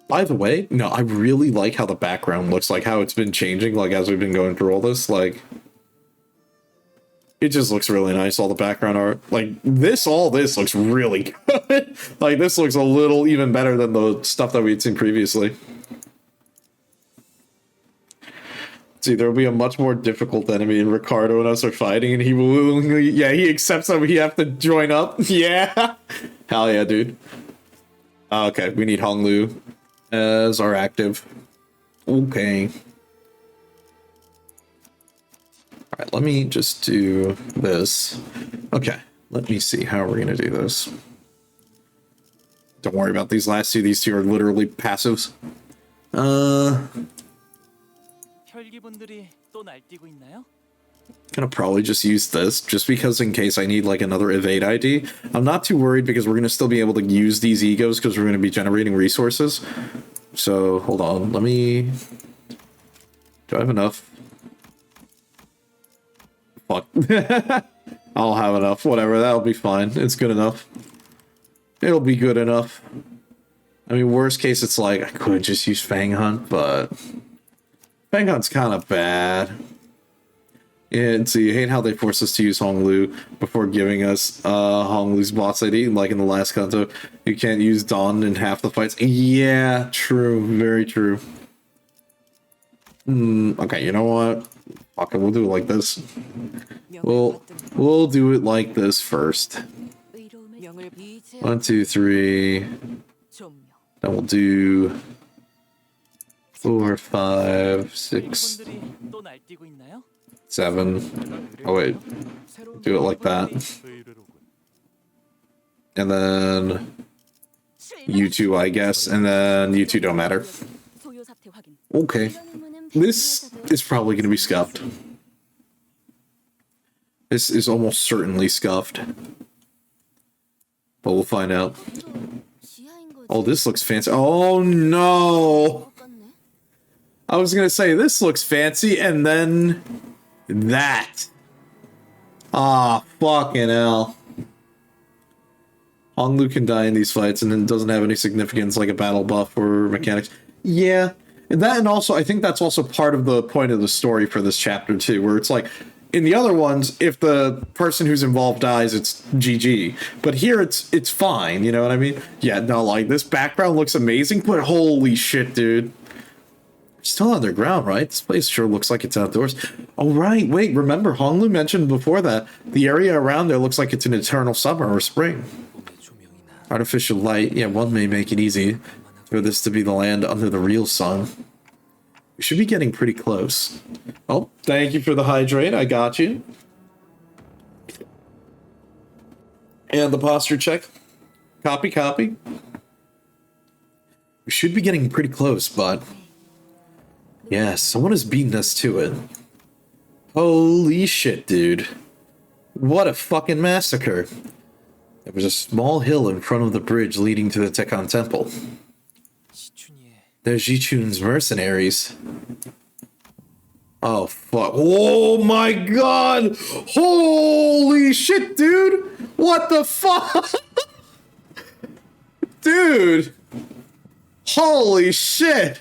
By the way, no, I really like how the background looks, like how it's been changing, like as we've been going through all this, like it just looks really nice, all the background art. Like this, all this looks really good. Like this looks a little even better than the stuff that we had seen previously. See, there'll be a much more difficult enemy, and Ricardo and us are fighting, and he willingly, yeah, he accepts that we have to join up. Yeah, hell yeah, dude. Okay, we need Honglu as our active. Okay. All right, let me just do this. Okay, let me see how we're gonna do this. Don't worry about these last two. These two are literally passives. Gonna probably just use this, just because in case I need like another evade ID. I'm not too worried because we're gonna still be able to use these egos because we're gonna be generating resources. So hold on, let me. Do I have enough? Fuck. I'll have enough. Whatever, that'll be fine. It's good enough. It'll be good enough. I mean, worst case, it's like I could just use Fang Hunt, but Fang Hunt's kind of bad. And so you hate how they force us to use Honglu before giving us Honglu's boss ID, like in the last Kanto. You can't use Dawn in half the fights. Yeah, true. Very true. Okay, you know what? Fuck it, we'll do it like this. We'll do it like this first. 1, 2, 3. Then we'll do 4, 5, 6, 7. Oh wait, do it like that. And then you two, I guess, and then you two don't matter. Okay, this is probably going to be scuffed. This is almost certainly scuffed. But we'll find out. Oh, this looks fancy. Oh no! I was going to say, this looks fancy, and then that. Ah, fucking hell. Honglu can die in these fights, and then doesn't have any significance like a battle buff or mechanics. Yeah. And that, and also, I think that's also part of the point of the story for this chapter, too, where it's like, in the other ones, if the person who's involved dies, it's GG. But here, it's fine, you know what I mean? Yeah, no, like, this background looks amazing, but holy shit, dude. We're still underground, right? This place sure looks like it's outdoors. Oh, right, wait, remember, Honglu mentioned before that, the area around there looks like it's an eternal summer or spring. Artificial light, yeah, one may make it easy for this to be the land under the real sun. We should be getting pretty close. Oh, thank you for the hydrate. I got you. And the posture check. Copy, copy. We should be getting pretty close, but yeah, someone has beaten us to it. Holy shit, dude. What a fucking massacre. There was a small hill in front of the bridge leading to the Tekkan Temple. There's Jichun's mercenaries. Oh, fuck. Oh, my God. Holy shit, dude. What the fuck? Dude. Holy shit.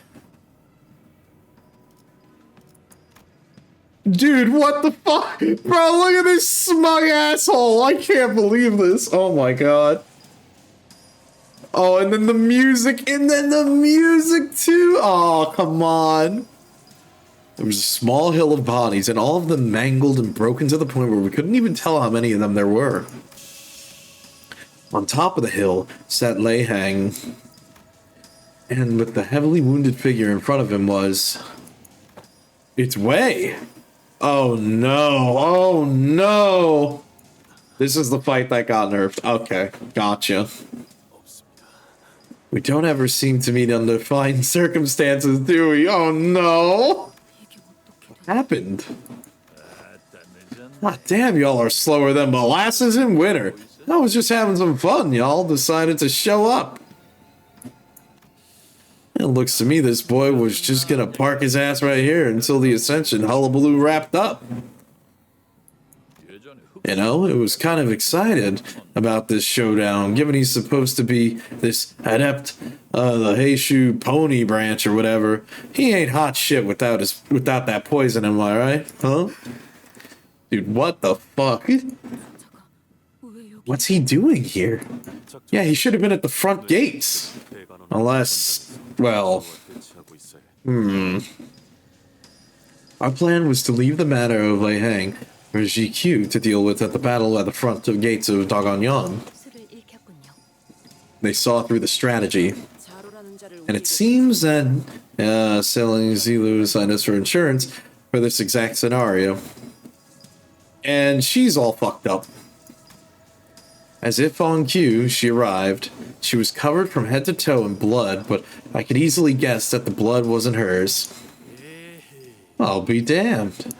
Dude, what the fuck? Bro, look at this smug asshole. I can't believe this. Oh, my God. Oh, and then the music, too. Oh, come on. There was a small hill of bodies, and all of them mangled and broken to the point where we couldn't even tell how many of them there were. On top of the hill sat Lei Heng, and with the heavily wounded figure in front of him was its Wei. Oh no, oh no. This is the fight that got nerfed. Okay, gotcha. We don't ever seem to meet under fine circumstances, do we? Oh no! What happened? God damn, y'all are slower than molasses in winter. I was just having some fun, y'all decided to show up. It looks to me this boy was just gonna park his ass right here until the Ascension hullabaloo wrapped up. You know, it was kind of excited about this showdown, given he's supposed to be this adept, the Heishu pony branch or whatever. He ain't hot shit without that poison, am I right? Huh? Dude, what the fuck? What's he doing here? Yeah, he should have been at the front gates. Unless, well... Our plan was to leave the matter of Lei Heng for GQ to deal with at the battle at the front of gates of Dogonyon. They saw through the strategy. And it seems that selling Zilu signed us for insurance for this exact scenario. And she's all fucked up. As if on cue, she arrived. She was covered from head to toe in blood, but I could easily guess that the blood wasn't hers. I'll be damned.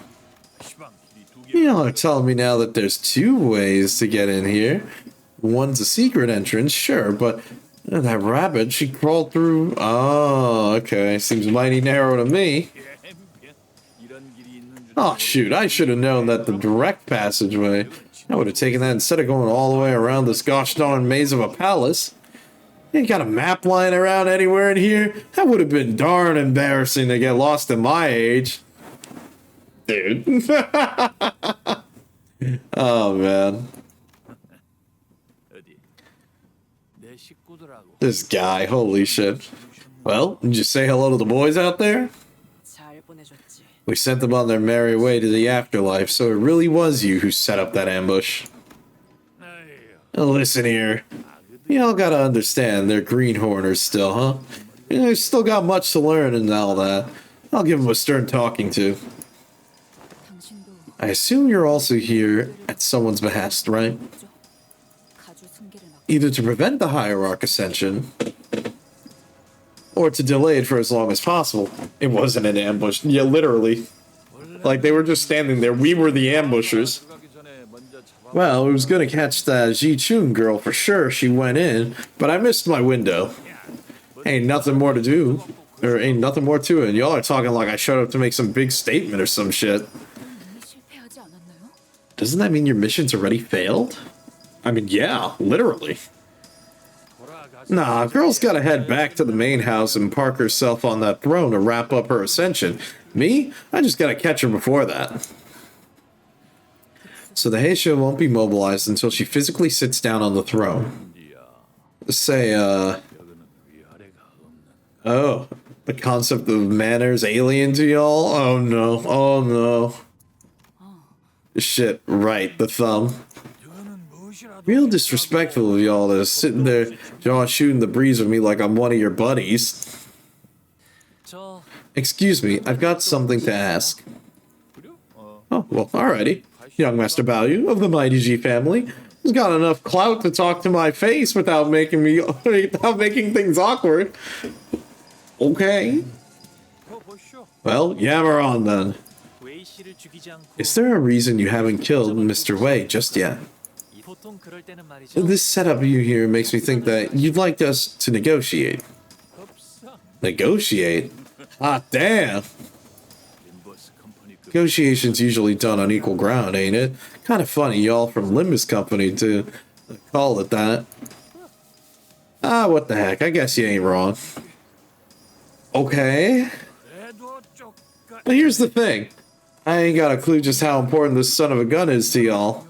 Y'all are telling me now that there's two ways to get in here. One's a secret entrance, sure, but that rabbit, she crawled through... Oh, okay. Seems mighty narrow to me. Oh, shoot. I should have known that the direct passageway... I would have taken that instead of going all the way around this gosh darn maze of a palace. You ain't got a map lying around anywhere in here? That would have been darn embarrassing to get lost at my age. Dude. Oh, man. This guy, holy shit. Well, did you say hello to the boys out there? We sent them on their merry way to the afterlife, so it really was you who set up that ambush. Listen here. Y'all gotta understand, they're greenhorners still, huh? They've still got much to learn and all that. I'll give them a stern talking to. I assume you're also here at someone's behest, right? Either to prevent the Hierarch ascension, or to delay it for as long as possible. It wasn't an ambush. Yeah, literally. Like, they were just standing there. We were the ambushers. Well, we was gonna catch that Ji Chun girl for sure. She went in, but I missed my window. Ain't nothing more to do. Or ain't nothing more to it. Y'all are talking like I showed up to make some big statement or some shit. Doesn't that mean your mission's already failed? I mean, yeah, literally. Nah, girl's gotta head back to the main house and park herself on that throne to wrap up her ascension. Me? I just gotta catch her before that. So the Heisho won't be mobilized until she physically sits down on the throne. Say, oh, the concept of manners alien to y'all? Oh no, oh no. Shit, right, the thumb. Real disrespectful of y'all to sitting there, y'all shooting the breeze with me like I'm one of your buddies. Excuse me, I've got something to ask. Oh, well, alrighty. Young Master Balyu of the Mighty G family has got enough clout to talk to my face without making things awkward. Okay. Well, yammer on then. Is there a reason you haven't killed Mr. Wei just yet? This setup you here makes me think that you'd like us to negotiate. Negotiate? Ah, damn! Negotiation's usually done on equal ground, ain't it? Kind of funny y'all from Limbus Company to call it that. Ah, what the heck, I guess you ain't wrong. Okay. But here's the thing. I ain't got a clue just how important this son of a gun is to y'all.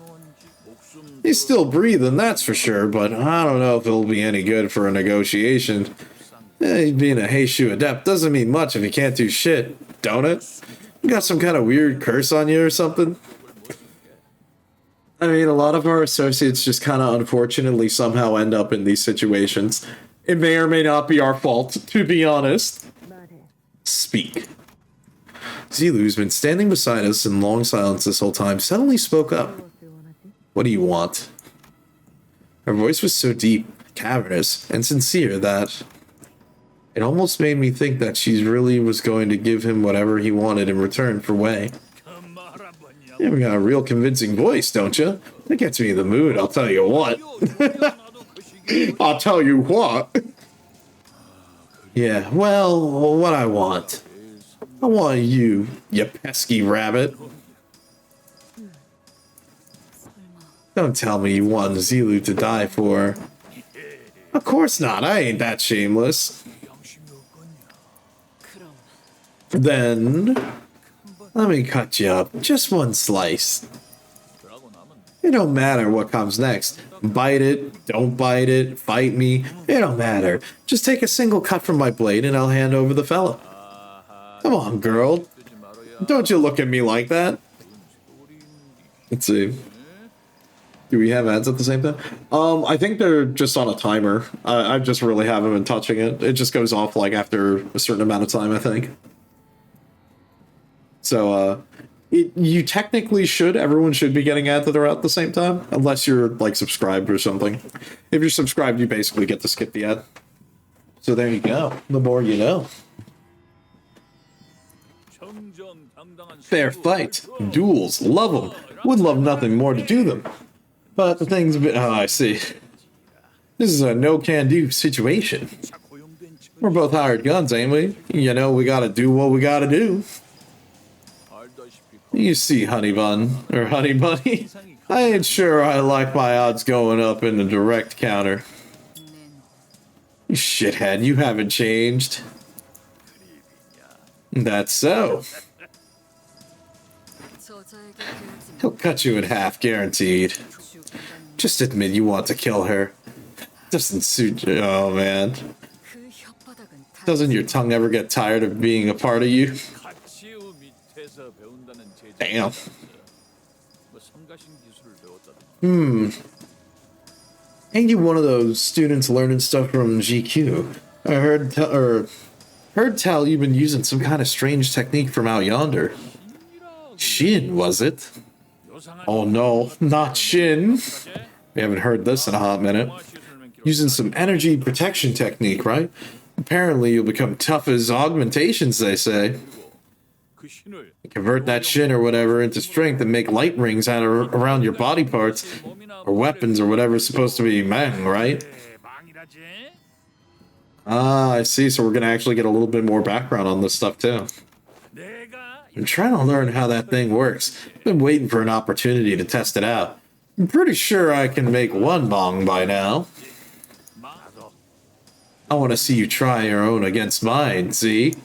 He's still breathing, that's for sure, but I don't know if it'll be any good for a negotiation. Being a Heishu adept doesn't mean much if you can't do shit, don't it? You got some kind of weird curse on you or something? I mean, a lot of our associates just kind of unfortunately somehow end up in these situations. It may or may not be our fault, to be honest. Speak. Zilu, who's been standing beside us in long silence this whole time, suddenly spoke up. What do you want? Her voice was so deep, cavernous, and sincere that it almost made me think that she really was going to give him whatever he wanted in return for Wei. You got a real convincing voice, don't you? That gets me in the mood, I'll tell you what. I'll tell you what. Yeah, well, what I want. I want you, you pesky rabbit. Don't tell me you want Zilu to die for. Of course not, I ain't that shameless. Then, let me cut you up, just one slice. It don't matter what comes next. Bite it, don't bite it, fight me, it don't matter. Just take a single cut from my blade and I'll hand over the fellow. Come on, girl. Don't you look at me like that. Let's see. Do we have ads at the same time? I think they're just on a timer. I just really haven't been touching it. It just goes off like after a certain amount of time, I think. So, you technically should, everyone should be getting ads that are out at the same time, unless you're, like, subscribed or something. If you're subscribed, you basically get to skip the ad. So there you go. The more you know. Fair fight. Duels. Love them. Would love nothing more to do them. But the thing's been... Oh, I see. This is a no-can-do situation. We're both hired guns, ain't we? You know, we gotta do what we gotta do. You see, honey bun, or honey bunny, I ain't sure I like my odds going up in the direct counter. You shithead, you haven't changed. That's so. He'll cut you in half, guaranteed. Just admit you want to kill her. Doesn't suit you. Oh, man. Doesn't your tongue ever get tired of being a part of you? Damn. Ain't you one of those students learning stuff from GQ? I heard tell you've been using some kind of strange technique from out yonder. Shin, was it? Oh no, not Shin. We haven't heard this in a hot minute. Using some energy protection technique, right? Apparently you'll become tough as augmentations, they say. Convert that Shin or whatever into strength and make light rings out of, around your body parts or weapons or whatever's supposed to be mang, right? Ah, I see. So we're going to actually get a little bit more background on this stuff too. I'm trying to learn how that thing works. I've been waiting for an opportunity to test it out. I'm pretty sure I can make one bong by now. I want to see you try your own against mine, see?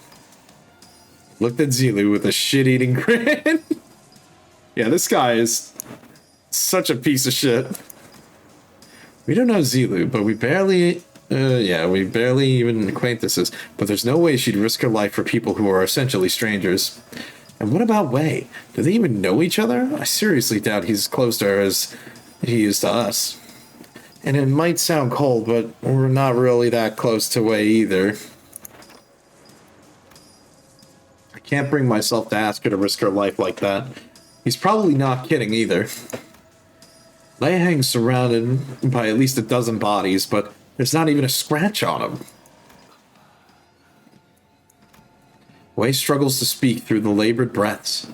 Looked at Zilu with a shit-eating grin. Yeah, this guy is such a piece of shit. We don't know Zilu, but we barely even acquaintances. But there's no way she'd risk her life for people who are essentially strangers. And what about Wei? Do they even know each other? I seriously doubt he's as close to her as he is to us. And it might sound cold, but we're not really that close to Wei either. I can't bring myself to ask her to risk her life like that. He's probably not kidding either. Lei Heng's surrounded by at least a dozen bodies, but there's not even a scratch on him. Wei struggles to speak through the labored breaths,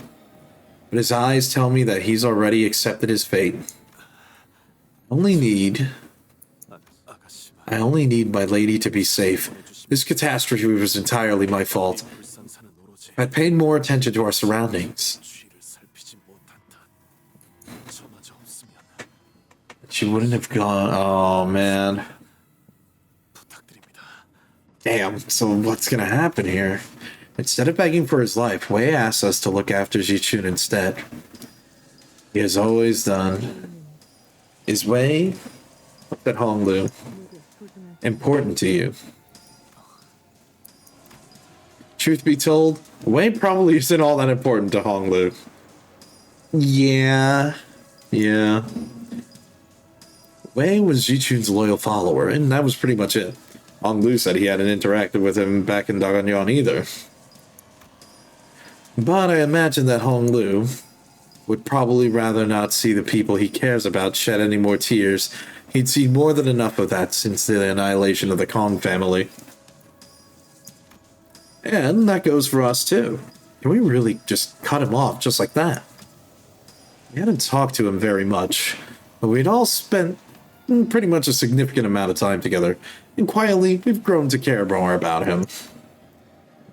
but his eyes tell me that he's already accepted his fate. I only need my lady to be safe. This catastrophe was entirely my fault. If I'd paid more attention to our surroundings, she wouldn't have gone. Oh, man. Damn, so what's gonna happen here? Instead of begging for his life, Wei asks us to look after Zichun instead. He has always done. Is Wei, at Honglu, important to you? Truth be told, Wei probably isn't all that important to Honglu. Yeah. Wei was Zichun's loyal follower, and that was pretty much it. Honglu said he hadn't interacted with him back in Daganyan either. But I imagine that Honglu would probably rather not see the people he cares about shed any more tears. He'd seen more than enough of that since the annihilation of the Kong family. And that goes for us too. Can we really just cut him off just like that? We hadn't talked to him very much, but we'd all spent pretty much a significant amount of time together, and quietly we've grown to care more about him.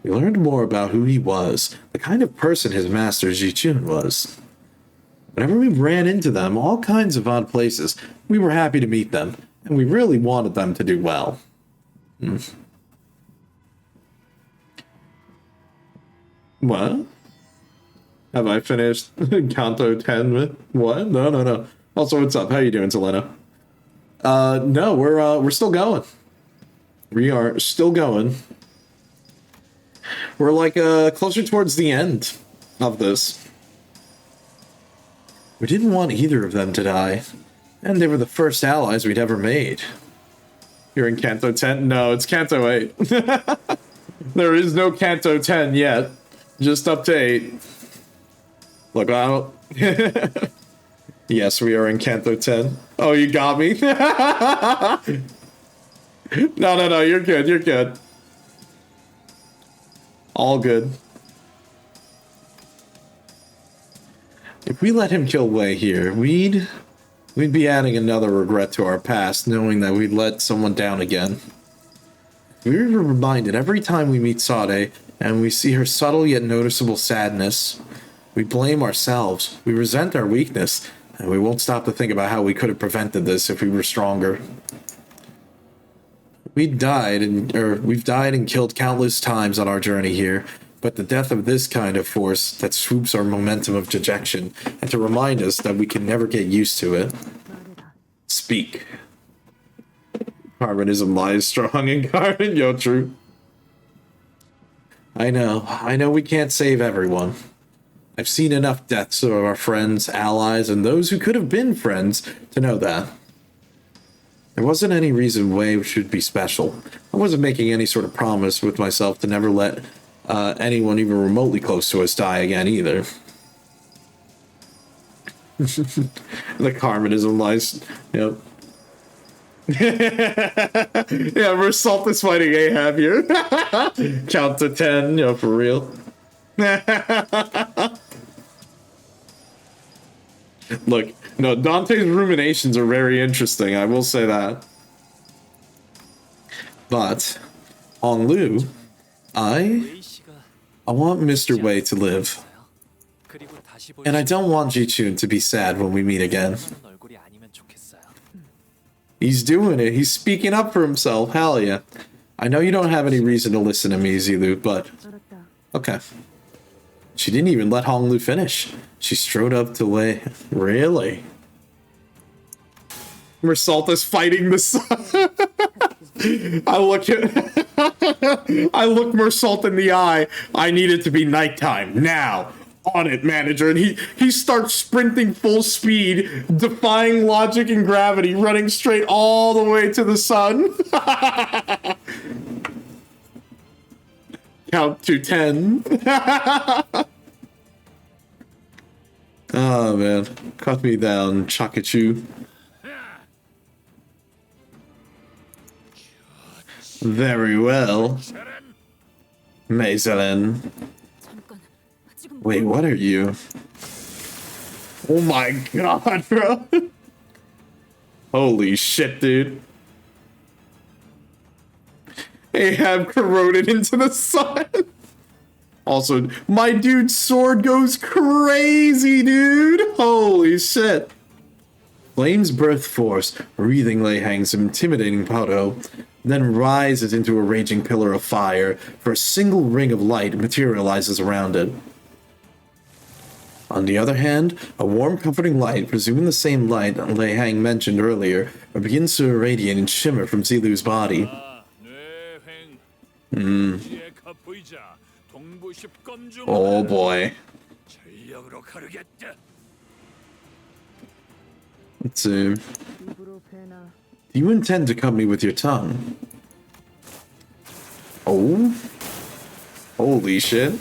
We learned more about who he was, the kind of person his master Zichun was. Whenever we ran into them, all kinds of odd places, we were happy to meet them, and we really wanted them to do well. What? Have I finished CANTO 10? What? No. Also, what's up? How you doing, Selena? No, we're still going. We are still going. We're like closer towards the end of this. We didn't want either of them to die, and they were the first allies we'd ever made. You're in CANTO 10? No, it's CANTO 8. There is no CANTO 10 yet. Just up to 8. Look out. Yes, we are in CANTO 10. Oh, you got me? No, you're good. All good. If we let him kill Lei here, we'd be adding another regret to our past, knowing that we'd let someone down again. We were reminded every time we meet Sade, and we see her subtle yet noticeable sadness. We blame ourselves, we resent our weakness, and we won't stop to think about how we could have prevented this if we were stronger. We've died and killed countless times on our journey here, but the death of this kind of force that swoops our momentum of dejection, and to remind us that we can never get used to it. Speak. Carbonism lies strong in carbon, yo, true. I know we can't save everyone. I've seen enough deaths of our friends, allies, and those who could have been friends to know that. There wasn't any reason Wei should be special. I wasn't making any sort of promise with myself to never let anyone even remotely close to us die again either. The Carbonism lies. Yep. Yeah, Result is fighting Ahab here. Count to 10, you know, for real. Look, no, Dante's ruminations are very interesting, I will say that. But, Honglu, I want Mr. Wei to live. And I don't want Jichun to be sad when we meet again. He's doing it. He's speaking up for himself. Hell yeah. I know you don't have any reason to listen to me, Zilu, but... Okay. She didn't even let Honglu finish. She strode up to Lei. Really? Mersalta's fighting the sun. I look Mersault in the eye. I need it to be nighttime. Now. On it, manager. And he starts sprinting full speed, defying logic and gravity, running straight all the way to the sun. Count to 10. Oh man, cut me down, Chakachu. Very well, Mazelin. Wait, what are you? Oh my god, bro. Holy shit, dude. Ahab corroded into the sun. Also, my dude's sword goes crazy, dude. Holy shit. Flames birth force, breathing Lei Heng's intimidating Pado, then rises into a raging pillar of fire, for a single ring of light materializes around it. On the other hand, a warm, comforting light, presuming the same light Lei Heng mentioned earlier, begins to irradiate and shimmer from Zilu's body. Oh boy. Let's see. Do you intend to cut me with your tongue? Oh? Holy shit.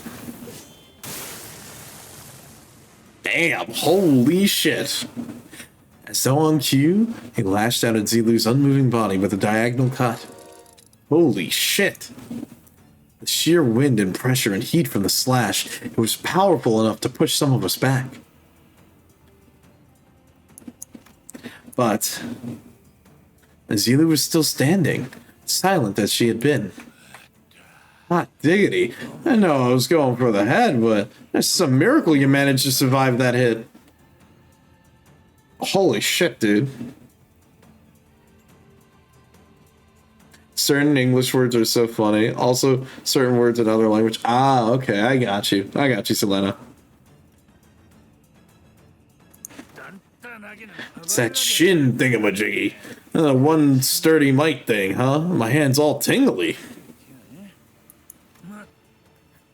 Damn, holy shit. As though on cue, he lashed out at Zilu's unmoving body with a diagonal cut. Holy shit. The sheer wind and pressure and heat from the slash, it was powerful enough to push some of us back. But Zilu was still standing, silent as she had been. Hot diggity. I know I was going for the head, but it's some miracle you managed to survive that hit. Holy shit, dude. Certain English words are so funny. Also, certain words in other language. Ah, okay, I got you. I got you, Selena. It's that shin thingamajiggy. One sturdy mic thing, huh? My hand's all tingly.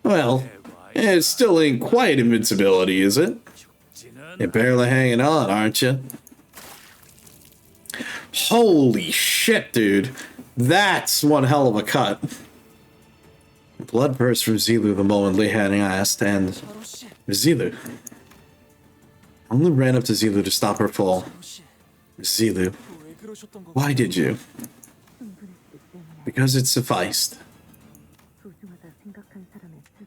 Well, it still ain't quite invincibility, is it? You're barely hanging on, aren't you? Holy shit, dude. That's one hell of a cut. Blood burst from Zilu the moment Lei Heng asked, and Zilu. Only ran up to Zilu to stop her fall. Zilu, why did you? Because it sufficed.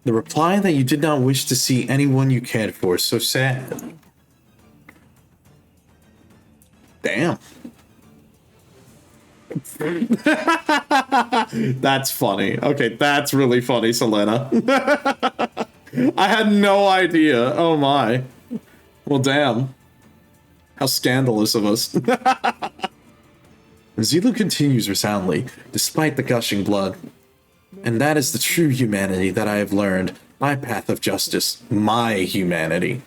The reply that you did not wish to see anyone you cared for, so sad. Damn. That's funny. Okay, that's really funny, Selena. I had no idea. Oh my. Well, damn. How scandalous of us. Zilu continues resoundly, despite the gushing blood. And that is the true humanity that I have learned. My path of justice. My humanity.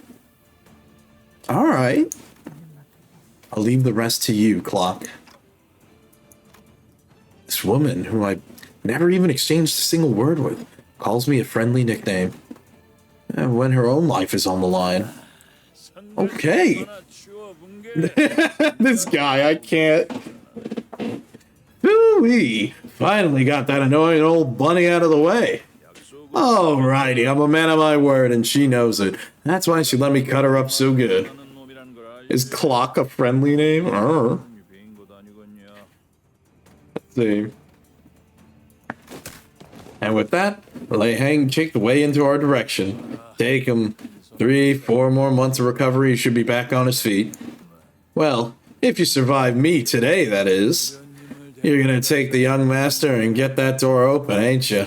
Alright. I'll leave the rest to you, Clock. This woman, who I never even exchanged a single word with, calls me a friendly nickname. And when her own life is on the line. Okay. This guy, I can't. Ooh-wee. Finally got that annoying old bunny out of the way. Alrighty, I'm a man of my word, and she knows it. That's why she let me cut her up so good. Is Clock a friendly name? Let's see. And with that, Lei Heng kicked way into our direction. Take him 3-4 more months of recovery, he should be back on his feet. Well, if you survive me today, that is. You're gonna take the young master and get that door open, ain't you?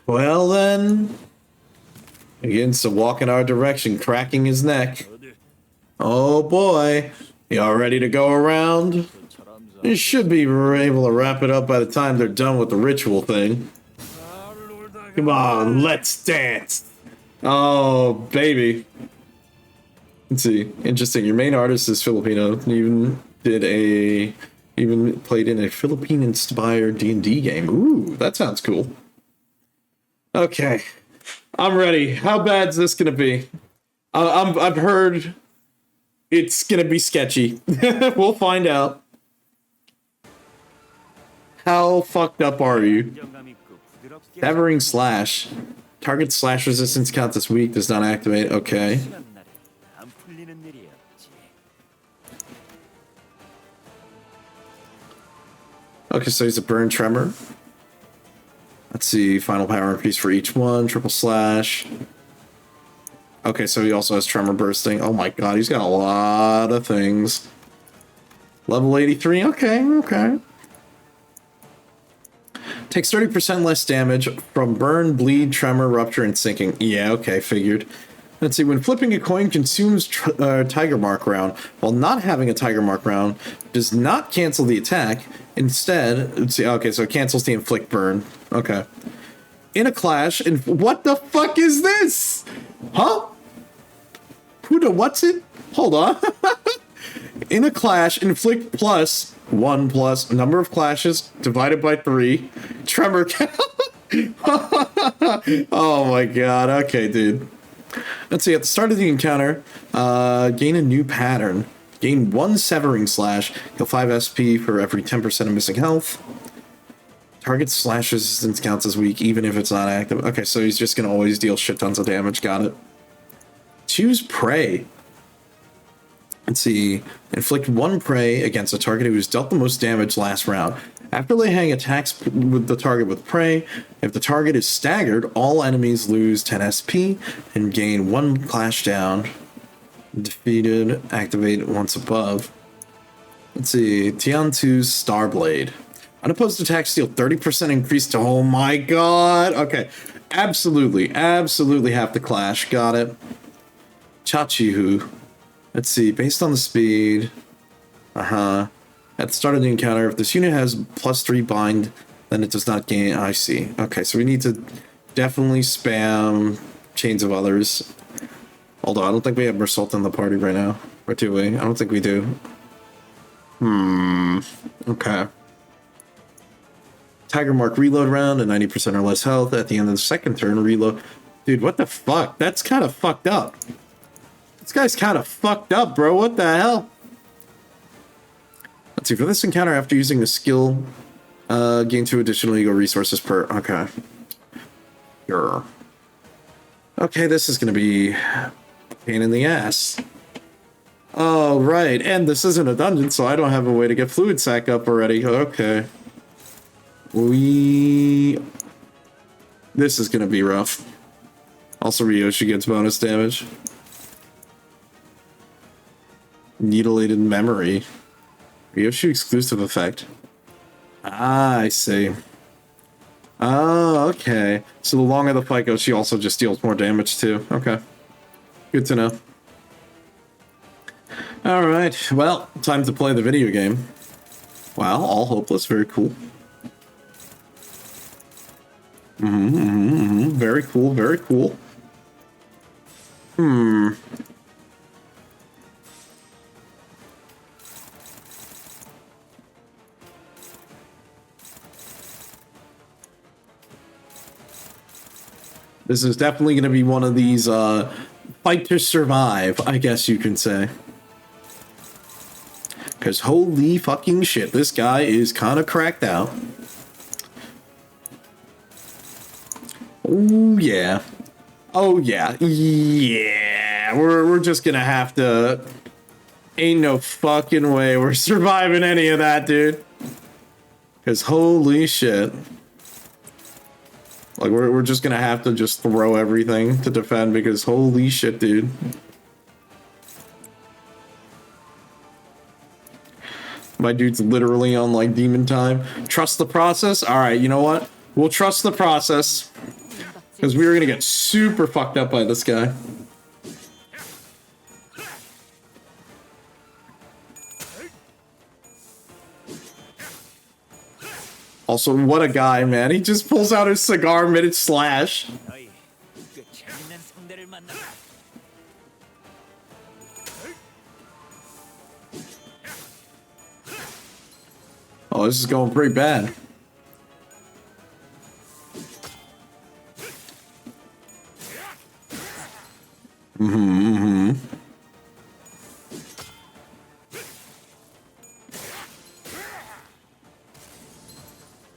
Well then... He begins to walk in our direction, cracking his neck. Oh boy, you all ready to go around? You should be able to wrap it up by the time they're done with the ritual thing. Come on, let's dance! Oh, baby. Let's see. Interesting. Your main artist is Filipino. Even played in a Philippine-inspired D&D game. Ooh, that sounds cool. Okay. I'm ready. How bad's this gonna be? I've heard it's gonna be sketchy. We'll find out. How fucked up are you? Severing slash. Target slash resistance count this week does not activate. Okay. Okay, so he's a burn tremor. Let's see, final power increase for each one, triple slash. Okay, so he also has tremor bursting. Oh my god, he's got a lot of things. Level 83, okay. Takes 30% less damage from burn, bleed, tremor, rupture, and sinking. Yeah, okay, figured. Let's see, when flipping a coin consumes Tiger Mark round, while not having a Tiger Mark round, does not cancel the attack. Instead, let's see, okay, so it cancels the inflict burn. Okay. In a clash, and what the fuck is this? Huh? Who the what's it? Hold on. In a clash, inflict plus 1 plus number of clashes divided by 3. Tremor count. Oh my god. Okay, dude. Let's see. At the start of the encounter, gain a new pattern. Gain 1 severing slash. Heal 5 SP for every 10% of missing health. Target slash resistance counts as weak, even if it's not active. Okay, so he's just gonna always deal shit tons of damage. Got it. Choose prey. Let's see. Inflict 1 prey against a target who has dealt the most damage last round. After Lei Heng attacks with the target with prey, if the target is staggered, all enemies lose 10 SP and gain 1 clash down. Defeated. Activate once above. Let's see. Tiantu's Starblade. Unopposed attacks deal 30% increase to... Oh my god! Okay. Absolutely have to clash. Got it. Chachihu. Let's see, based on the speed. Uh-huh. At the start of the encounter, if this unit has +3 bind, then it does not gain. I see. Okay, so we need to definitely spam Chains of Others. Although I don't think we have Mersault in the party right now. Or do we? I don't think we do. Okay. Tiger Mark reload round, and 90% or less health. At the end of the second turn, reload. Dude, what the fuck? That's kind of fucked up. This guy's kind of fucked up, bro. What the hell? Let's see. For this encounter, after using a skill, gain 2 additional ego resources per... Okay. Sure. Okay, this is going to be a pain in the ass. Oh, right. And this isn't a dungeon, so I don't have a way to get fluid sack up already. Okay. This is going to be rough. Also, Ryoshi gets bonus damage. Needleated memory. Ryoshi exclusive effect. Ah, I see. Oh, okay. So the longer the fight goes, she also just deals more damage too. Okay. Good to know. Alright, well, time to play the video game. Wow, all hopeless, very cool. Very cool, very cool. This is definitely going to be one of these fight to survive, I guess you can say. Because holy fucking shit, this guy is kind of cracked out. Oh yeah. Oh yeah. Yeah. We're just going to have to... Ain't no fucking way we're surviving any of that, dude. Because holy shit. Like, we're just gonna have to just throw everything to defend because holy shit, dude. My dude's literally on, like, demon time. Trust the process? Alright, you know what? We'll trust the process. Because we were gonna get super fucked up by this guy. Also, what a guy, man. He just pulls out his cigar mid-slash. Oh, this is going pretty bad.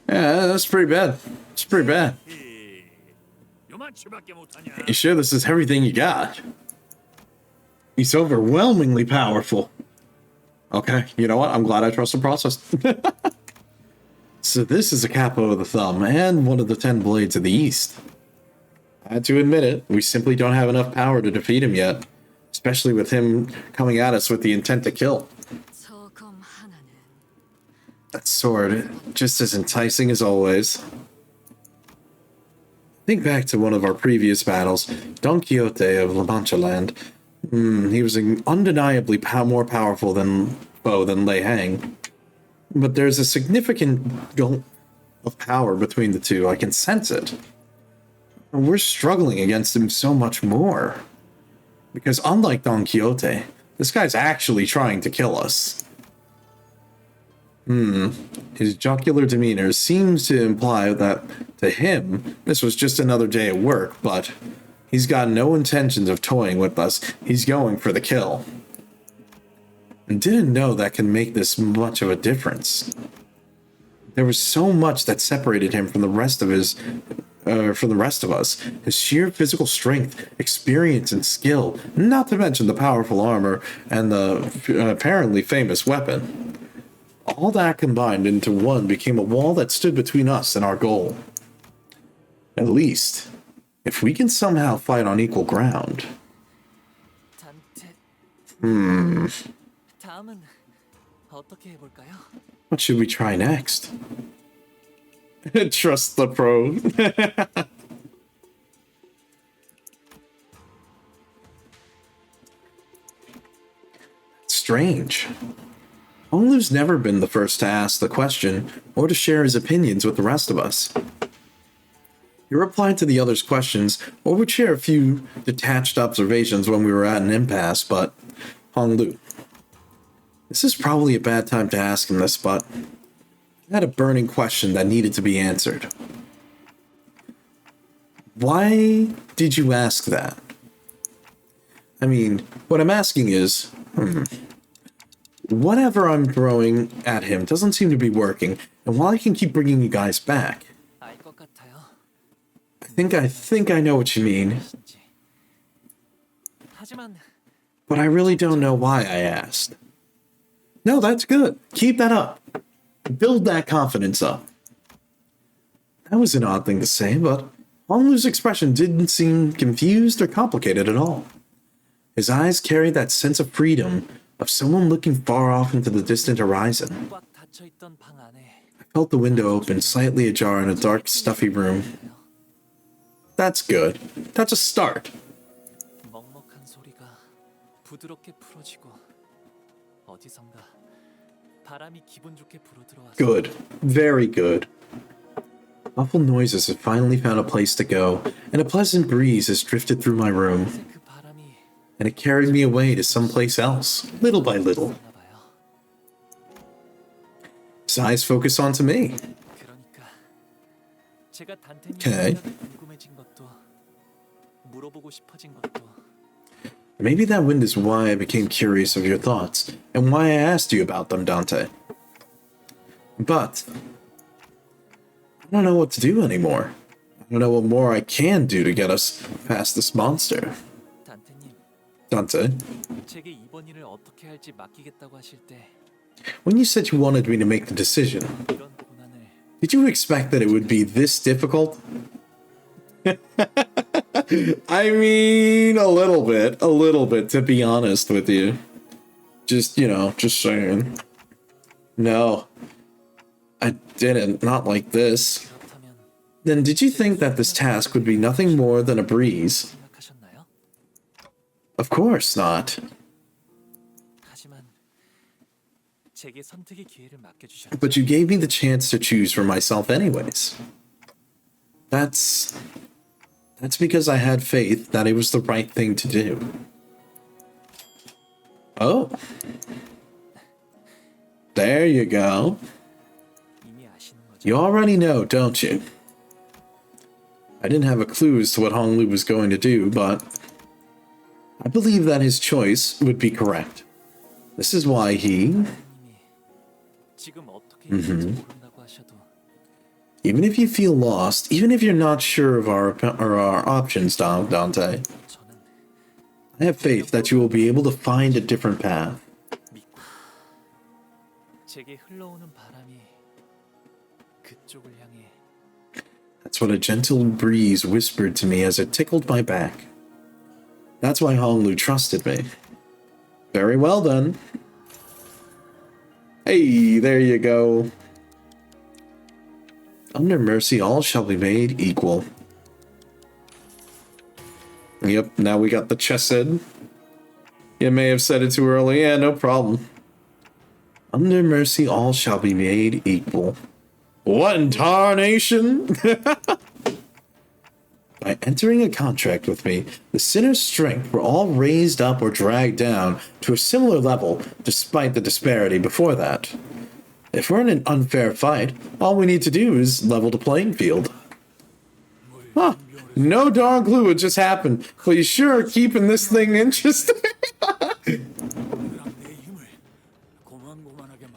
Yeah, that's pretty bad. It's pretty bad. You sure this is everything you got? He's overwhelmingly powerful. Okay, you know what? I'm glad I trust the process. So this is a capo of the thumb and one of the 10 blades of the east. I had to admit it, we simply don't have enough power to defeat him yet. Especially with him coming at us with the intent to kill. That sword, just as enticing as always. Think back to one of our previous battles, Don Quixote of La Mancha Land. He was undeniably more powerful than Lei Heng. But there's a significant gulf of power between the two. I can sense it. We're struggling against him so much more. Because unlike Don Quixote, this guy's actually trying to kill us. His jocular demeanor seems to imply that, to him, this was just another day at work, but he's got no intentions of toying with us. He's going for the kill. And didn't know that can make this much of a difference. There was so much that separated him from the rest of us. His sheer physical strength, experience, and skill, not to mention the powerful armor and the apparently famous weapon. All that combined into one became a wall that stood between us and our goal. At least, if we can somehow fight on equal ground. What should we try next? Trust the pro. strange. Honglu's never been the first to ask the question or to share his opinions with the rest of us. He replied to the others' questions or would share a few detached observations when we were at an impasse, but Honglu. This is probably a bad time to ask him this, but I had a burning question that needed to be answered. Why did you ask that? I mean, what I'm asking is, whatever I'm throwing at him doesn't seem to be working, and while I can keep bringing you guys back, I think I know what you mean. But I really don't know why I asked. No, that's good. Keep that up. Build that confidence up. That was an odd thing to say, but Honglu's expression didn't seem confused or complicated at all. His eyes carried that sense of freedom of someone looking far off into the distant horizon. I felt the window open slightly ajar in a dark, stuffy room. That's good. That's a start. Good. Very good. Muffled noises have finally found a place to go, and a pleasant breeze has drifted through my room. And it carried me away to someplace else, little by little. His eyes focus onto me. Okay. Maybe that wind is why I became curious of your thoughts, and why I asked you about them, Dante. But I don't know what to do anymore. I don't know what more I can do to get us past this monster. Dante, when you said you wanted me to make the decision, did you expect that it would be this difficult? I mean, a little bit, to be honest with you. Just saying. No, I didn't, not like this. Then did you think that this task would be nothing more than a breeze? Of course not. But you gave me the chance to choose for myself anyways. That's because I had faith that it was the right thing to do. Oh. There you go. You already know, don't you? I didn't have a clue as to what Honglu was going to do, but I believe that his choice would be correct. This is why he... Even if you feel lost, even if you're not sure of our options, Dante, I have faith that you will be able to find a different path. That's what a gentle breeze whispered to me as it tickled my back. That's why Honglu trusted me. Very well then. Hey, there you go. Under mercy, all shall be made equal. Yep, now we got the chesed. You may have said it too early. Yeah, no problem. Under mercy, all shall be made equal. What in tarnation? By entering a contract with me, the sinner's strength were all raised up or dragged down to a similar level, despite the disparity before that. If we're in an unfair fight, all we need to do is level the playing field. Huh. No darn clue what just happened, but you sure are keeping this thing interesting.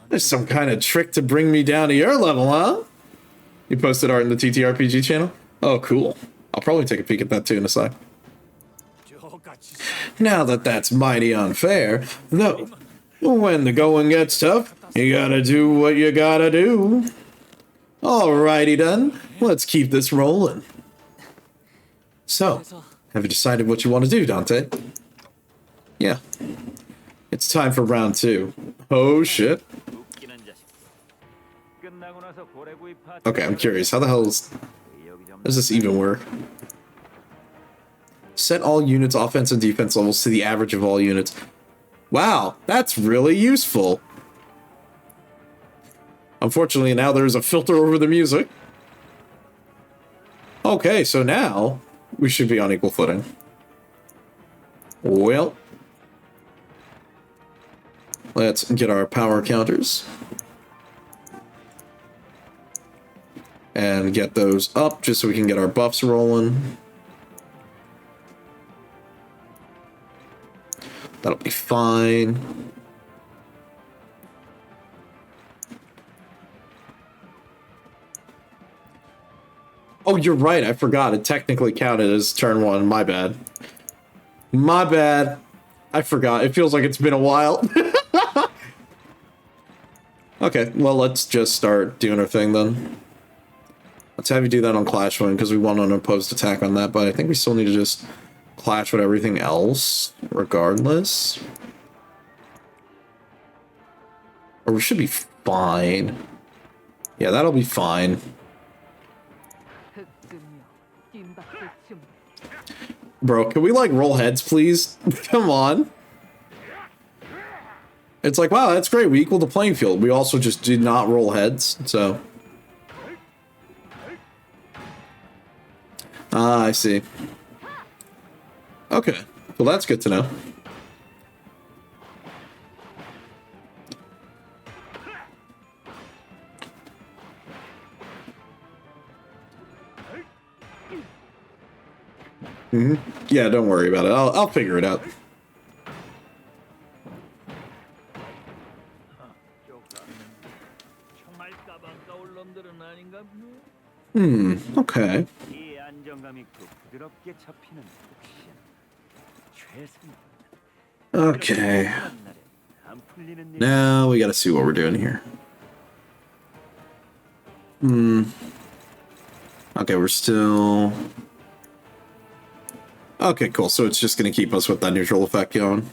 There's some kind of trick to bring me down to your level, huh? You posted art in the TTRPG channel? Oh, cool. I'll probably take a peek at that too in a sec. Now that that's mighty unfair, though, when the going gets tough, you gotta do what you gotta do. Alrighty then, let's keep this rolling. So, have you decided what you want to do, Dante? Yeah. It's time for round 2. Oh shit. Okay, I'm curious. How does this even work? Set all units' offense and defense levels to the average of all units. Wow, that's really useful. Unfortunately, now there's a filter over the music. Okay, so now we should be on equal footing. Well, let's get our power counters. And get those up just so we can get our buffs rolling. That'll be fine. Oh, you're right. I forgot. It technically counted as turn 1. My bad. My bad. I forgot. It feels like it's been a while. Okay, well, let's just start doing our thing then. Let's have you do that on Clash Win, because we want an opposed attack on that, but I think we still need to just clash with everything else, regardless. Or we should be fine. Yeah, that'll be fine. Bro, can we, like, roll heads, please? Come on. It's like, wow, that's great. We equaled the playing field. We also just did not roll heads, so... Ah, I see. Okay. Well, that's good to know. Mm-hmm. Yeah, don't worry about it. I'll figure it out. Okay. Okay. Now we gotta see what we're doing here. Okay, we're still... Okay, cool. So it's just gonna keep us with that neutral effect going.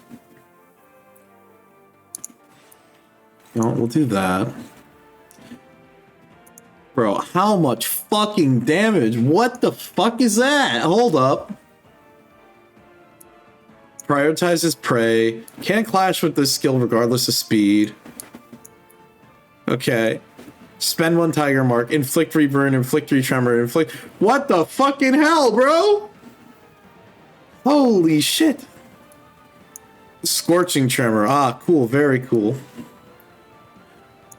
No, we'll do that. Bro, how much fucking damage? What the fuck is that? Hold up. Prioritizes prey. Can't clash with this skill regardless of speed. Okay. Spend 1 tiger mark. Inflict 3 burn. Inflict 3 tremor. Inflict... What the fucking hell, bro? Holy shit. Scorching tremor. Ah, cool. Very cool.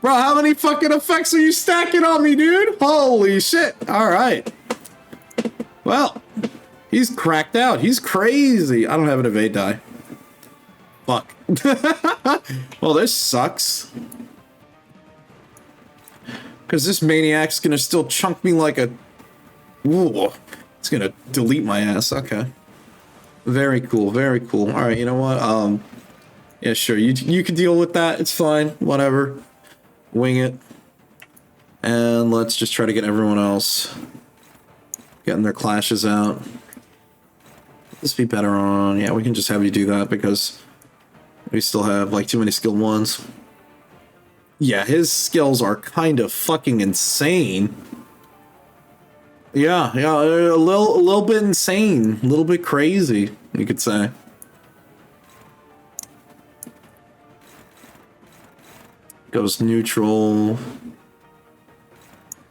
Bro, how many fucking effects are you stacking on me, dude? Holy shit. Alright. Well, he's cracked out. He's crazy. I don't have an evade die. Fuck. Well, this sucks. Because this maniac's gonna still chunk me like a... Ooh. It's gonna delete my ass. Okay. Very cool. Very cool. Alright, you know what? Yeah, sure. You can deal with that. It's fine. Whatever. Wing it. And let's just try to get everyone else getting their clashes out. This be better on... Yeah, we can just have you do that because we still have, like, too many skilled ones. Yeah, his skills are kind of fucking insane. Yeah, a little bit insane. A little bit crazy, you could say. Goes neutral.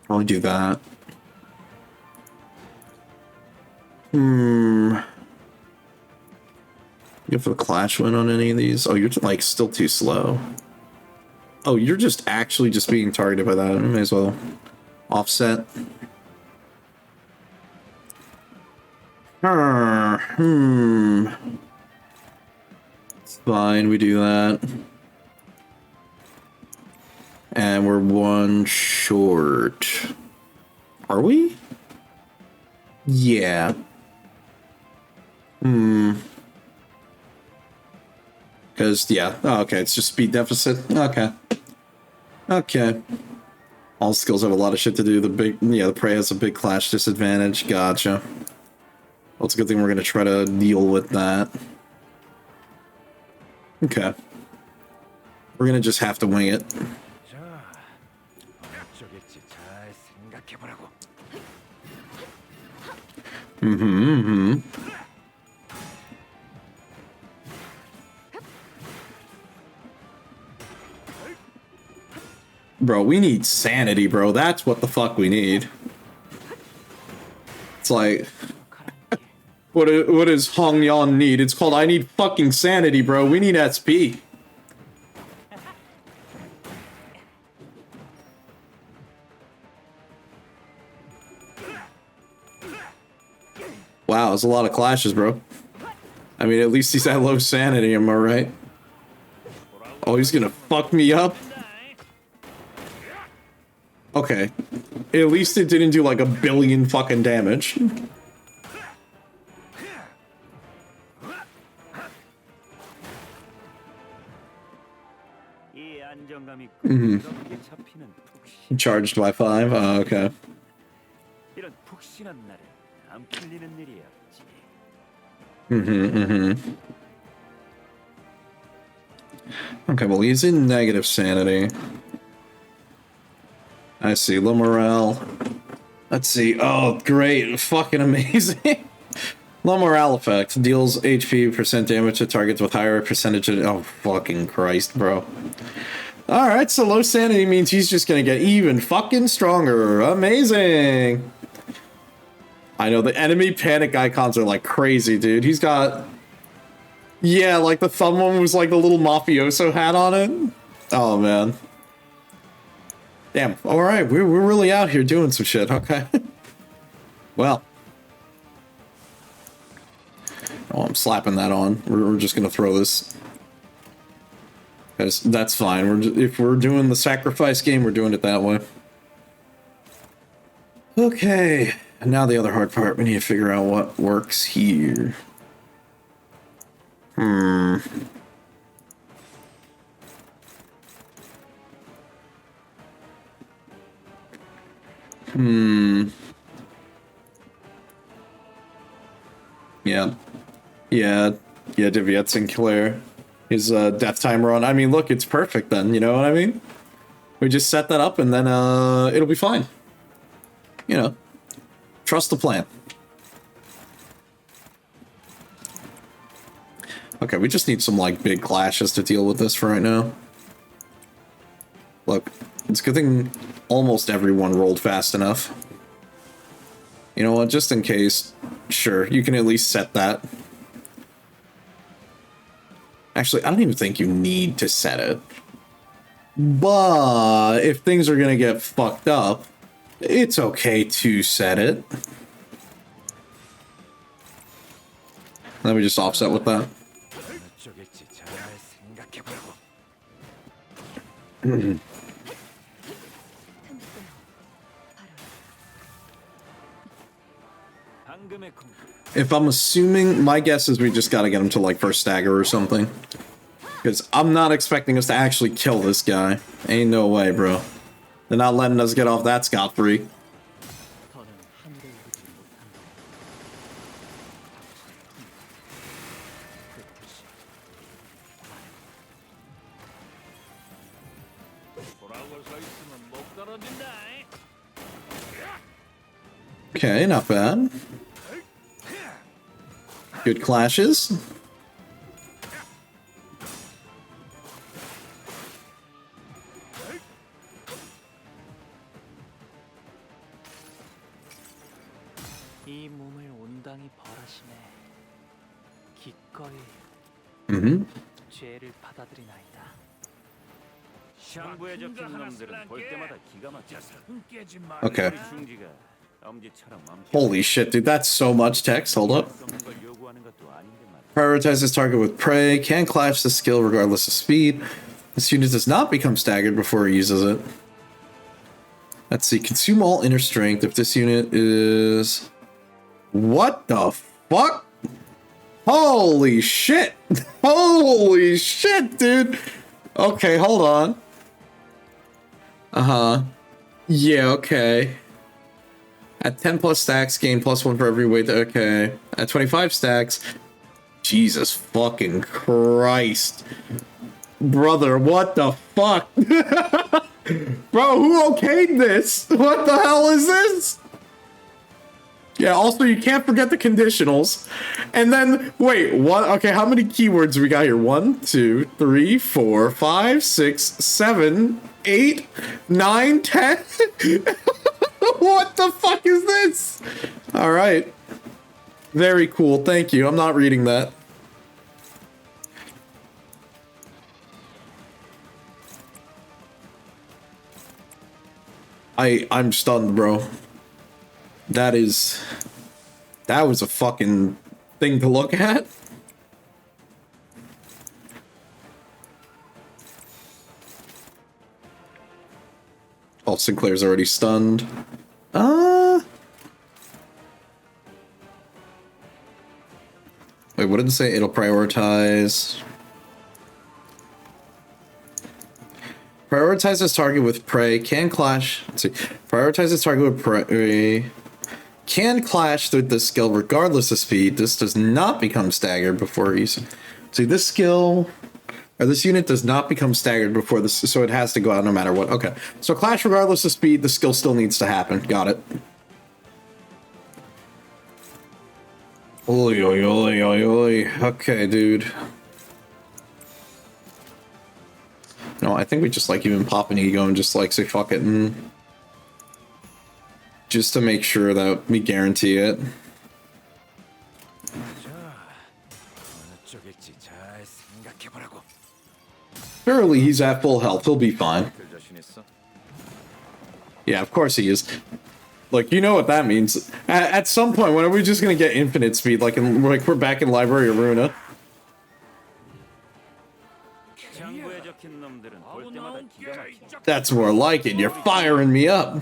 Probably do that. Go for the clash win on any of these. Oh, you're like still too slow. Oh, you're just actually just being targeted by that. I may as well offset. It's fine, we do that. And we're 1 short. Are we? Yeah. Because, yeah. Oh, okay, it's just speed deficit. Okay. Okay. All skills have a lot of shit to do. The prey has a big clash disadvantage. Gotcha. Well, it's a good thing we're going to try to deal with that. Okay. We're going to just have to wing it. Bro, we need sanity, bro. That's what the fuck we need. It's like, what does Hong Yan need? It's called I need fucking sanity, bro. We need SP. Wow, there's a lot of clashes, bro. I mean, at least he's at low sanity, am I right? Oh, he's gonna fuck me up? Okay. At least it didn't do like a billion fucking damage. Charged by 5? Oh, okay. Okay, well, he's in negative sanity. I see, low morale. Let's see. Oh, great. Fucking amazing. Low morale effect. Deals HP % damage to targets with higher percentage of... Oh, fucking Christ, bro. Alright, so low sanity means he's just gonna get even fucking stronger. Amazing. I know, the enemy panic icons are like crazy, dude. He's got... Yeah, like the thumb one was like the little mafioso hat on it. Oh, man. Damn. Alright, we're really out here doing some shit, okay. Well. Oh, I'm slapping that on. We're just gonna throw this. That's fine. If we're doing the sacrifice game, we're doing it that way. Okay. And now the other hard part. We need to figure out what works here. Yeah. Yeah, Deviet's and Claire. His death timer on. I mean, look, it's perfect then, you know what I mean? We just set that up and then it'll be fine. You know, trust the plan. Okay, we just need some, like, big clashes to deal with this for right now. Look, it's a good thing almost everyone rolled fast enough. You know what, just in case, sure, you can at least set that. Actually, I don't even think you need to set it. But if things are gonna get fucked up, it's okay to set it. Let me just offset with that. If I'm assuming, my guess is we just gotta get him to like first stagger or something. Because I'm not expecting us to actually kill this guy. Ain't no way, bro. They're not letting us get off that scot-free. Okay, not bad. Good clashes. Okay. Holy shit, dude, that's so much text. Hold up. Prioritize this target with prey. Can clash the skill regardless of speed. This unit does not become staggered before he uses it. Let's see. Consume all inner strength if this unit is... What the fuck? Holy shit. Holy shit, dude. Okay, hold on. Yeah, okay. At 10 plus stacks, gain +1 for every weight. Okay. At 25 stacks... Jesus fucking Christ. Brother, what the fuck? Bro, who okayed this? What the hell is this? Yeah, also, you can't forget the conditionals. And then, wait, what? Okay, how many keywords we got here? 1, 2, 3, 4, 5, 6, 7, 8, 9, 10. What the fuck is this? All right. Very cool. Thank you. I'm not reading that. I'm stunned, bro. That was a fucking thing to look at. Oh, Sinclair's already stunned. Wait, what did it say? It'll prioritize. Prioritize its target with prey. Can clash. Let's see. Prioritize its target with prey. Can clash with the skill regardless of speed. This does not become staggered before you see this skill or this unit does not become staggered before this, so it has to go out no matter what. Okay, so clash regardless of speed, the skill still needs to happen. Got it. Oy, oy, oy, oy, oy. Okay, dude. No, I think we just like even pop an ego and just like say fuck it and just to make sure that we guarantee it. Surely he's at full health. He'll be fine. Yeah, of course he is. Like, you know what that means. At some point, when are we just gonna get infinite speed? Like we're back in Library of Runa. That's more like it. You're firing me up.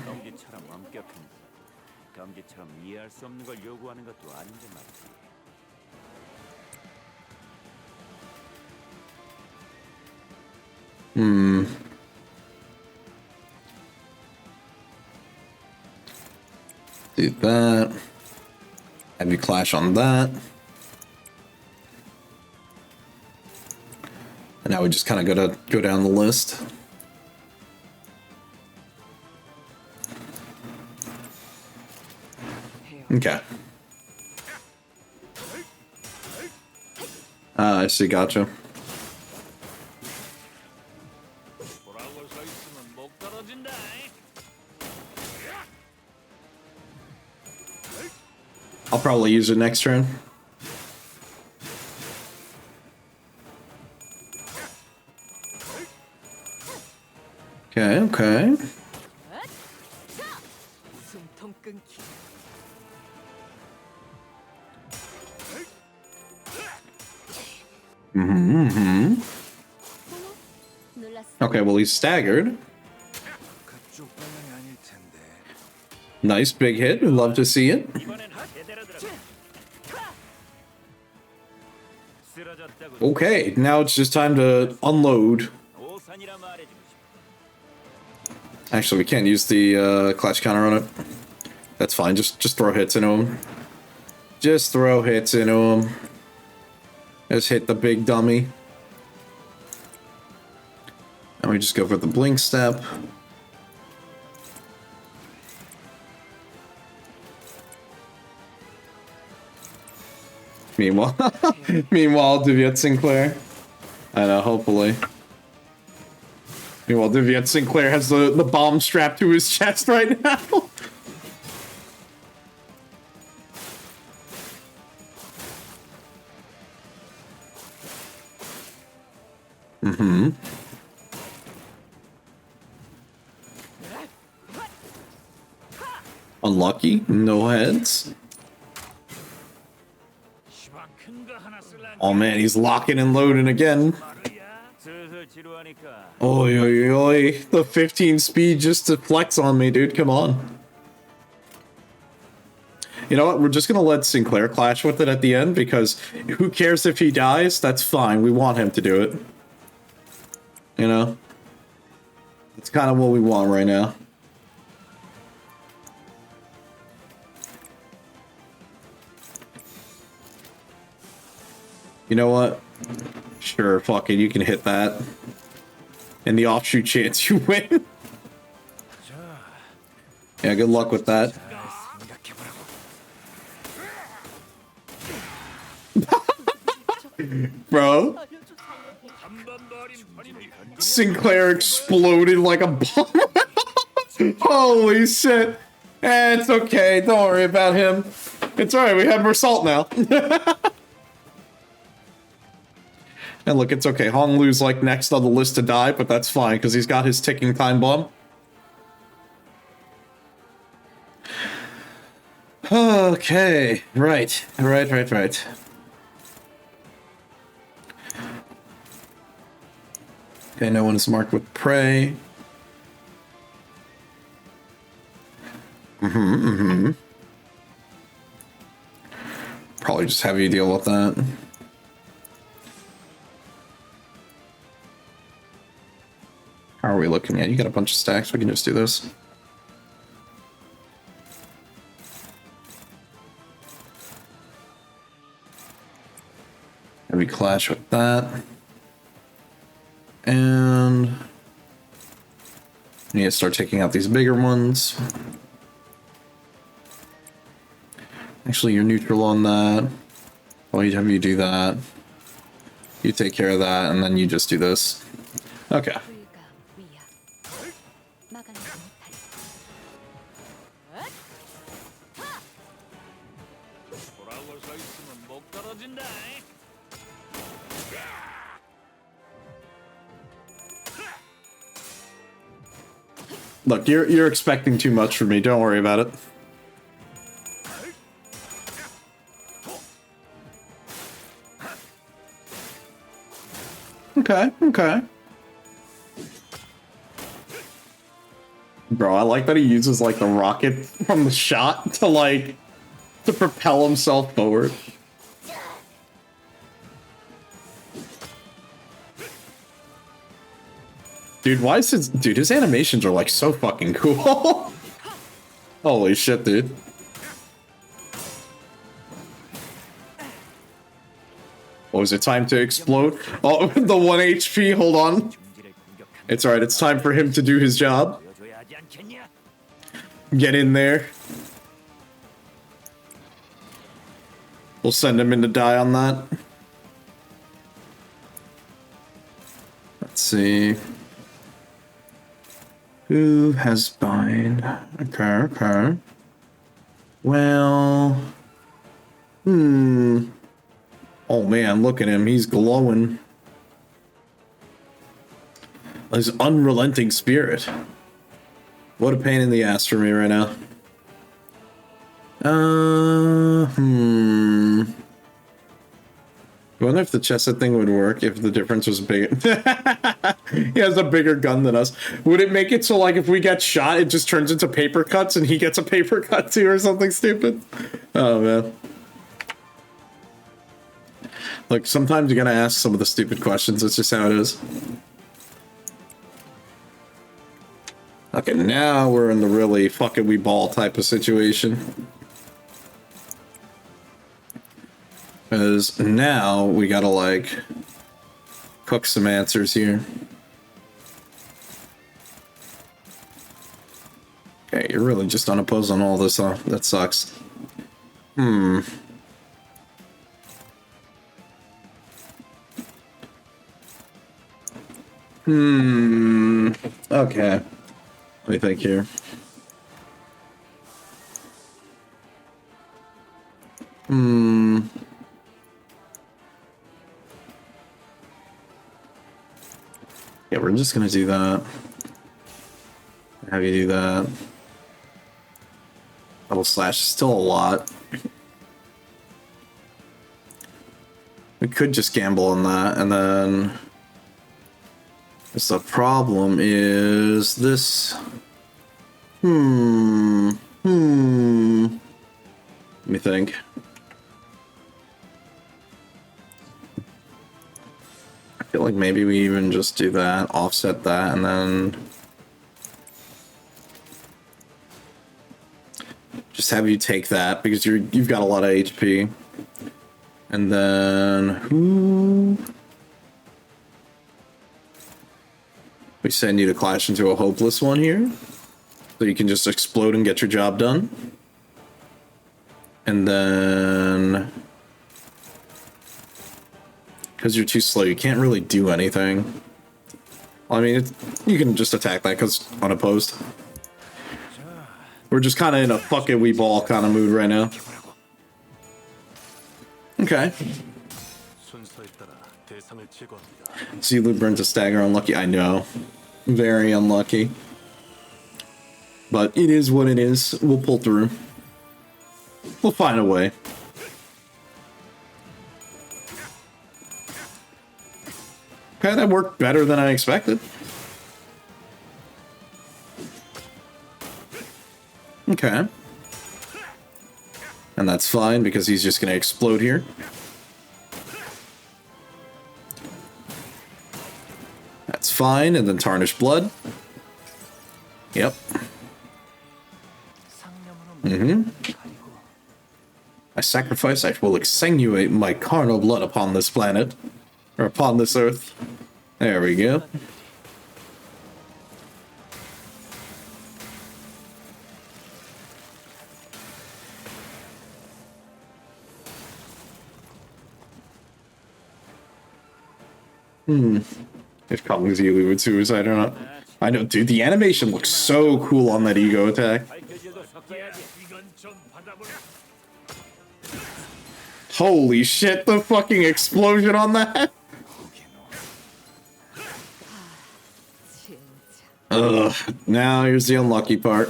Do that. Have you clash on that. And now we just kind of go down the list. Okay. I see, gotcha. I'll probably use it next turn. Okay, okay. Okay, well, he's staggered. Nice big hit. Love to see it. Okay, now it's just time to unload. Actually, we can't use the clash counter on it. That's fine. Just throw hits into him. Just throw hits into him. Just hit the big dummy. And we just go for the blink step. Meanwhile, Deviette Sinclair. I know, hopefully. Meanwhile, Deviette Sinclair has the bomb strapped to his chest right now. Unlucky, no heads. Oh man, he's locking and loading again. Oi, oi, oi. The 15 speed just to flex on me, dude. Come on. You know what? We're just going to let Sinclair clash with it at the end because who cares if he dies? That's fine. We want him to do it. You know? That's kind of what we want right now. You know what? Sure, fuck it, you can hit that. And the offshoot chance you win. Yeah, good luck with that. Bro. Sinclair exploded like a bomb. Holy shit. It's okay. Don't worry about him. It's alright. We have more salt now. And look, it's okay. Hong Lu's like next on the list to die, but that's fine because he's got his ticking time bomb. Okay. Right. Right. Okay, no one is marked with prey. Probably just have you deal with that. How are we looking at? You got a bunch of stacks. We can just do this. And we clash with that. And we need to start taking out these bigger ones. Actually, you're neutral on that. I'll have you do that. You take care of that, and then you just do this. Okay. Look, you're expecting too much from me. Don't worry about it. Okay. Bro, I like that he uses like the rocket from the shot to propel himself forward. Dude, why is his animations are like so fucking cool. Holy shit, dude. What was it, time to explode? Oh, the 1 HP, hold on. It's alright, it's time for him to do his job. Get in there. We'll send him in to die on that. Let's see. Who has bind? Okay. Well... Oh man, look at him. He's glowing. His unrelenting spirit. What a pain in the ass for me right now. I wonder if the chested thing would work if the difference was big. He has a bigger gun than us. Would it make it so like if we get shot, it just turns into paper cuts and he gets a paper cut too or something stupid? Oh man. Look, sometimes you're gonna ask some of the stupid questions. It's just how it is. Okay, now we're in the really fucking we ball type of situation. Because now we gotta like cook some answers here. Okay, you're really just unopposed on all this, huh? That sucks. Okay. What do you think here? Yeah, we're just gonna do that. Have you do that. Double slash is still a lot. We could just gamble on that, and then... the problem is this... Let me think. I feel like maybe we even just do that, offset that, and then... just have you take that, because you've got a lot of HP. And then... we send you to clash into a hopeless one here. So you can just explode and get your job done. And then... Because you're too slow, you can't really do anything. I mean, you can just attack that because unopposed. We're just kind of in a fuck it, we ball kind of mood right now. Okay. Zulu burns a stagger, unlucky. I know. Very unlucky. But it is what it is. We'll pull through. We'll find a way. Okay, that worked better than I expected. Okay. And that's fine because he's just going to explode here. That's fine, and then tarnish blood. Yep. I sacrifice, I will exsanguinate my carnal blood upon this planet. Or upon this earth. There we go. If Collins Ely with suicide or not. I know, dude, the animation looks so cool on that ego attack. Holy shit, the fucking explosion on that! Ugh, now here's the unlucky part.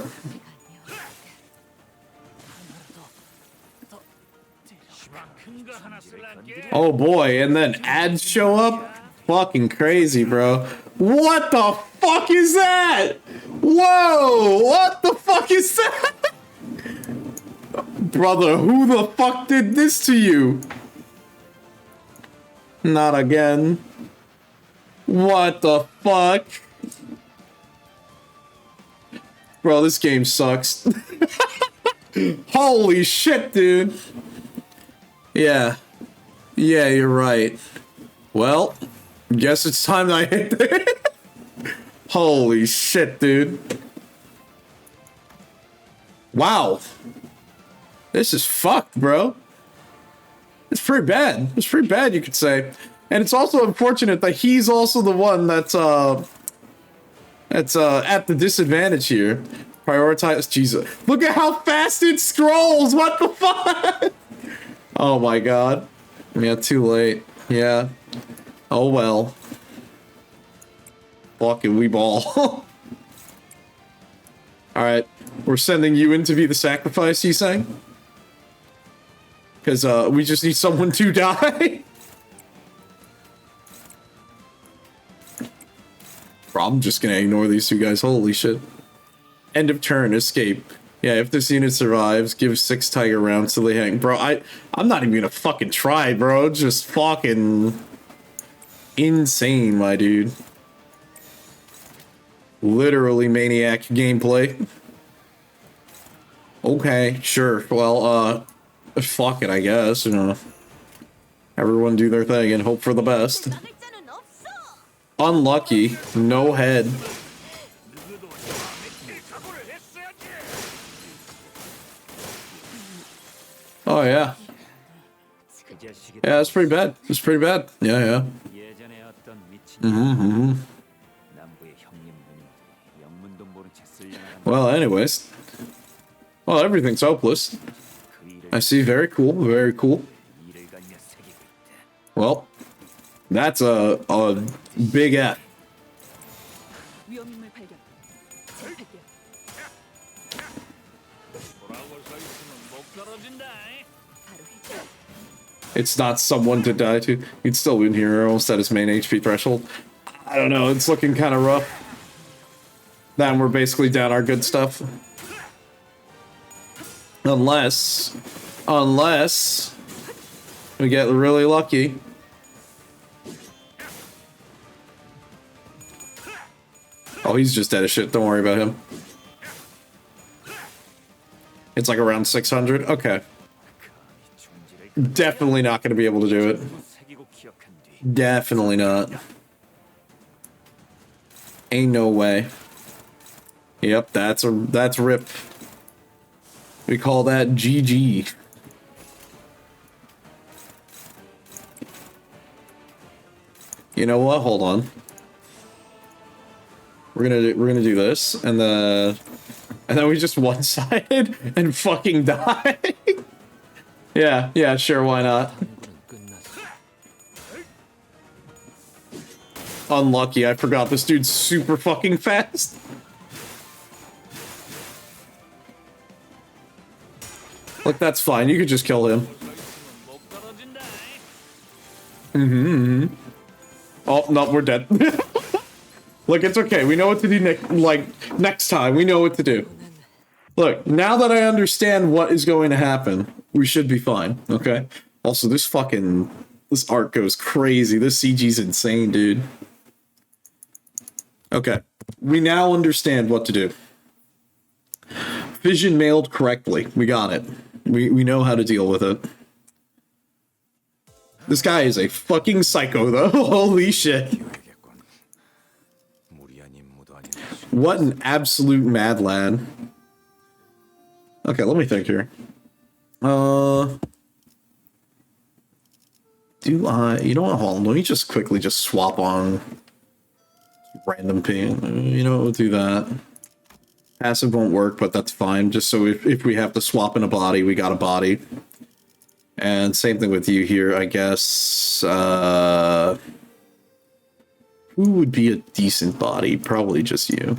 Oh boy, and then ads show up? Fucking crazy, bro. What the fuck is that? Whoa! What the fuck is that? Brother, who the fuck did this to you? Not again. What the fuck? Bro, this game sucks. Holy shit, dude. Yeah. Yeah, you're right. Well, guess it's time I hit it. Holy shit, dude. Wow. This is fucked, bro. It's pretty bad. It's pretty bad, you could say. And it's also unfortunate that he's also the one that's at the disadvantage here. Prioritize. Jesus. Look at how fast it scrolls. What the fuck? Oh my god. Yeah, too late. Yeah. Oh well. Fucking we ball. Alright. We're sending you in to be the sacrifice, you saying? Because we just need someone to die. Bro, I'm just gonna ignore these two guys. Holy shit. End of turn, escape. Yeah, if this unit survives, give 6 tiger rounds to Lei Heng. Bro, I'm not even gonna fucking try, bro. Just fucking insane, my dude. Literally maniac gameplay. Okay, sure. Well, fuck it, I guess, you know. Everyone do their thing and hope for the best. Unlucky. No head. Oh, yeah. Yeah, that's pretty bad. It's pretty bad. Yeah, yeah. Well, anyways. Well, everything's hopeless. I see. Very cool. Very cool. Well, that's a big F. It's not someone to die to. You'd still win here, almost at his main HP threshold. I don't know, it's looking kind of rough. Then we're basically down our good stuff. Unless we get really lucky. Oh, he's just dead as shit. Don't worry about him. It's like around 600. Okay. Definitely not going to be able to do it. Definitely not. Ain't no way. Yep, that's RIP. We call that GG. You know what? Hold on. We're gonna do this, and then we just one-sided and fucking die. Yeah, sure, why not? Unlucky, I forgot this dude's super fucking fast. Look, that's fine. You could just kill him. Oh, no, we're dead. Look, it's okay. We know what to do next time. We know what to do. Look, now that I understand what is going to happen, we should be fine, okay? Also, this art goes crazy. This CG's insane, dude. Okay, we now understand what to do. Vision mailed correctly. We got it. We know how to deal with it. This guy is a fucking psycho, though. Holy shit. What an absolute mad lad. Okay, let me think here. Do I... You know what? Hold on. Let me just quickly just swap on random ping. You know what? We'll do that. Passive won't work, but that's fine. Just so if we have to swap in a body, we got a body. And same thing with you here, I guess. Who would be a decent body? Probably just you.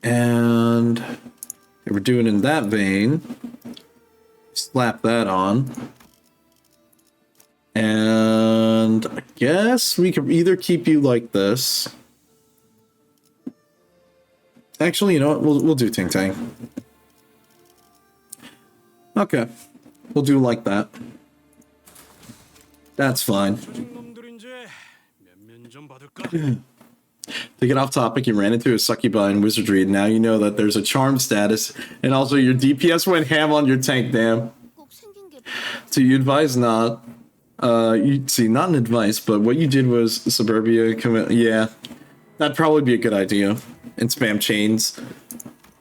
And if we're doing in that vein, slap that on. And I guess we could either keep you like this. Actually, you know what? We'll do Ting Tang. Okay. We'll do like that. That's fine. To get off topic, you ran into a succubi in wizardry, and now you know that there's a charm status, and also your DPS went ham on your tank, damn. So you advise not. You see, not an advice, but what you did was suburbia commit. Yeah, that'd probably be a good idea. And spam chains.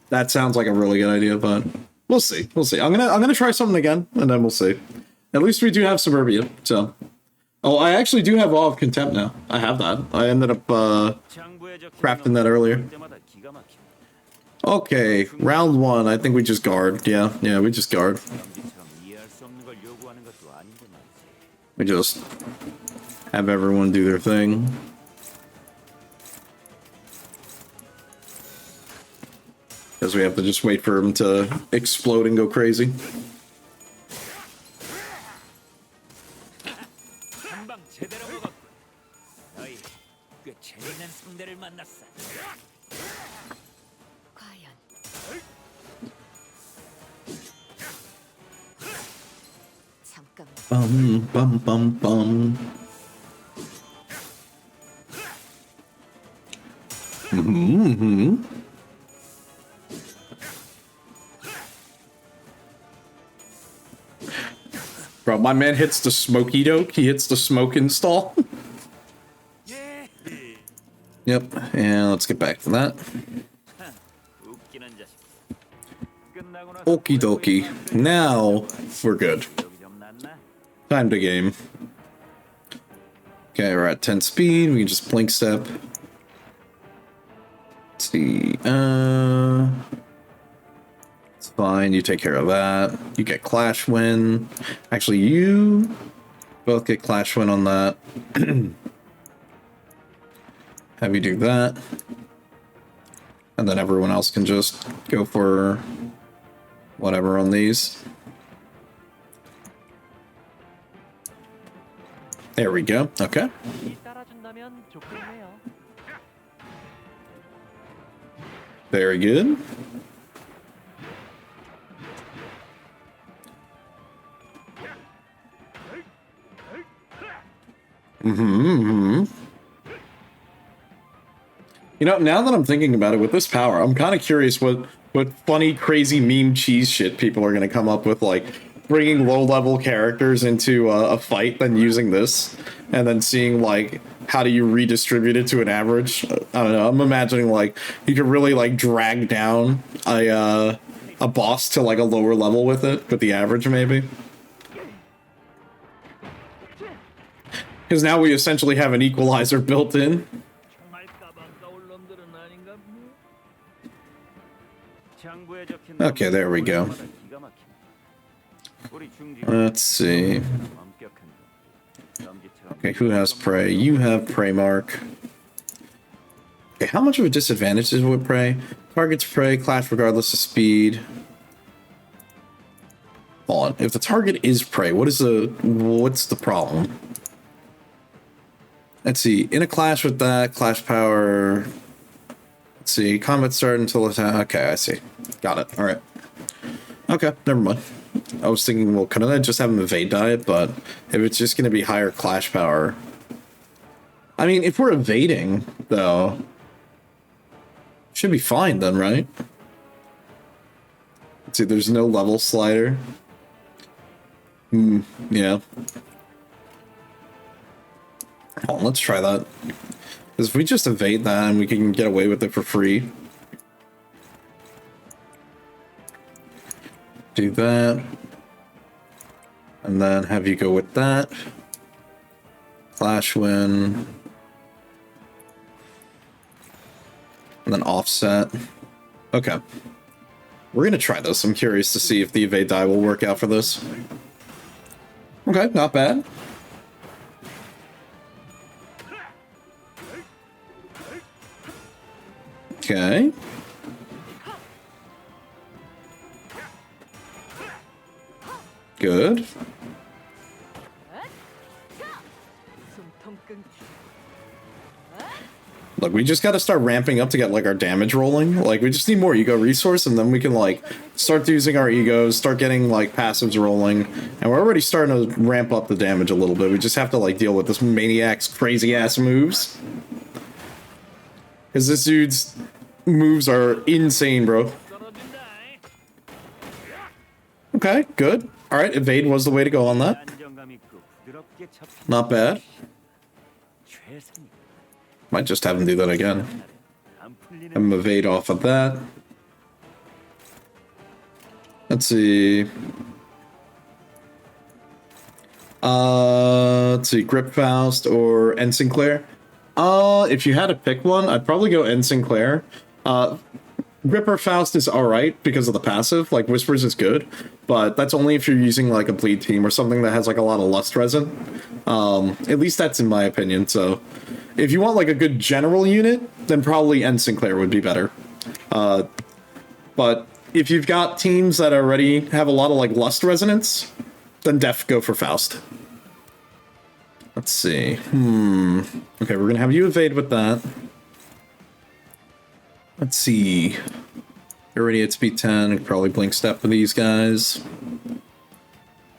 That sounds like a really good idea, but we'll see. We'll see. I'm gonna try something again, and then we'll see. At least we do have suburbia, so. Oh, I actually do have Awe of Contempt now. I have that. I ended up crafting that earlier. Okay, round one. I think we just guard. Yeah, we just guard. We just have everyone do their thing. Because we have to just wait for him to explode and go crazy. Bum bum bum bum. Bro, my man hits the smoky doke. He hits the smoke install. Yep, and let's get back to that. Okie dokie. Now we're good. Time to game. Okay, we're at 10 speed. We can just blink step. Let's see. It's fine. You take care of that. You get Clash Win. Actually, you both get Clash Win on that. Have you do that. And then everyone else can just go for whatever on these. There we go. Okay. Very good. You know, now that I'm thinking about it, with this power, I'm kind of curious what funny, crazy meme cheese shit people are going to come up with, like bringing low-level characters into a fight, then using this, and then seeing, like, how do you redistribute it to an average? I don't know. I'm imagining, like, you could really, like, drag down a boss to, like, a lower level with it, with the average, maybe. Because now we essentially have an equalizer built in. Okay, there we go. Let's see. Okay, who has prey? You have prey, Mark. Okay, how much of a disadvantage is it with prey? Targets prey, clash regardless of speed. Hold on. If the target is prey, what's the problem? Let's see. In a clash with that, clash power. Let's see. Combat start until attack. Okay, I see. Got it. All right. Okay, never mind. I was thinking, well, couldn't I just have him evade diet? But if it's just going to be higher clash power. I mean, if we're evading, though, should be fine then, right? Let's see, there's no level slider. Yeah. Hold on, let's try that. Because if we just evade that and we can get away with it for free. Do that. And then have you go with that. Clash win. And then offset. Okay. We're going to try this. I'm curious to see if the evade die will work out for this. Okay, not bad. Okay. Good. Look, we just got to start ramping up to get, like, our damage rolling. Like, we just need more ego resource, and then we can, like, start using our egos, start getting, like, passives rolling. And we're already starting to ramp up the damage a little bit. We just have to, like, deal with this maniac's crazy-ass moves. Because this dude's moves are insane, bro. Okay, good. Alright, evade was the way to go on that. Not bad. Might just have him do that again. Have him evade off of that. Let's see. Let's see, Grip Faust or N. Sinclair. If you had to pick one, I'd probably go N. Sinclair. Gripper Faust is alright because of the passive, like Whispers is good, but that's only if you're using like a bleed team or something that has like a lot of lust resin. At least that's in my opinion, so if you want like a good general unit, then probably N. Sinclair would be better. But if you've got teams that already have a lot of like lust resonance, then def go for Faust. Let's see. Okay, we're gonna have you evade with that. Let's see. You're already at speed 10. You could probably blink step with these guys.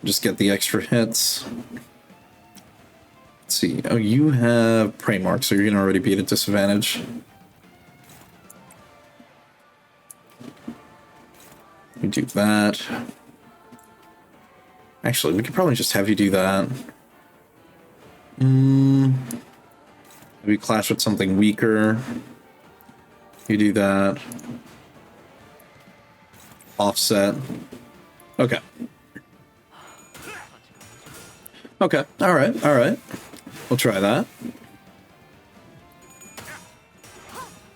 Just get the extra hits. Let's see. Oh, you have prey mark, so you're gonna already be at a disadvantage. You do that. Actually, we could probably just have you do that. Maybe clash with something weaker. You do that. Offset. Okay. Okay. Alright. Alright. We'll try that.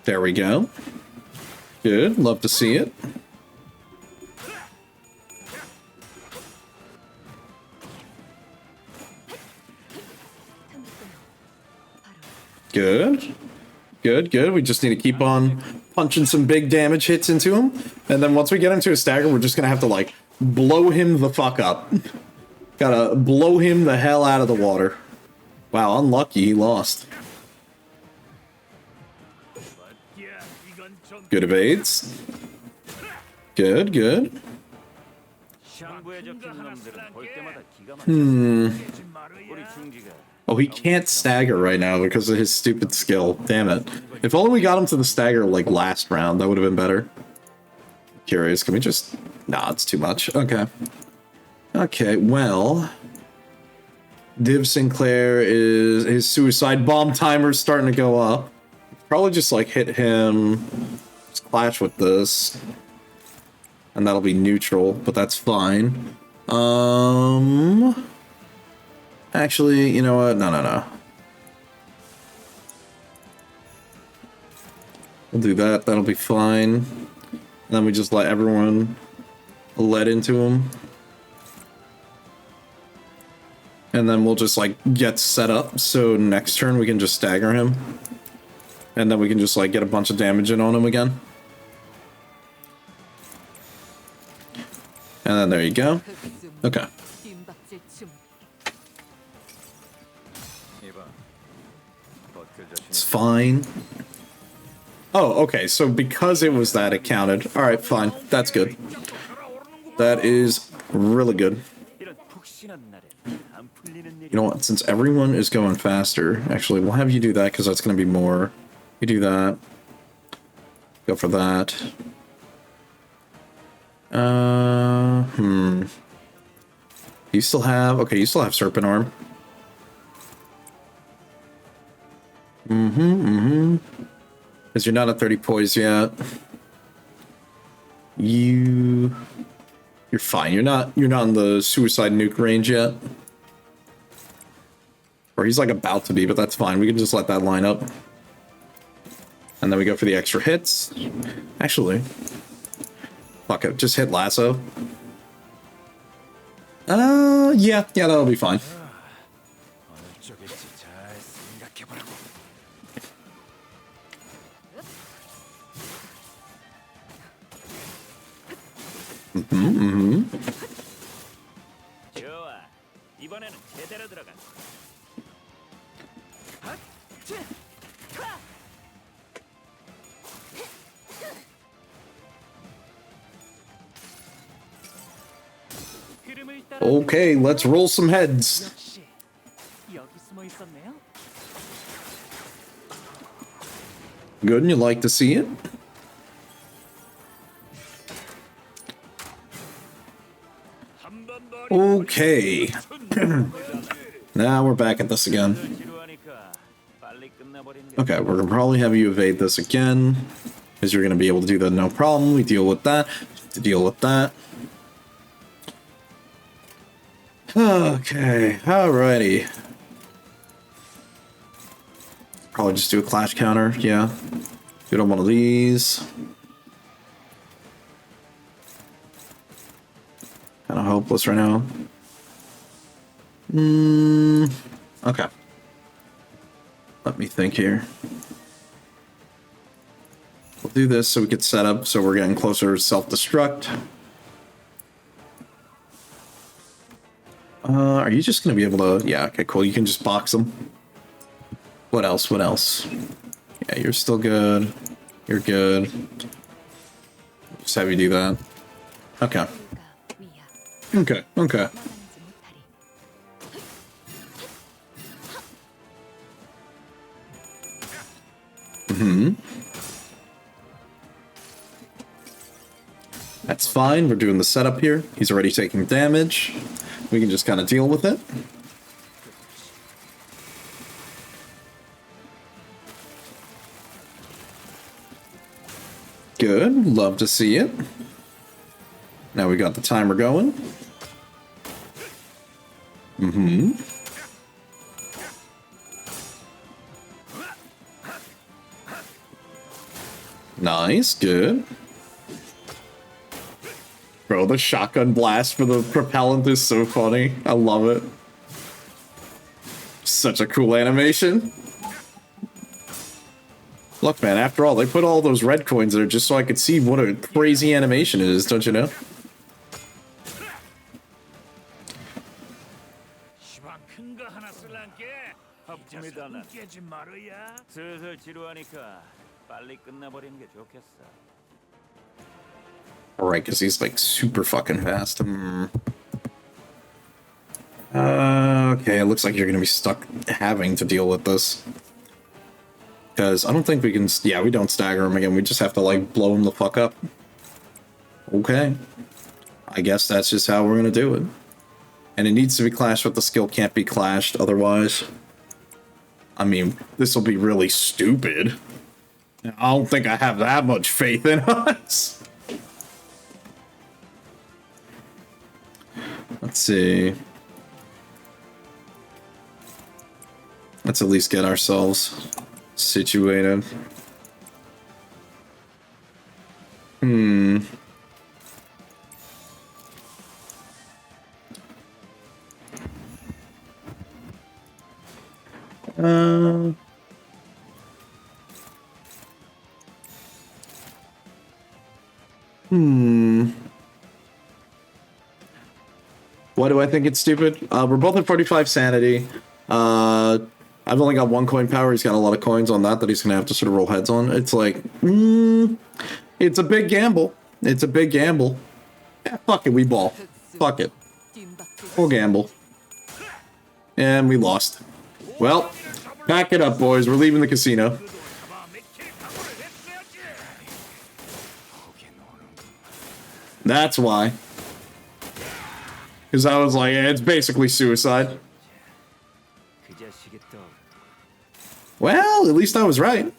There we go. Good. Love to see it. Good. Good, good. We just need to keep on punching some big damage hits into him. And then once we get him to a stagger, we're just going to have to, like, blow him the fuck up. Gotta blow him the hell out of the water. Wow, unlucky. He lost. Good evades. Good, good. Oh, he can't stagger right now because of his stupid skill. Damn it. If only we got him to the stagger, like, last round, that would have been better. Curious, can we just... Nah, it's too much. Okay. Okay, well... Div Sinclair is... His suicide bomb timer's starting to go up. Probably just, like, hit him... Just clash with this. And that'll be neutral, but that's fine. Actually, you know what? No. We'll do that. That'll be fine. And then we just let everyone let into him. And then we'll just, like, get set up, so next turn we can just stagger him. And then we can just, like, get a bunch of damage in on him again. And then there you go. Okay. It's fine. Oh, okay, so because it was that, it counted. Alright, fine. That's good. That is really good. You know what, since everyone is going faster, actually, we'll have you do that, because that's going to be more. You do that. Go for that. You still have... Okay, you still have Serpent Arm. Because you're not at 30 poise yet. You're fine. You're not in the suicide nuke range yet. Or he's like about to be, but that's fine. We can just let that line up. And then we go for the extra hits. Actually, fuck it. Just hit lasso. Yeah, that'll be fine. Okay, let's roll some heads. Good, and you like to see it? Okay. Now we're back at this again. Okay, we're gonna probably have you evade this again, because you're gonna be able to do that no problem. We deal with that. To deal with that. Okay, alrighty. Probably just do a clash counter, yeah. Do it on one of these. Kind of hopeless right now. Okay. Let me think here. We'll do this so we get set up so we're getting closer to self-destruct. Are you just going to be able to... Yeah, okay, cool. You can just box them. What else? What else? Yeah, you're still good. You're good. Just have you do that. Okay. Okay, okay. That's fine. We're doing the setup here. He's already taking damage. We can just kind of deal with it. Good. Love to see it. Now we got the timer going. Nice. Good. Bro, the shotgun blast for the propellant is so funny. I love it. Such a cool animation. Look, man, after all, they put all those red coins there just so I could see what a crazy animation it is, don't you know? Alright, because he's like super fucking fast. Okay, it looks like you're going to be stuck having to deal with this. Because I don't think we can... Yeah, we don't stagger him again. We just have to, like, blow him the fuck up. Okay. I guess that's just how we're going to do it. And it needs to be clashed, but the skill can't be clashed otherwise. I mean, this will be really stupid. I don't think I have that much faith in us. Let's see. Let's at least get ourselves situated. Why do I think it's stupid? We're both at 45 sanity. I've only got 1 coin power. He's got a lot of coins on that he's going to have to sort of roll heads on. It's like, it's a big gamble. It's a big gamble. Yeah, fuck it, we ball. Fuck it. We'll gamble. And we lost. Well, pack it up, boys. We're leaving the casino. That's why. Because I was like, it's basically suicide. Well, at least I was right.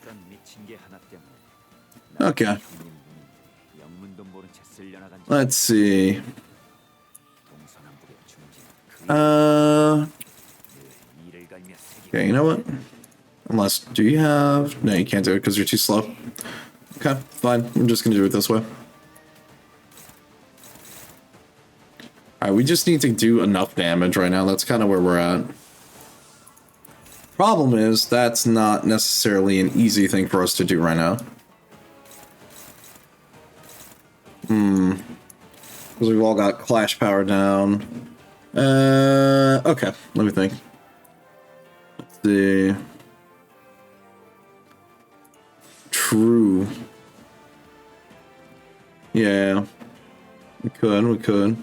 Okay. Let's see. Okay, you know what? Unless, do you have... No, you can't do it because you're too slow. Okay, fine. I'm just going to do it this way. Alright, we just need to do enough damage right now. That's kind of where we're at. Problem is, that's not necessarily an easy thing for us to do right now. Because we've all got clash power down. Okay, let me think. Let's see. True. Yeah. We could.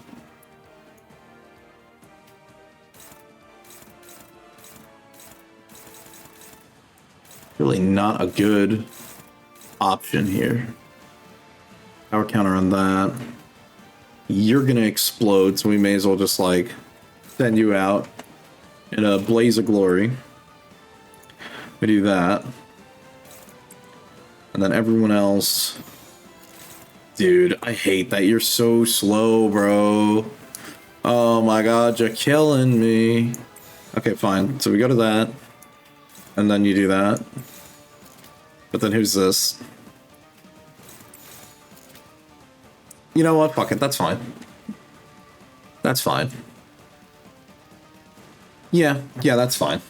Really not a good option here. Power counter on that. You're gonna explode, so we may as well just like send you out in a blaze of glory. We do that. And then everyone else. Dude, I hate that you're so slow, bro. Oh my god, you're killing me. Okay, fine. So we go to that. And then you do that. But then who's this? You know what? Fuck it. That's fine. That's fine. Yeah, that's fine.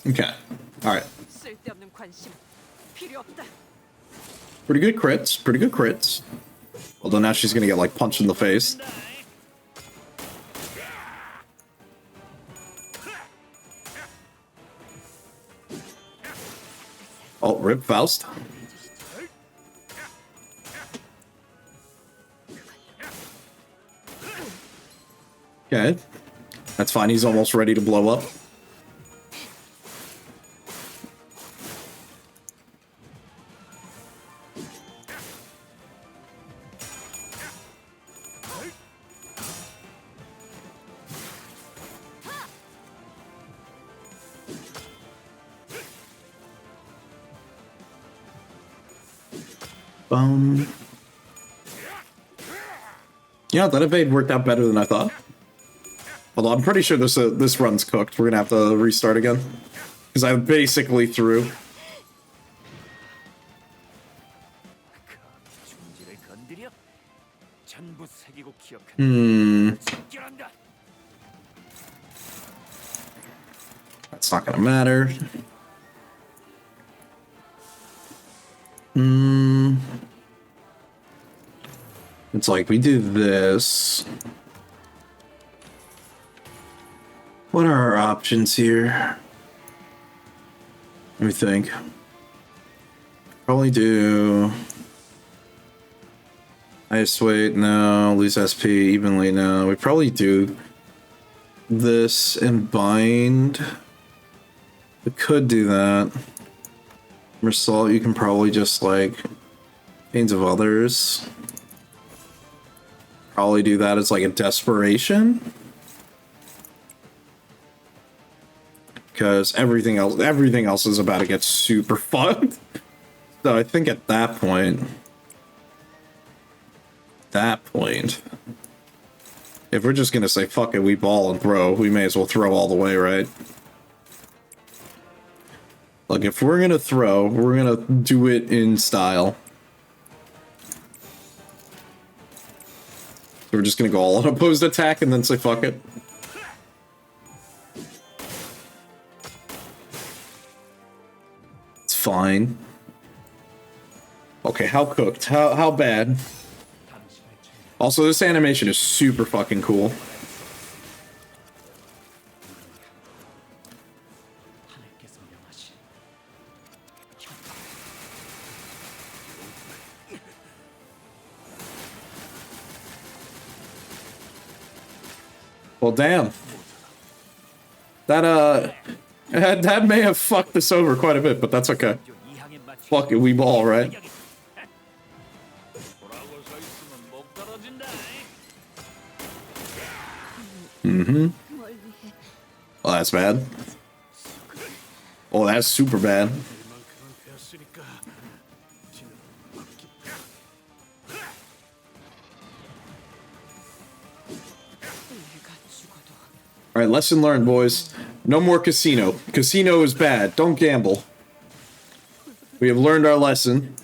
Okay. Alright. Pretty good crits. Although now she's gonna get like punched in the face. Oh, rip Faust. Okay. That's fine, he's almost ready to blow up. Yeah, that evade worked out better than I thought. Although I'm pretty sure this run's cooked. We're gonna have to restart again. Because I basically threw. That's not gonna matter. It's like we do this. What are our options here? Let me think. Probably do highest weight, no. Lose SP evenly, no. We probably do this and bind. We could do that. Result, you can probably just like Pains of Others. Probably do that as like a desperation. Because everything else is about to get super fun. So I think at that point, If we're just gonna say fuck it, we ball and throw, we may as well throw all the way, right? Like, if we're gonna throw, we're gonna do it in style. So we're just gonna go all on opposed attack and then say fuck it. It's fine. Okay, how cooked? How bad? Also, this animation is super fucking cool. Well, damn. That may have fucked this over quite a bit, but that's okay. Fuck it, we ball, right? Mm-hmm. Oh, that's bad. Oh, that's super bad. Alright, lesson learned, boys. No more casino. Casino is bad. Don't gamble. We have learned our lesson.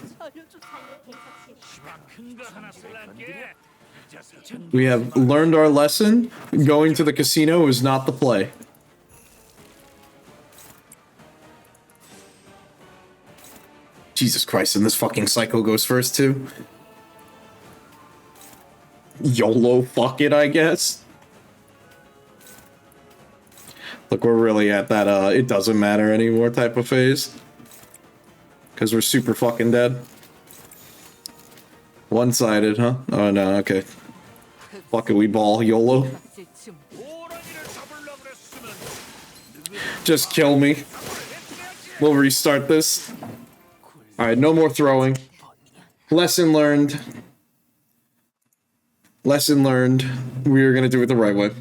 We have learned our lesson. Going to the casino is not the play. Jesus Christ, and this fucking psycho goes first too. YOLO, fuck it, I guess. Look, we're really at that, it doesn't matter anymore type of phase. Because we're super fucking dead. One-sided, huh? Oh, no, okay. Fuck it, we ball, YOLO. Just kill me. We'll restart this. Alright, no more throwing. Lesson learned. Lesson learned. We're gonna do it the right way.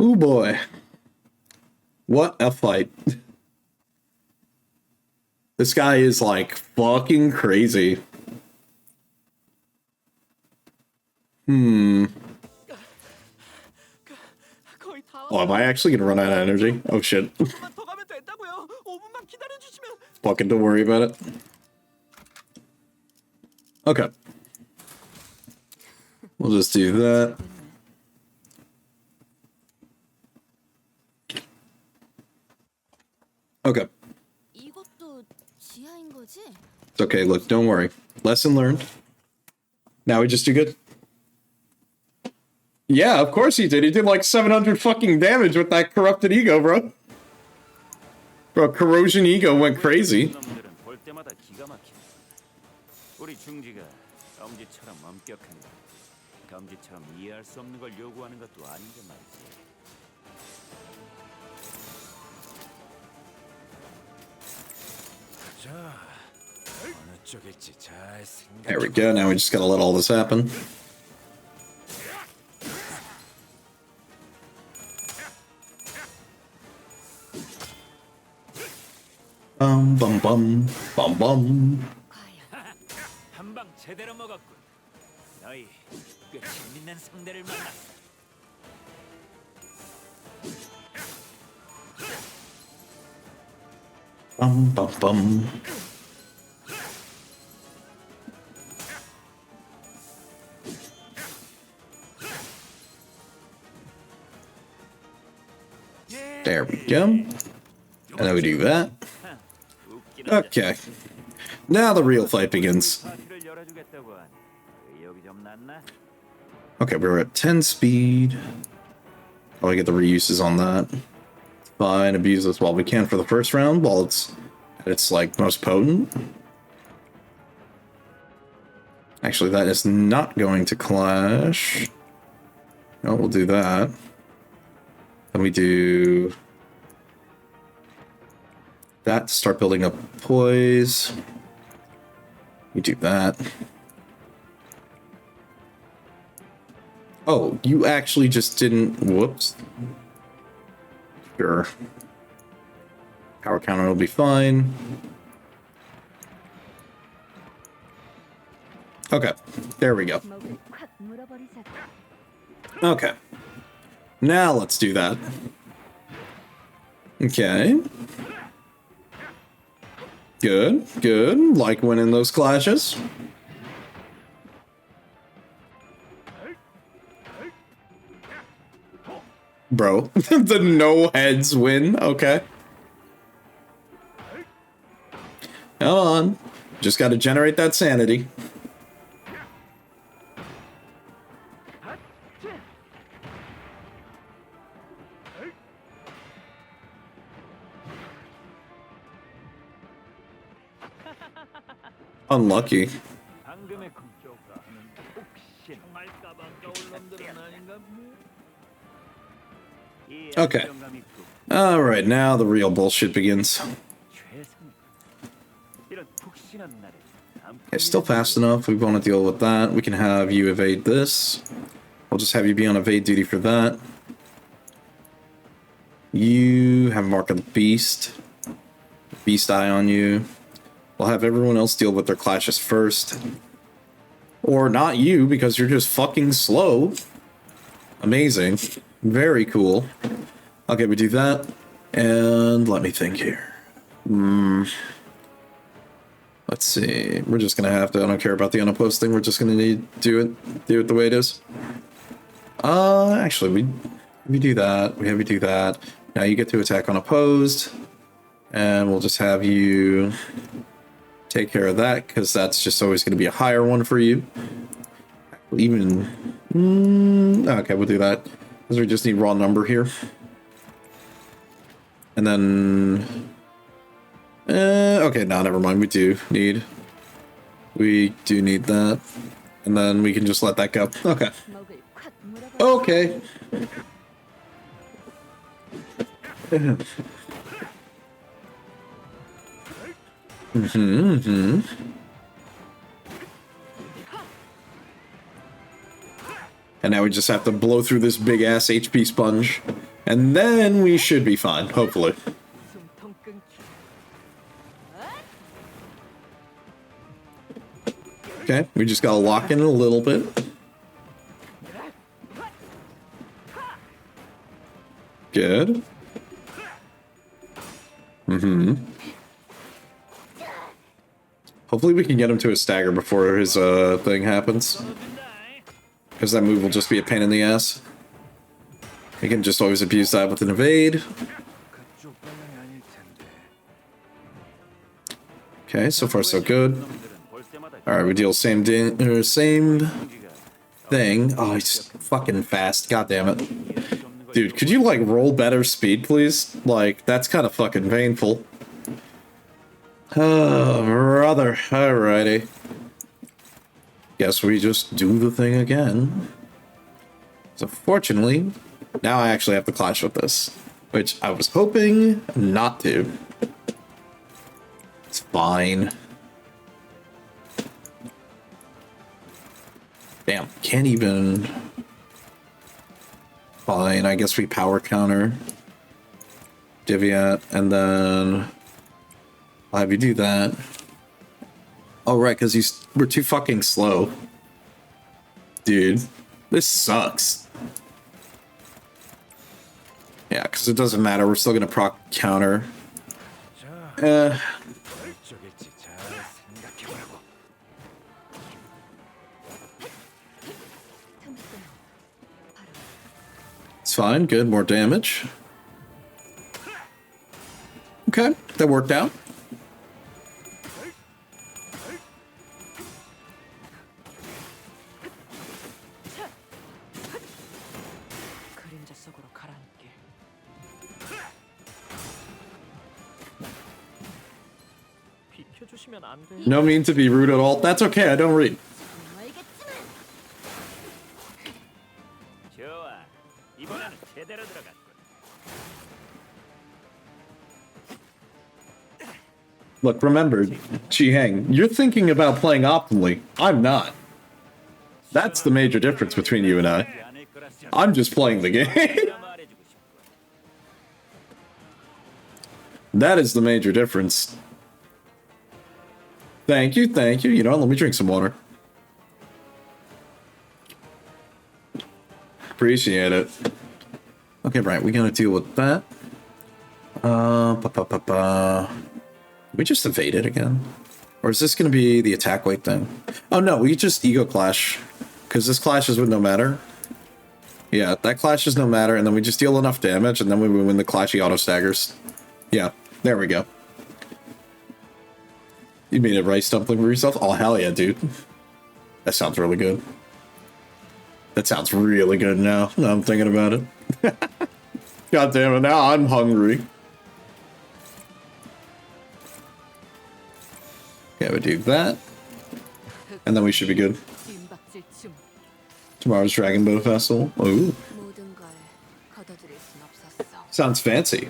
Ooh boy. What a fight. This guy is like fucking crazy. Oh, am I actually gonna run out of energy? Oh shit. Fucking don't worry about it. Okay. We'll just do that. Okay. It's okay, look, don't worry. Lesson learned. Now we just do good. Yeah, of course he did. He did like 700 fucking damage with that corrupted ego, bro. Bro, corrosion ego went crazy. There we go, now we just gotta let all this happen. Bum bum bum bum bum. Bum bum bum. There we go. And then we do that. Okay. Now the real fight begins. Okay, we're at 10 speed. Oh, I get the reuses on that. Fine, abuse this while we can for the first round, while it's like most potent. Actually, that is not going to clash. No, we'll do that. Then we do that to start building up poise. We do that. Oh, you actually just didn't. Whoops. Sure. Power counter will be fine. Okay, there we go. Okay. Now let's do that. Okay. Good, good. Like winning those clashes. Bro, the no heads win. Okay. Come on. Just gotta generate that sanity. Unlucky. Okay. Alright, now the real bullshit begins. Okay, still fast enough. We want to deal with that. We can have you evade this. I'll just have you be on evade duty for that. You have Mark of the Beast. Beast Eye on you. We'll have everyone else deal with their clashes first. Or not you, because you're just fucking slow. Amazing. Very cool. Okay, we do that. And let me think here. Let's see. We're just gonna have to, I don't care about the unopposed thing, we're just gonna need to do it the way it is. Actually, we do that. We have you do that. Now you get to attack unopposed. And we'll just have you take care of that, because that's just always going to be a higher one for you. Even... okay, we'll do that. Because we just need raw number here. And then... okay, no, never mind. We do need that. And then we can just let that go. Okay. Okay. And now we just have to blow through this big ass HP sponge. And then we should be fine, hopefully. Okay, we just gotta lock in a little bit. Good. Hopefully we can get him to a stagger before his thing happens. Because that move will just be a pain in the ass. We can just always abuse that with an evade. Okay, so far so good. Alright, we deal same thing. Oh, he's fucking fast. God damn it. Dude, could you like roll better speed, please? Like, that's kind of fucking painful. Oh, brother. Alrighty. Guess we just do the thing again. So fortunately, now I actually have to clash with this, which I was hoping not to. It's fine. Damn, can't even... Fine, I guess we power counter. Diviat, and then... I'll have you do that. Oh, right, because we're too fucking slow. Dude, this sucks. Yeah, because it doesn't matter. We're still going to proc counter. It's fine. Good. More damage. Okay, that worked out. No mean to be rude at all. That's okay, I don't read. Look, remember, Chi Heng, you're thinking about playing optimally. I'm not. That's the major difference between you and I. I'm just playing the game. That is the major difference. Thank you, thank you. You know, let me drink some water. Appreciate it. Okay, right, we gotta deal with that. We just evaded again? Or is this gonna be the attack weight thing? Oh no, we just ego clash. Because this clashes with no matter. Yeah, that clashes no matter, and then we just deal enough damage, and then we win the clashy auto staggers. Yeah, there we go. You made a rice dumpling for yourself? Oh, hell yeah, dude. That sounds really good. That sounds really good now. Now I'm thinking about it. God damn it, now I'm hungry. Yeah, we do that. And then we should be good. Tomorrow's Dragon Boat Festival. Ooh. Sounds fancy.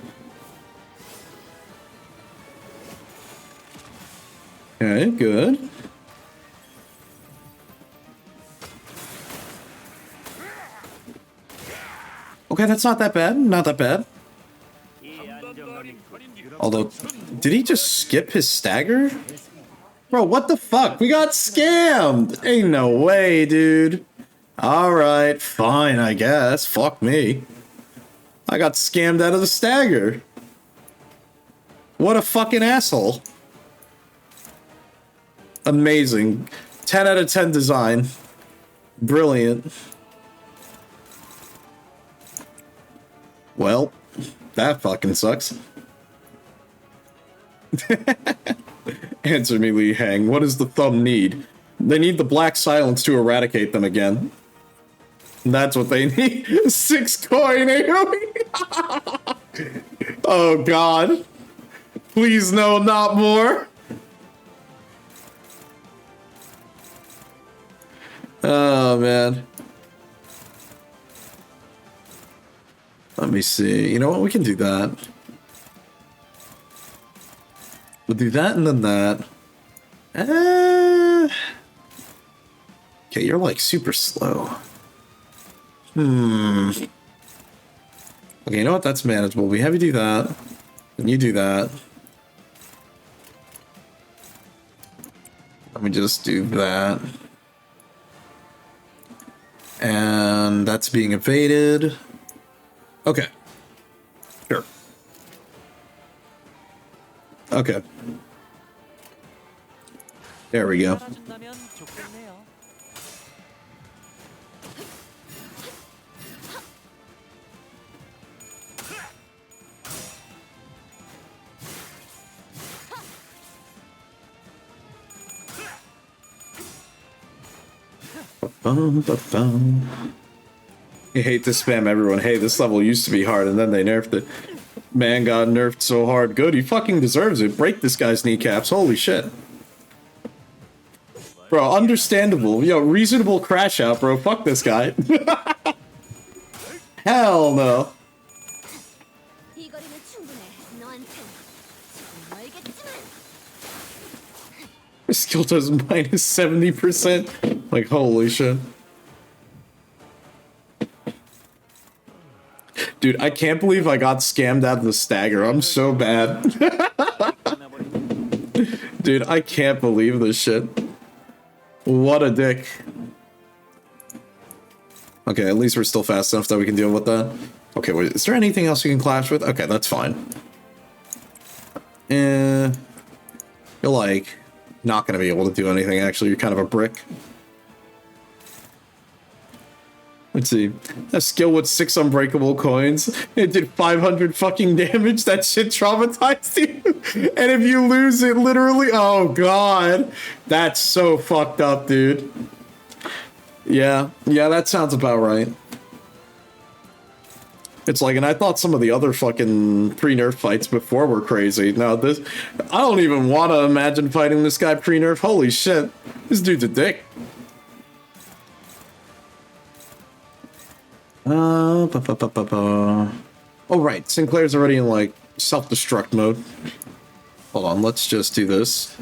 Okay, good. Okay, that's not that bad. Not that bad. Although, did he just skip his stagger? Bro, what the fuck? We got scammed! Ain't no way, dude. Alright, fine, I guess. Fuck me. I got scammed out of the stagger. What a fucking asshole. Amazing. 10 out of 10 design. Brilliant. Well, that fucking sucks. Answer me, Lei Heng. What does the thumb need? They need the black silence to eradicate them again. That's what they need. 6 coin AoE. Oh god. Please no, not more. Oh man. Let me see. You know what? We can do that. We'll do that and then that. Okay, you're like super slow. Okay, you know what? That's manageable. We have you do that. And you do that. Let me just do that. And that's being evaded. Okay. Sure. Okay. There we go. You hate to spam everyone. Hey, this level used to be hard and then they nerfed it. Man got nerfed so hard. Good, he fucking deserves it. Break this guy's kneecaps. Holy shit. Bro, understandable. Yo, reasonable crash out, bro. Fuck this guy. Hell no. His skill does minus 70%. Like, holy shit. Dude, I can't believe I got scammed out of the stagger. I'm so bad. Dude, I can't believe this shit. What a dick. Okay, at least we're still fast enough that we can deal with that. Okay, wait, is there anything else you can clash with? Okay, that's fine. You're like not gonna be able to do anything, actually. You're kind of a brick. Let's see. A skill with 6 unbreakable coins. It did 500 fucking damage. That shit traumatized you. And if you lose it, literally... Oh, God. That's so fucked up, dude. Yeah. Yeah, that sounds about right. It's like, and I thought some of the other fucking pre-nerf fights before were crazy. Now this... I don't even want to imagine fighting this guy pre-nerf. Holy shit. This dude's a dick. Oh, right. Sinclair's already in, like, self-destruct mode. Hold on, let's just do this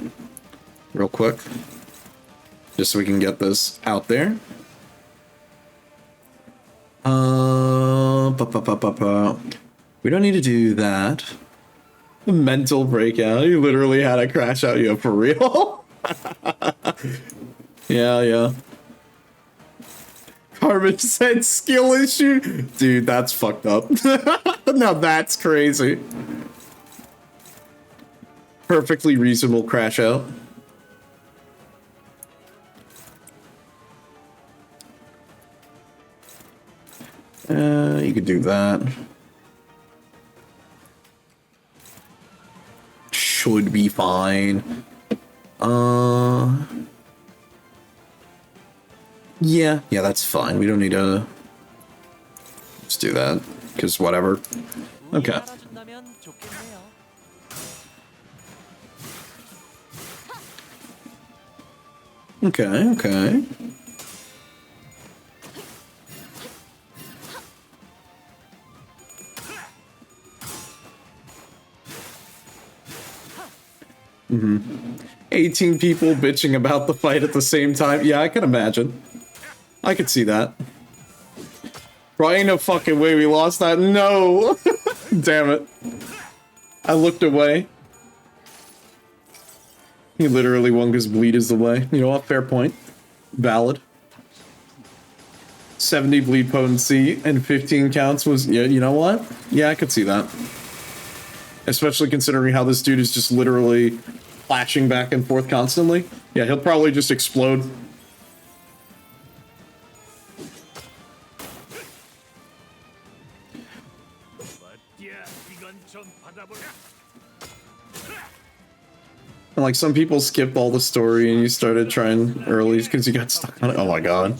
real quick. Just so we can get this out there. We don't need to do that. Mental breakout. You literally had a crash out, you for real? Yeah, yeah. Garbage said skill issue. Dude, that's fucked up. Now that's crazy. Perfectly reasonable crash out. You could do that. Should be fine. Yeah, that's fine. We don't need to... Let's do that, because whatever. Okay. Okay. Mm-hmm. 18 people bitching about the fight at the same time. Yeah, I can imagine. I could see that. Bro, ain't no fucking way we lost that. No! Damn it. I looked away. He literally won because bleed is the way. You know what? Fair point. Valid. 70 bleed potency and 15 counts was... Yeah, you know what? Yeah, I could see that. Especially considering how this dude is just literally flashing back and forth constantly. Yeah, he'll probably just explode. And like some people skipped all the story and you started trying early because you got stuck on it. Oh my god.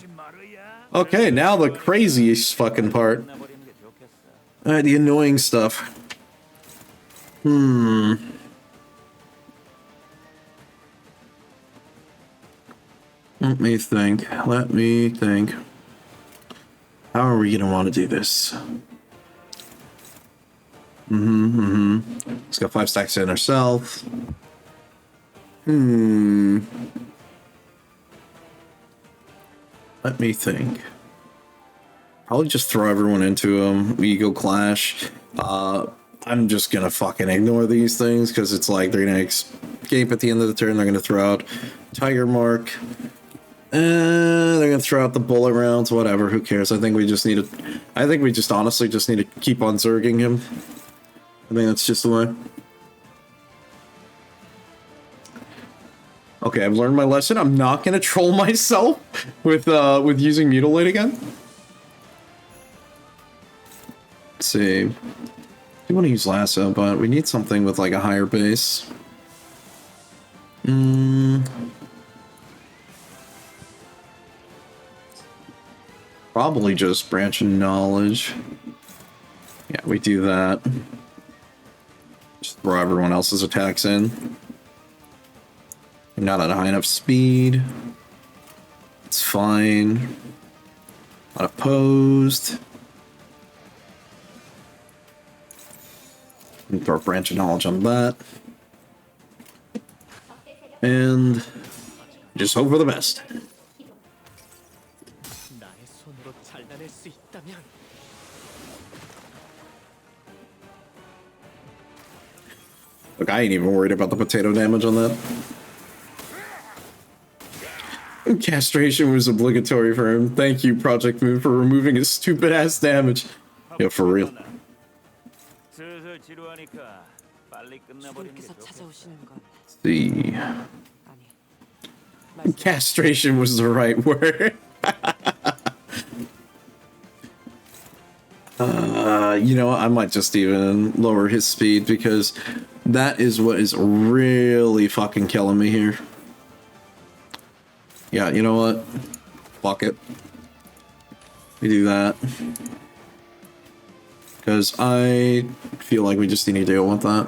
Okay, now the craziest fucking part. Alright, the annoying stuff. Let me think. How are we gonna want to do this? Let's go 5 stacks in ourselves. Let me think. Probably just throw everyone into them. Ego clash. I'm just gonna fucking ignore these things because it's like they're gonna escape at the end of the turn. They're gonna throw out Tiger Mark. They're gonna throw out the bullet rounds. Whatever. Who cares? I think we just honestly just need to keep on zerging him. I think that's just the way. Okay, I've learned my lesson. I'm not gonna troll myself with using Mutilate again. Let's see. I want to use Lasso, but we need something with like a higher base. Probably just Branch of Knowledge. Yeah, we do that. Just throw everyone else's attacks in. Not at a high enough speed. It's fine. Not opposed. And throw a Branch of Knowledge on that. And just hope for the best. Look, I ain't even worried about the potato damage on that. Castration was obligatory for him. Thank you, Project Moon, for removing his stupid ass damage. Yo, for real. Let's see. Castration was the right word. You know what? I might just even lower his speed because that is what is really fucking killing me here. Yeah, you know what? Fuck it. We do that. Because I feel like we just need to deal with that.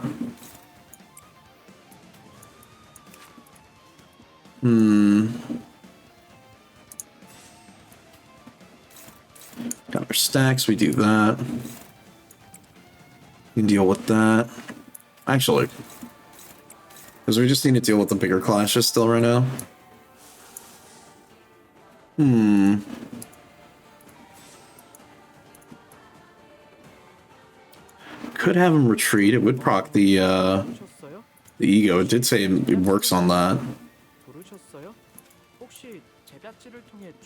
Got our stacks, we do that. We can deal with that. Actually. Because we just need to deal with the bigger clashes still right now. Could have him retreat. It would proc the ego. It did say it works on that.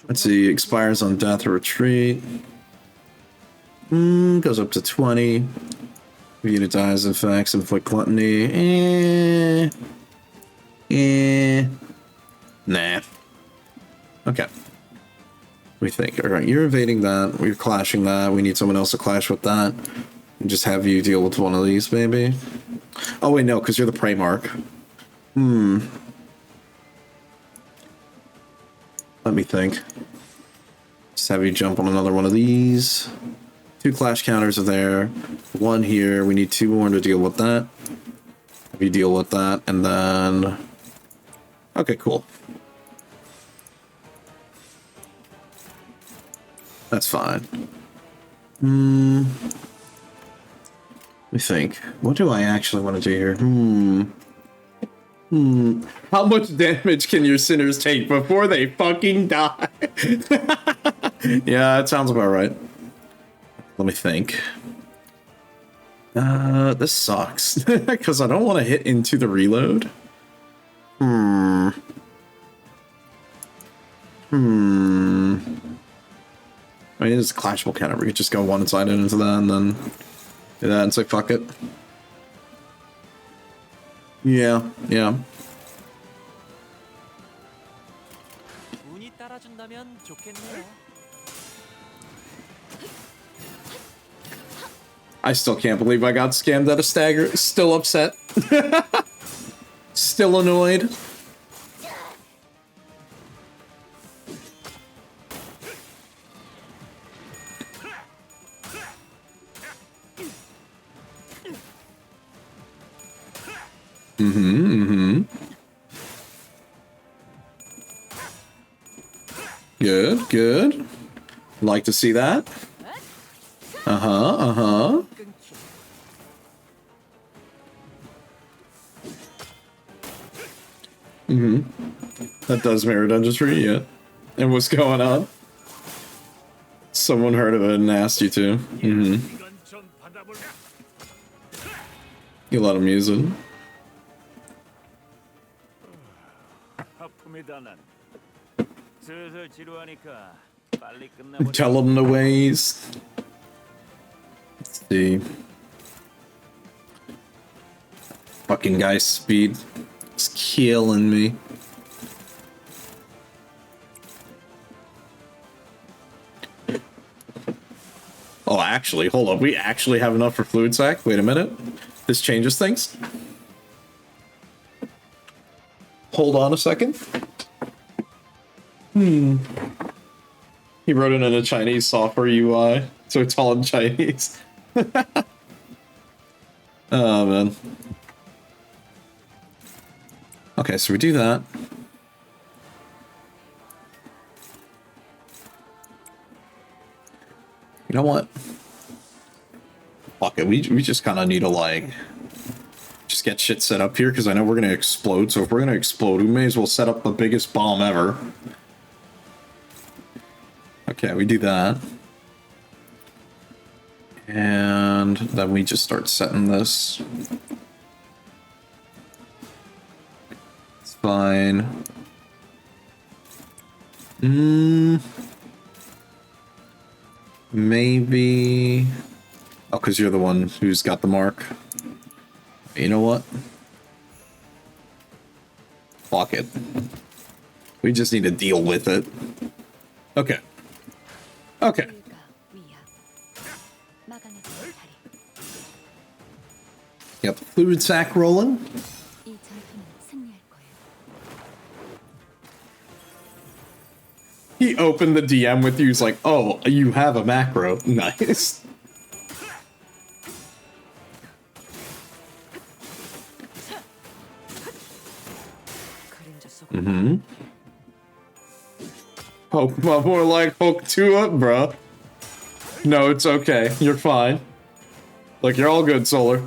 Let's see, expires on death or retreat. Goes up to 20. Unit dies effects, inflict gluttony. Nah. Okay. We think, alright, you're evading that, we're clashing that, we need someone else to clash with that. And just have you deal with one of these, maybe? Oh wait, no, because you're the prey mark. Let me think. Just have you jump on another one of these. 2 clash counters are there. 1 here. We need 2 more to deal with that. Have you deal with that, and then... Okay, cool. That's fine. Let me think. What do I actually want to do here? How much damage can your sinners take before they fucking die? Yeah, that sounds about right. Let me think. This sucks. Because I don't want to hit into the reload. I mean, it's a clashable counter. We could just go one side into that and then do that and say fuck it. Yeah. I still can't believe I got scammed at a stagger. Still upset. Still annoyed. Good. Like to see that. That does mirror Dungeonry, yeah. And what's going on? Someone heard of it and asked you to. You let them use it. Tell them the ways. Let's see. Fucking guy's speed. It's killing me. Oh, actually, hold up. We actually have enough for fluid sac? Wait a minute. This changes things. Hold on a second. He wrote it in a Chinese software UI, so it's all in Chinese. Oh, man. Okay, so we do that. You know what? Fuck it, we just kind of need to, like, just get shit set up here, because I know we're going to explode, so if we're going to explode, we may as well set up the biggest bomb ever. Okay, we do that. And then we just start setting this. It's fine. Maybe... Oh, because you're the one who's got the mark. You know what? Fuck it. We just need to deal with it. Okay. Okay. Got the fluid sac rolling. He opened the DM with you. He's like, oh, you have a macro. Nice. Poke, more like poke 2 up, bro. No, it's okay. You're fine. Like, you're all good, Solar.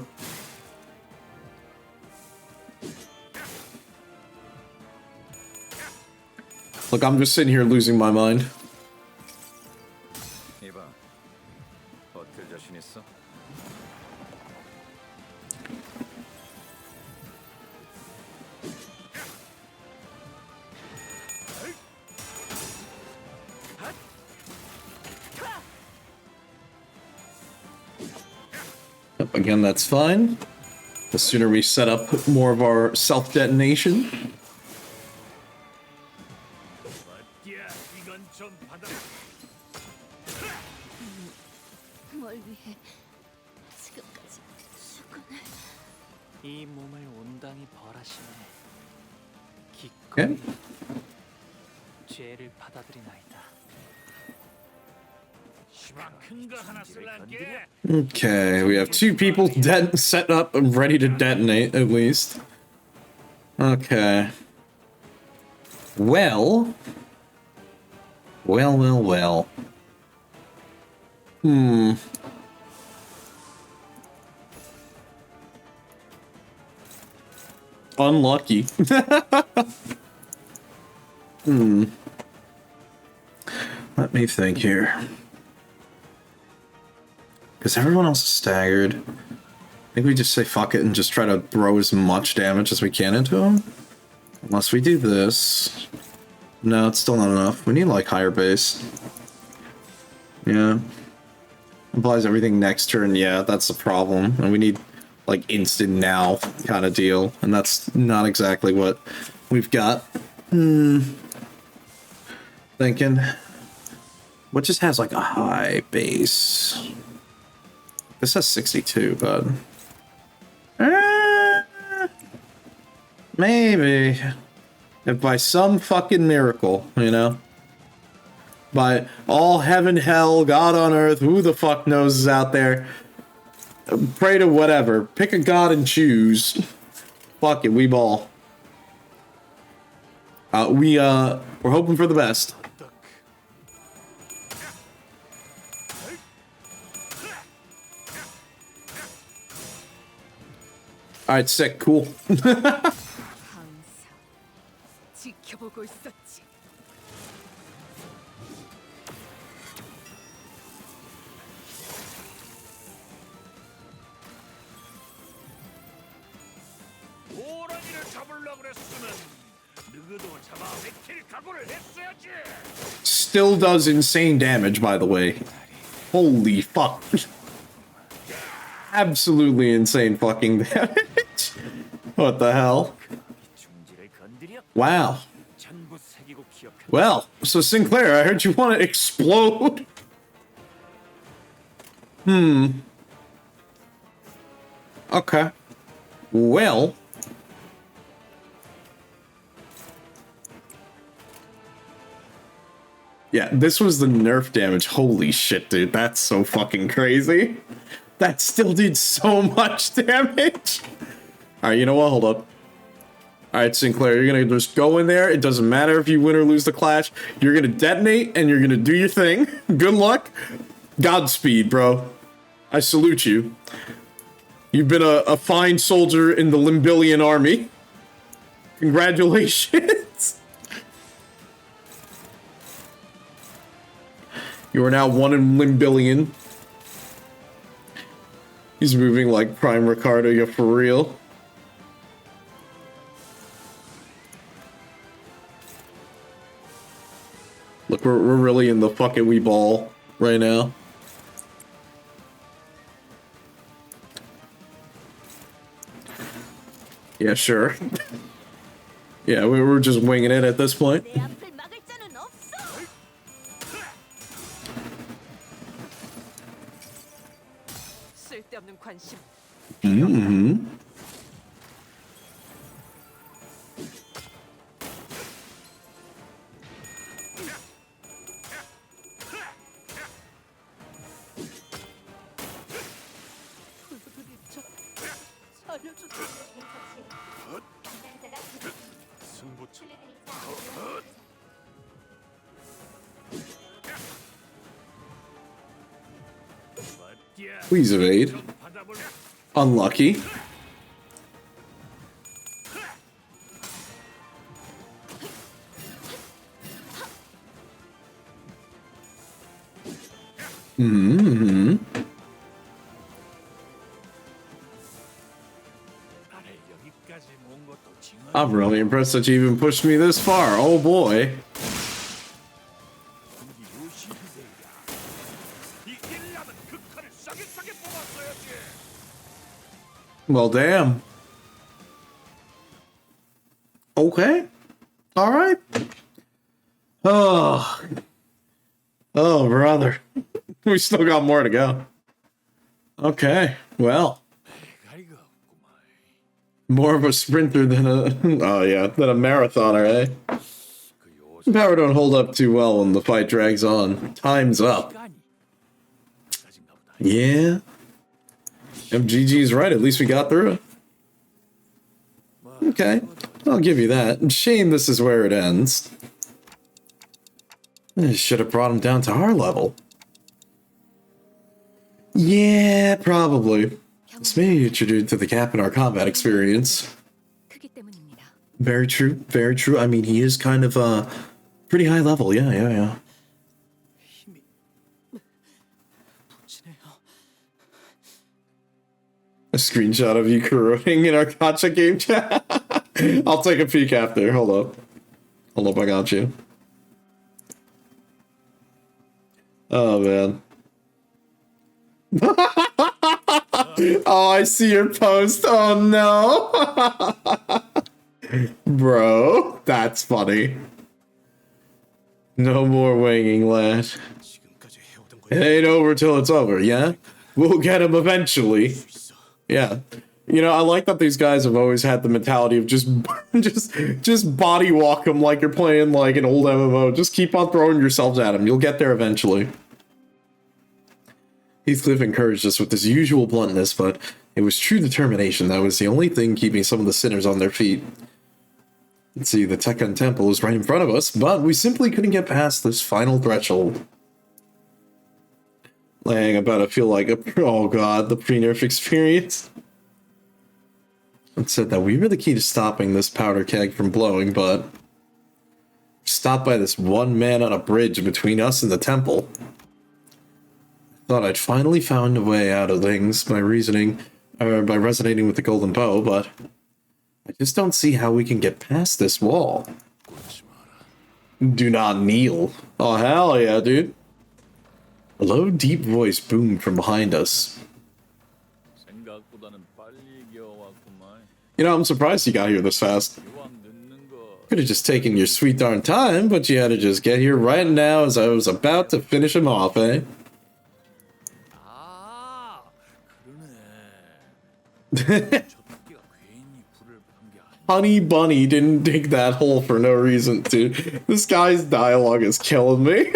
Look, I'm just sitting here losing my mind. again, that's fine. The sooner we set up more of our self-detonation. Okay. Okay, we have 2 people set up and ready to detonate, at least. Okay. Well. Well. Unlucky. Let me think here. Because everyone else is staggered. I think we just say fuck it and just try to throw as much damage as we can into him. Unless we do this. No, it's still not enough. We need like higher base. Yeah. Implies everything next turn. Yeah, that's the problem. And we need like instant now kind of deal. And that's not exactly what we've got. Thinking. What just has like a high base? This has 62, but maybe if by some fucking miracle, you know, by all heaven, hell, God on earth, who the fuck knows is out there, pray to whatever, pick a god and choose. Fuck it, we ball. We're hoping for the best. Alright, sick, cool. Still does insane damage, by the way. Holy fuck. Absolutely insane fucking damage. What the hell? Wow. Well, so Sinclair, I heard you want to explode. Okay. Well. Yeah, this was the nerf damage. Holy shit, dude. That's so fucking crazy. That still did so much damage. Alright, you know what? Hold up. Alright, Sinclair, you're gonna just go in there. It doesn't matter if you win or lose the clash. You're gonna detonate and you're gonna do your thing. Good luck. Godspeed, bro. I salute you. You've been a fine soldier in the Limbillion army. Congratulations. You are now one in Limbillion. He's moving like Prime Ricardo, you're for real. Look, we're really in the fucking wee ball right now. Yeah, sure. Yeah, we were just winging it at this point. Please evade. Unlucky. I'm really impressed that you even pushed me this far. Oh boy. Well, damn. Okay. All right. Oh. Oh, brother. We still got more to go. Okay. Well. More of a sprinter than a... Oh, yeah. Than a marathoner, eh? Power don't hold up too well when the fight drags on. Time's up. Yeah. MGG's right. At least we got through it. Okay. I'll give you that. Shame this is where it ends. I should have brought him down to our level. Yeah, probably. This may attribute to the gap in our combat experience. Very true, very true. I mean, he is kind of pretty high level. Yeah. A screenshot of you corroding in our gotcha game chat. I'll take a peek after. Hold up, I got you. Oh man. Oh, I see your post. Oh no. Bro, that's funny. No more winging, lad. It ain't over till it's over, yeah? We'll get him eventually. Yeah. You know, I like that these guys have always had the mentality of just body walk them like you're playing like an old MMO. Just keep on throwing yourselves at him. You'll get there eventually. Heathcliff encouraged us with his usual bluntness, but it was true determination that was the only thing keeping some of the sinners on their feet. Let's see, the Tekkan Temple is right in front of us, but we simply couldn't get past this final threshold. Like, about to feel like oh god, the pre-nerf experience. It said that we were the key to stopping this powder keg from blowing, but stopped by this one man on a bridge between us and the temple. Thought I'd finally found a way out of things by reasoning, or by resonating with the golden bow, but I just don't see how we can get past this wall. Do not kneel. Oh, hell yeah, dude. A low, deep voice boomed from behind us. You know, I'm surprised you got here this fast. Could have just taken your sweet darn time, but you had to just get here right now as I was about to finish him off, eh? Honey Bunny didn't dig that hole for no reason, dude. This guy's dialogue is killing me.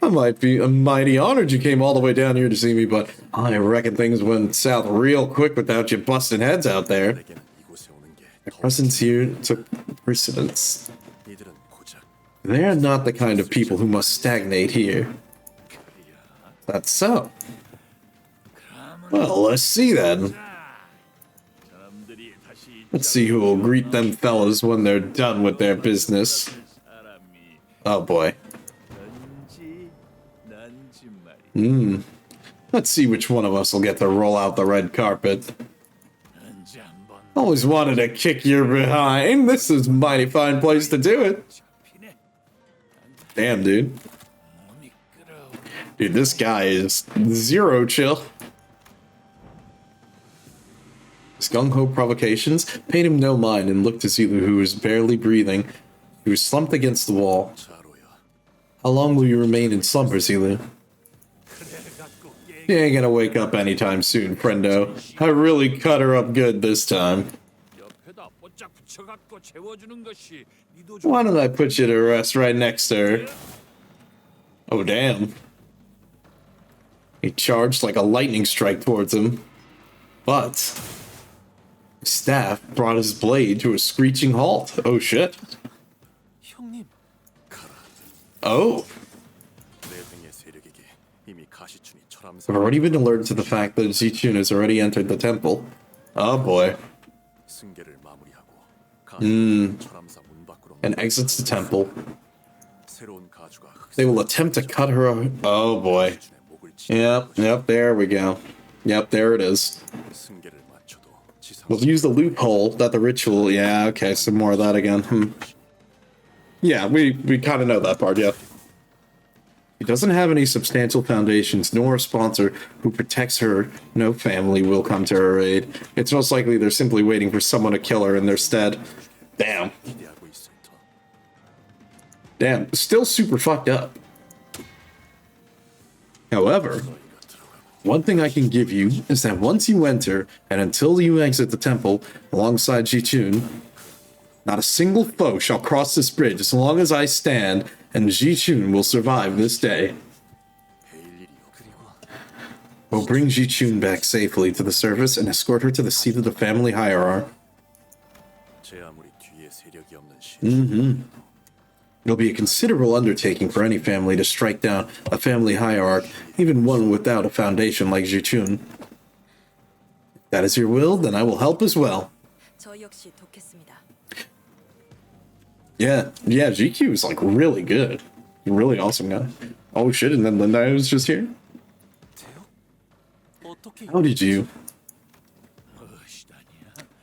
I might be mighty honored you came all the way down here to see me, but I reckon things went south real quick without you busting heads out there. My presence here took precedence. They are not the kind of people who must stagnate here. That's so. Well, let's see then. Let's see who will greet them fellas when they're done with their business. Oh boy. Let's see which one of us will get to roll out the red carpet. Always wanted to kick your behind. This is a mighty fine place to do it. Damn, dude. Dude, this guy is zero chill. His gung-ho provocations paid him no mind and looked to Zilu, who was barely breathing. He was slumped against the wall. How long will you remain in slumber, Zilu? You ain't gonna wake up anytime soon, friendo. I really cut her up good this time. Why don't I put you to rest right next to her? Oh, damn. He charged like a lightning strike towards him. But his staff brought his blade to a screeching halt. Oh, shit. Oh. I've already been alerted to the fact that Zichun has already entered the temple. Oh boy. And exits the temple. They will attempt to cut her off. Oh boy. Yep, there we go. Yep, there it is. We'll use the loophole that the ritual... Yeah, okay, some more of that again. Yeah, we kind of know that part, yeah. She doesn't have any substantial foundations, nor a sponsor who protects her. No family will come to her aid. It's most likely they're simply waiting for someone to kill her in their stead. Damn. Damn, still super fucked up. However, one thing I can give you is that once you enter, and until you exit the temple alongside Jichun, not a single foe shall cross this bridge as long as I stand, and Jichun will survive this day. We'll bring Jichun back safely to the surface and escort her to the seat of the family hierarch. It'll be a considerable undertaking for any family to strike down a family hierarch, even one without a foundation like Jichun. If that is your will, then I will help as well. Yeah, GQ is like really good. Really awesome guy. Oh shit, and then Linda was just here? How did you?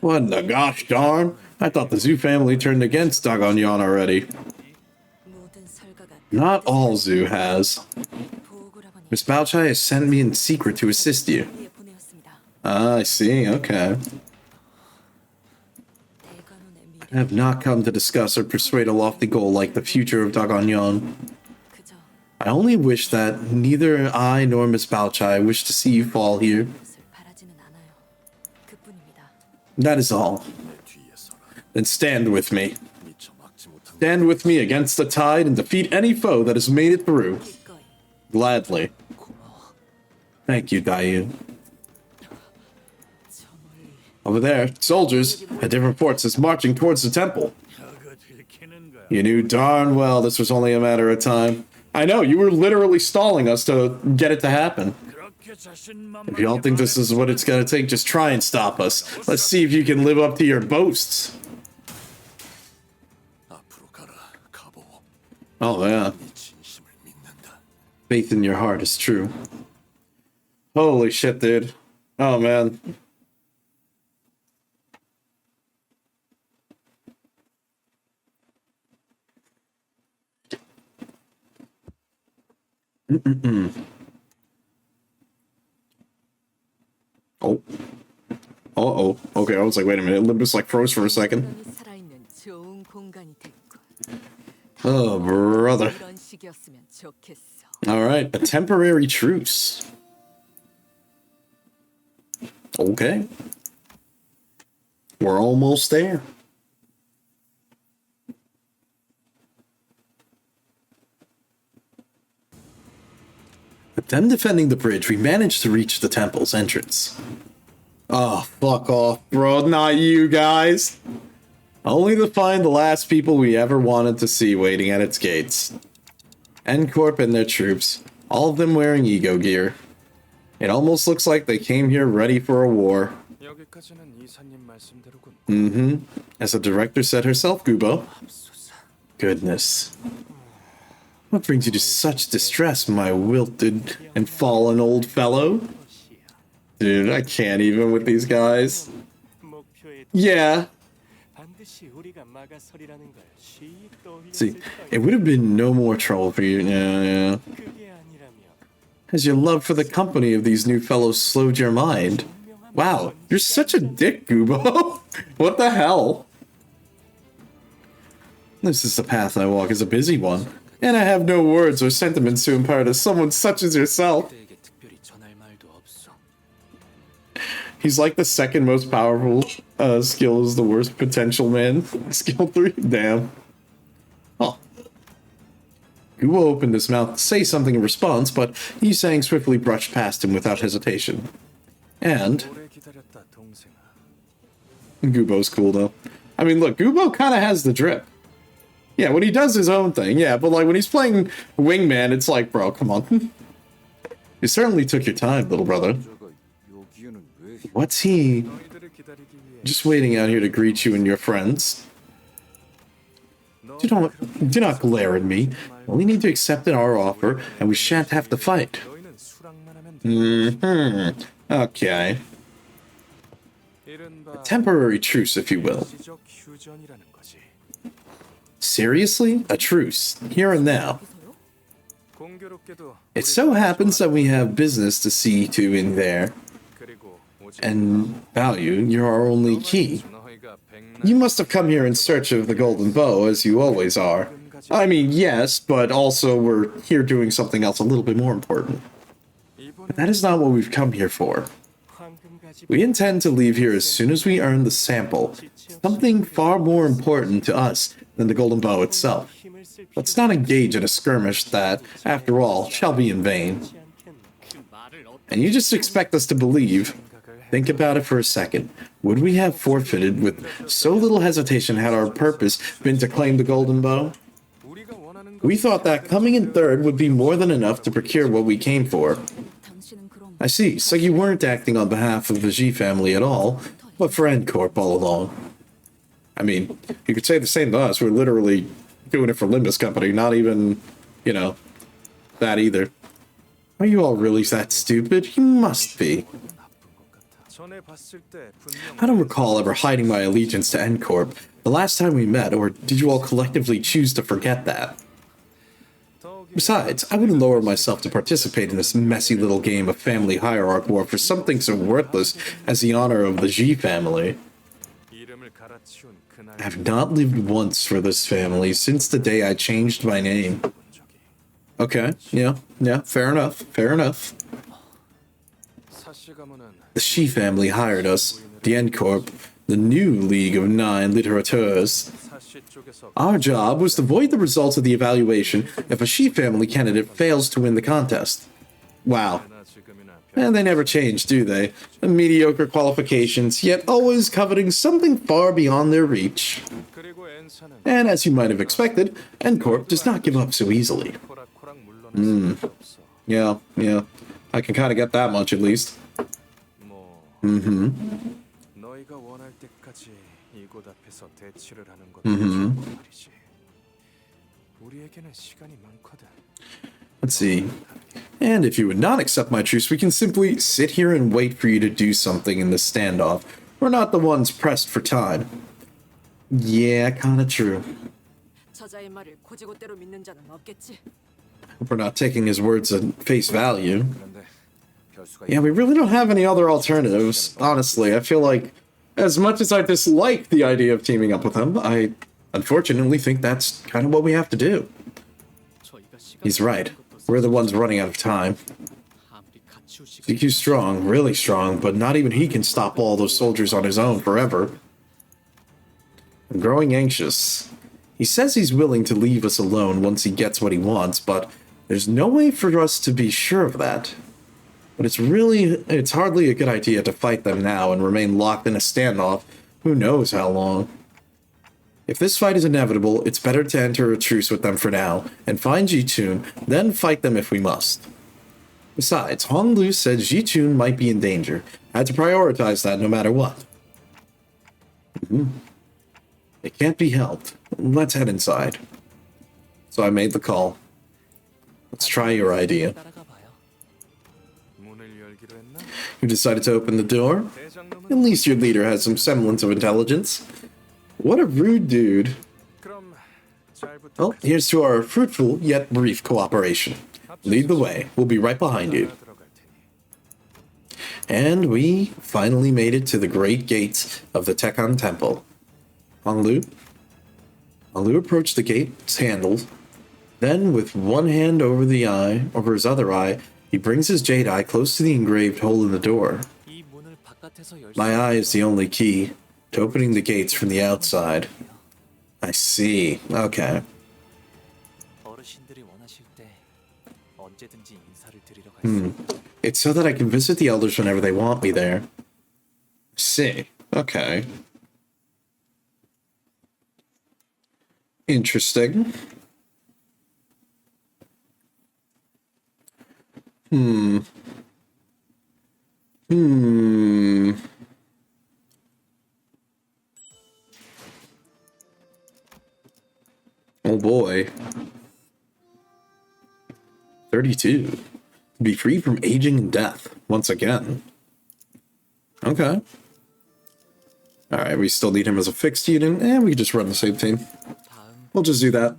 What in the gosh darn? I thought the Zoo family turned against Dagonyan already. Not all Zoo has. Miss Baochai has sent me in secret to assist you. Ah, I see, okay. I have not come to discuss or persuade a lofty goal like the future of Dagonyan. I only wish that neither I nor Miss Baochai wish to see you fall here. That is all. Then stand with me. Stand with me against the tide and defeat any foe that has made it through. Gladly. Thank you, Dayu. Over there, soldiers at different forts is marching towards the temple. You knew darn well this was only a matter of time. I know, you were literally stalling us to get it to happen. If you don't think this is what it's gonna take, just try and stop us. Let's see if you can live up to your boasts. Oh yeah. Faith in your heart is true. Holy shit, dude. Oh man. Oh. Uh-oh. Okay, I was like, wait a minute. Limbus like froze for a second. Oh, brother. Alright, a temporary truce. Okay. We're almost there. With them defending the bridge, we managed to reach the temple's entrance. Oh, fuck off, bro. Not you guys. Only to find the last people we ever wanted to see waiting at its gates. ENVTuber and their troops, all of them wearing ego gear. It almost looks like they came here ready for a war. As the director said herself, Gubo. Goodness. What brings you to such distress, my wilted and fallen old fellow? Dude, I can't even with these guys. Yeah. See, it would have been no more trouble for you. Yeah. Has your love for the company of these new fellows slowed your mind? Wow, you're such a dick, Gubo. What the hell? This is the path I walk is a busy one, and I have no words or sentiments to impart to someone such as yourself. He's like the second most powerful skill is the worst potential man. Skill 3? Damn. Oh. Gubo opened his mouth to say something in response, but Yisang swiftly brushed past him without hesitation. And... Gubo's cool, though. I mean, look, Gubo kind of has the drip. Yeah, when he does his own thing, yeah, but like when he's playing Wingman, it's like, bro, come on. You certainly took your time, little brother. What's he? Just waiting out here to greet you and your friends. Do not glare at me. You only need to accept our offer, and we shan't have to fight. Okay. A temporary truce, if you will. Seriously? A truce? Here and now? It so happens that we have business to see to in there. And value, you're our only key. You must have come here in search of the golden bow, as you always are. I mean, yes, but also we're here doing something else a little bit more important. But that is not what we've come here for. We intend to leave here as soon as we earn the sample, something far more important to us than the golden bow itself. Let's not engage in a skirmish that, after all, shall be in vain. And you just expect us to believe? Think about it for a second. Would we have forfeited with so little hesitation had our purpose been to claim the golden bow? We thought that coming in third would be more than enough to procure what we came for. I see, so you weren't acting on behalf of the G family at all, but for ENVTuber all along. I mean, you could say the same to us. We're literally doing it for Limbuscompany, not even, you know, that either. Are you all really that stupid? You must be. I don't recall ever hiding my allegiance to ENVTuber the last time we met, or did you all collectively choose to forget that? Besides, I wouldn't lower myself to participate in this messy little game of family hierarch war for something so worthless as the honor of the G family. I have not lived once for this family since the day I changed my name. Okay, yeah, fair enough. The Shi family hired us, the ENVTuber, the new League of 9 littérateurs. Our job was to void the results of the evaluation if a Shi family candidate fails to win the contest. Wow. And they never change, do they? Mediocre qualifications, yet always coveting something far beyond their reach. And as you might have expected, ENVTuber does not give up so easily. Yeah. I can kind of get that much at least. Let's see. And if you would not accept my truce, we can simply sit here and wait for you to do something in this standoff. We're not the ones pressed for time. Yeah, kinda true. Hope we're not taking his words at face value. Yeah, we really don't have any other alternatives, honestly. I feel like, as much as I dislike the idea of teaming up with him, I unfortunately think that's kind of what we have to do. He's right. We're the ones running out of time. CQ's strong, really strong, but not even he can stop all those soldiers on his own forever. I'm growing anxious. He says he's willing to leave us alone once he gets what he wants, but there's no way for us to be sure of that. But it's hardly a good idea to fight them now and remain locked in a standoff who knows how long. If this fight is inevitable, it's better to enter a truce with them for now, and find Ji-chun, then fight them if we must. Besides, Honglu said Ji-chun might be in danger. I had to prioritize that no matter what. It can't be helped. Let's head inside. So I made the call. Let's try your idea. You decided to open the door? At least your leader has some semblance of intelligence. What a rude dude. Well, here's to our fruitful yet brief cooperation. Lead the way. We'll be right behind you. And we finally made it to the great gates of the Tekkan Temple. Honglu approached the gate's handle. Then, with one hand over his other eye, he brings his jade eye close to the engraved hole in the door. My eye is the only key to opening the gates from the outside. I see. Okay. It's so that I can visit the elders whenever they want me there. I see. Okay. Interesting. Oh boy. 32. Be free from aging and death, once again. Okay. Alright, we still need him as a fixed unit, and we can just run the same team. We'll just do that.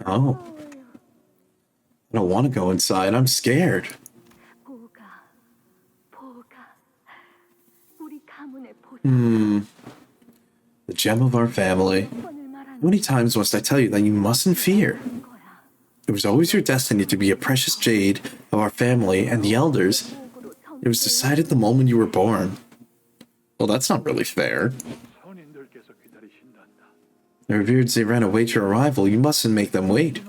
Oh. I don't want to go inside. I'm scared. The gem of our family. How many times must I tell you that you mustn't fear? It was always your destiny to be a precious jade of our family and the elders. It was decided the moment you were born. Well, that's not really fair. The revered Zeren await your arrival. You mustn't make them wait.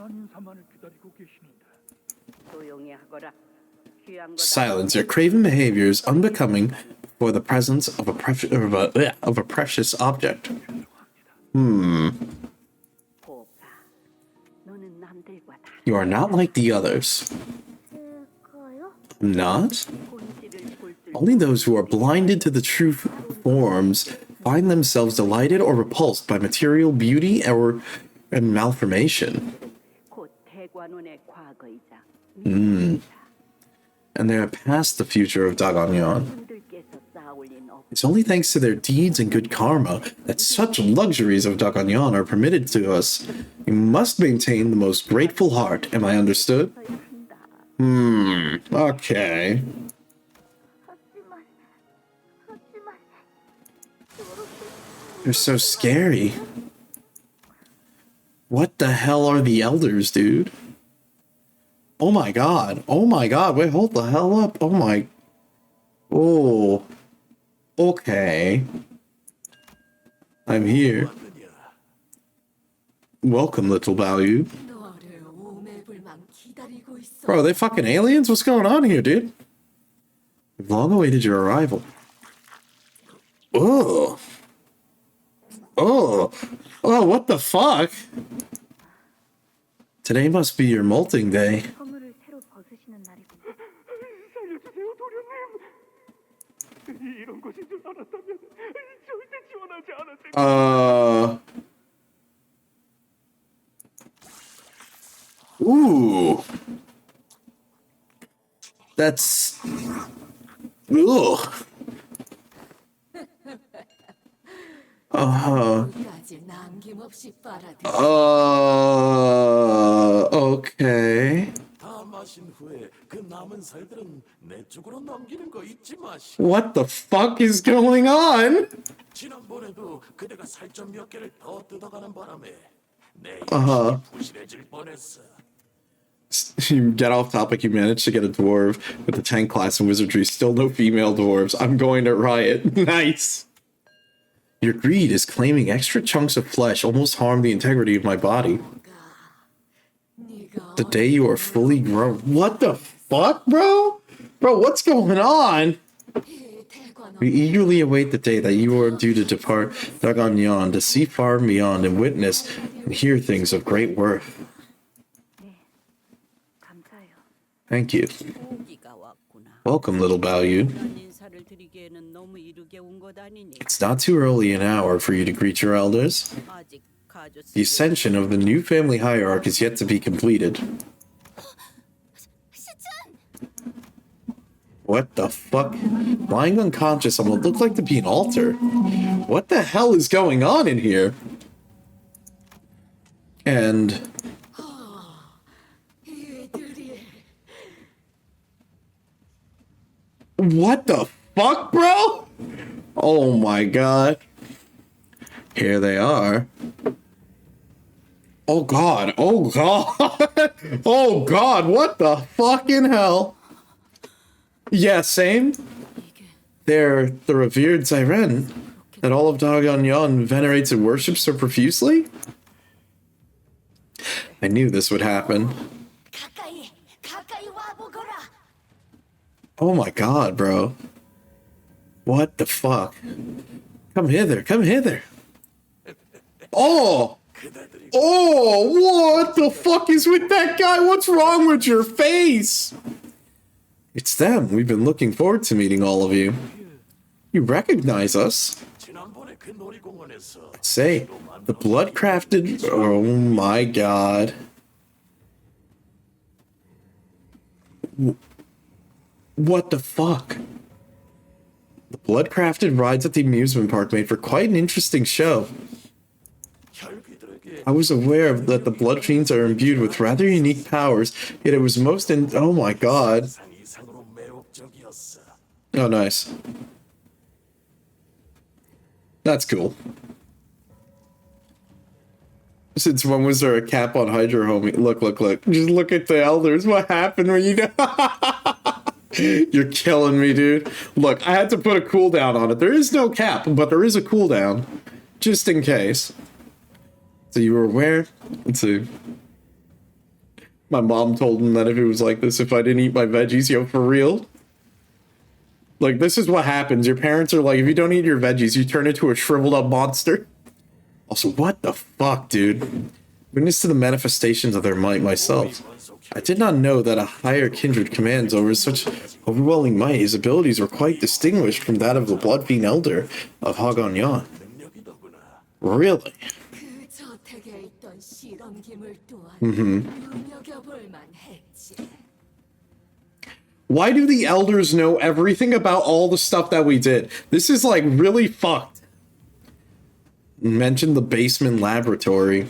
Silence. Your craven behavior is unbecoming for the presence of a precious object. You are not like the others. Not? Only those who are blinded to the true forms find themselves delighted or repulsed by material beauty and malformation. And they are past the future of Daganyan. It's only thanks to their deeds and good karma that such luxuries of Daganyan are permitted to us. You must maintain the most grateful heart. Am I understood? Okay. They're so scary. What the hell are the elders, dude? Oh my god. Oh my god. Wait, hold the hell up. Oh my... Oh. Okay. I'm here. Welcome, little Baloo. Bro, are they fucking aliens? What's going on here, dude? We've long awaited your arrival. Oh. Oh. Oh, what the fuck? Today must be your molting day. Ooh. That's... Ugh. Okay. What the fuck is going on? You get off topic, you managed to get a dwarf with the 10 class in wizardry, still no female dwarves. I'm going to riot. Nice. Your greed is claiming extra chunks of flesh almost harm the integrity of my body. The day you are fully grown. What the fuck, bro? Bro, what's going on? We eagerly await the day that you are due to depart Daganyan to see far and beyond and witness and hear things of great worth. Thank you. Welcome, little Baloo. It's not too early an hour for you to greet your elders. The ascension of the new family hierarch is yet to be completed. What the fuck? Lying unconscious on what looked like to be an altar. What the hell is going on in here? And... what the fuck, bro? Oh my god. Here they are. Oh god, oh god. Oh god, what the fucking hell? Yeah, same. They're the revered Zeren that all of Daganyan venerates and worships so profusely? I knew this would happen. Oh my god, bro. What the fuck? Come hither, come hither. Oh! Oh, what the fuck is with that guy? What's wrong with your face? It's them. We've been looking forward to meeting all of you. You recognize us? Say, the blood-crafted... Oh my god. What the fuck? The blood-crafted rides at the amusement park made for quite an interesting show. I was aware of that the blood fiends are imbued with rather unique powers, yet it was most oh my god. Oh, nice. That's cool. Since when was there a cap on Hydra, homie? Look. Just look at the elders. What happened when you... You're killing me, dude. Look, I had to put a cooldown on it. There is no cap, but there is a cooldown. Just in case. So you were aware? Let's see. My mom told him that if it was like this, if I didn't eat my veggies, yo, for real? Like, this is what happens. Your parents are like, if you don't eat your veggies, you turn into a shriveled up monster. Also, what the fuck, dude? Witness to the manifestations of their might myself. I did not know that a higher kindred commands over such overwhelming might. His abilities were quite distinguished from that of the Blood Fiend Elder of Hagonyan. Really? Why do the elders know everything about all the stuff that we did? This is like really fucked. Mentioned the basement laboratory.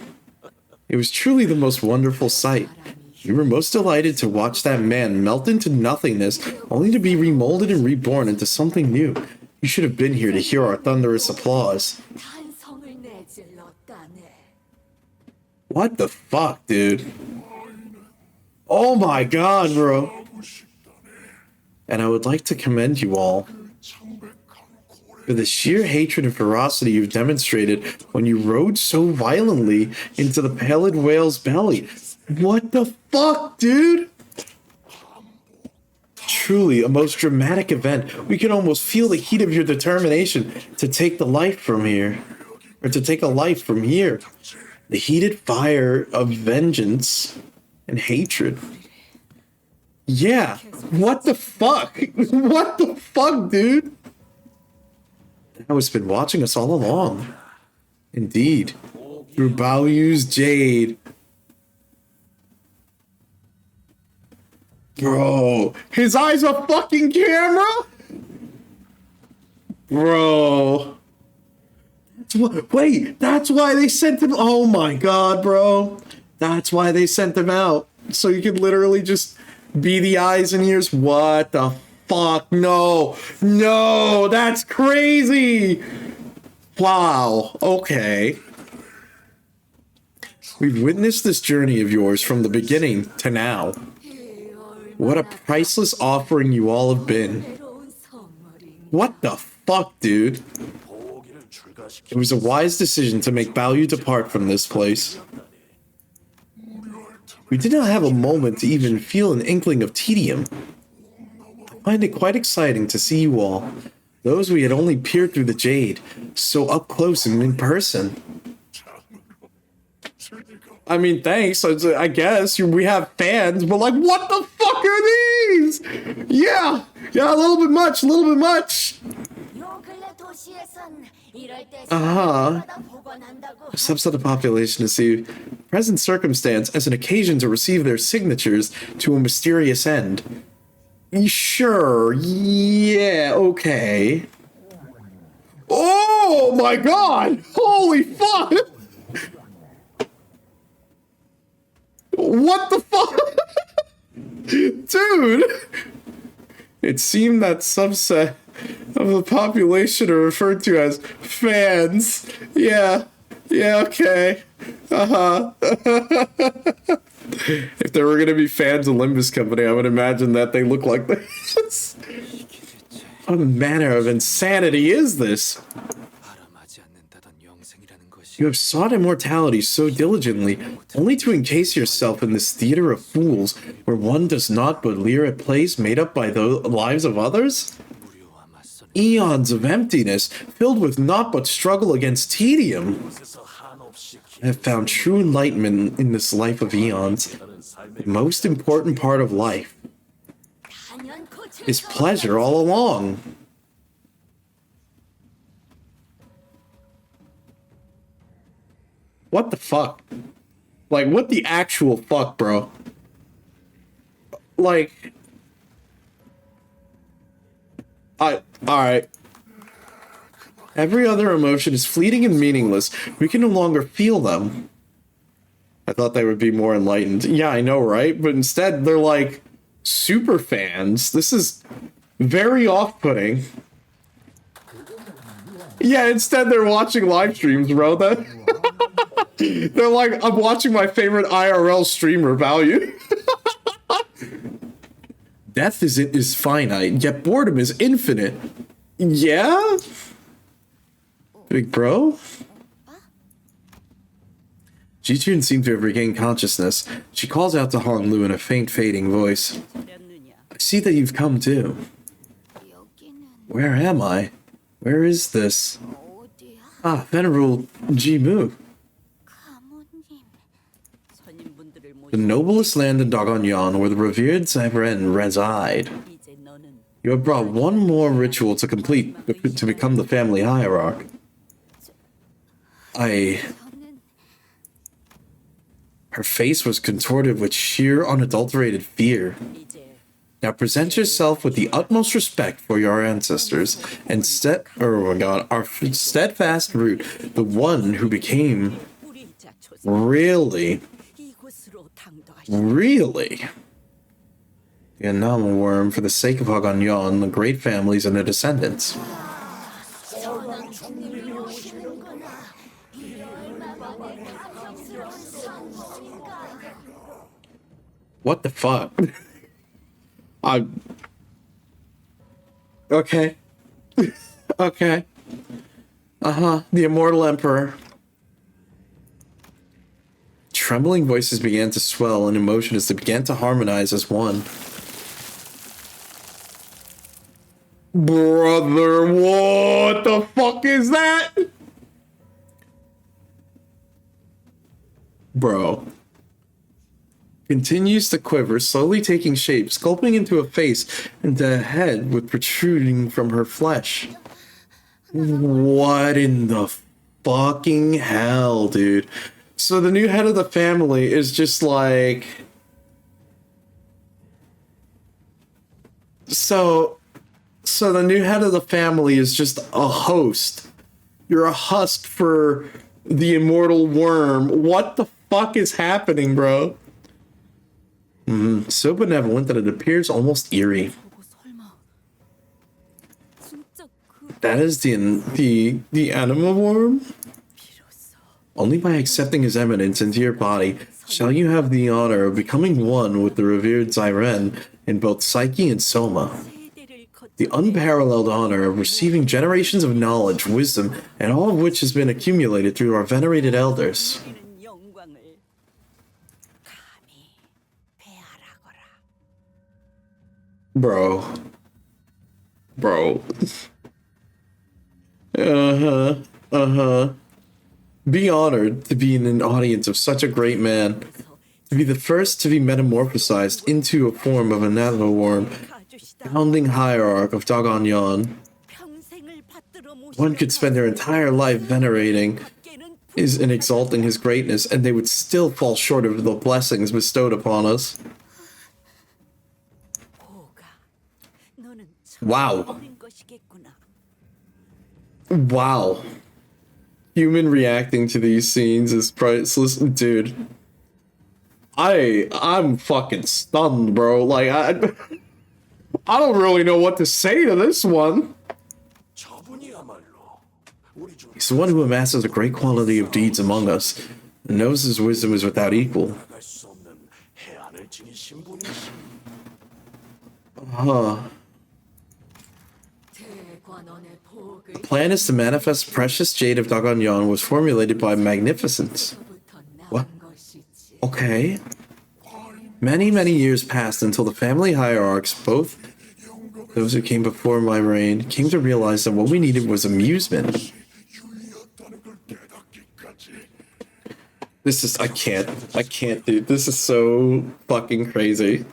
It was truly the most wonderful sight. We were most delighted to watch that man melt into nothingness, only to be remolded and reborn into something new. You should have been here to hear our thunderous applause. What the fuck, dude? Oh my god, bro. And I would like to commend you all for the sheer hatred and ferocity you've demonstrated when you rode so violently into the pallid whale's belly. What the fuck, dude? Truly a most dramatic event. We can almost feel the heat of your determination to take the life from here. Or to take a life from here. The heated fire of vengeance and hatred. Yeah. What the fuck? What the fuck, dude? Now it's been watching us all along. Indeed. Through Baoyu's jade. Bro. His eyes a fucking camera? Bro. Wait, that's why they sent him. Oh my god, bro. That's why they sent him out. So you could literally just be the eyes and ears. What the fuck? No. No, that's crazy. Wow. Okay. We've witnessed this journey of yours from the beginning to now. What a priceless offering you all have been. What the fuck, dude? It was a wise decision to make Baoyu depart from this place. We did not have a moment to even feel an inkling of tedium. I find it quite exciting to see you all, those we had only peered through the jade, so up close and in person. I mean, thanks, I guess. We have fans, but like, what the fuck are these? Yeah, a little bit much, A subset of the population to see present circumstance as an occasion to receive their signatures to a mysterious end. Sure, yeah, okay. Oh my god! Holy fuck! What the fuck? Dude! It seemed that subset of the population are referred to as fans. Yeah, okay. If there were gonna be fans of Limbus Company, I would imagine that they look like this. What manner of insanity is this? You have sought immortality so diligently, only to encase yourself in this theater of fools, where one does not but leer at plays made up by the lives of others? Eons of emptiness, filled with naught but struggle against tedium. I have found true enlightenment in this life of eons. The most important part of life is pleasure all along. What the fuck? Like, what the actual fuck, bro? Like... Alright. Every other emotion is fleeting and meaningless. We can no longer feel them. I thought they would be more enlightened. Yeah, I know, right? But instead, they're like super fans. This is very off-putting. Yeah, instead they're watching live streams, bro. They're like, I'm watching my favorite IRL streamer value. Death is finite, yet boredom is infinite. Yeah? Big bro? Ji-chun seemed to have regained consciousness. She calls out to Hong Lu in a faint, fading voice. I see that you've come too. Where am I? Where is this? Ah, Venerable Ji-mu. The noblest land in Dagonyan, where the revered Zairen reside. You have brought one more ritual to complete to become the family hierarch. Her face was contorted with sheer, unadulterated fear. Now present yourself with the utmost respect for your ancestors and our steadfast root, the one who became really the enamel worm for the sake of Haganyan, the great families and their descendants. What the fuck? Okay. Okay. The Immortal Emperor. Trembling voices began to swell in emotion as they began to harmonize as one. Brother, what the fuck is that? Bro. Continues to quiver, slowly taking shape, sculpting into a face and a head with protruding from her flesh. What in the fucking hell, dude? So the new head of the family is just like... So the new head of the family is just a host. You're a husk for the immortal worm. What the fuck is happening, bro? So benevolent that it appears almost eerie. That is the anima worm? Only by accepting his eminence into your body shall you have the honor of becoming one with the revered Zairen in both psyche and soma. The unparalleled honor of receiving generations of knowledge, wisdom, and all of which has been accumulated through our venerated elders. Bro. Be honored to be in an audience of such a great man. To be the first to be metamorphosized into a form of a Navajo worm, founding hierarch of Dagonyan. One could spend their entire life venerating and exalting his greatness, and they would still fall short of the blessings bestowed upon us. Wow. Wow. Human reacting to these scenes is priceless. Dude. I'm fucking stunned, bro. Like, I don't really know what to say to this one. He's the one who amasses a great quality of deeds among us, and knows his wisdom is without equal. The plan is to manifest precious jade of Dagonyan was formulated by Magnificence. What? Okay. Many, many years passed until the family hierarchs, both those who came before my reign, came to realize that what we needed was amusement. This is, I can't, dude. This is so fucking crazy.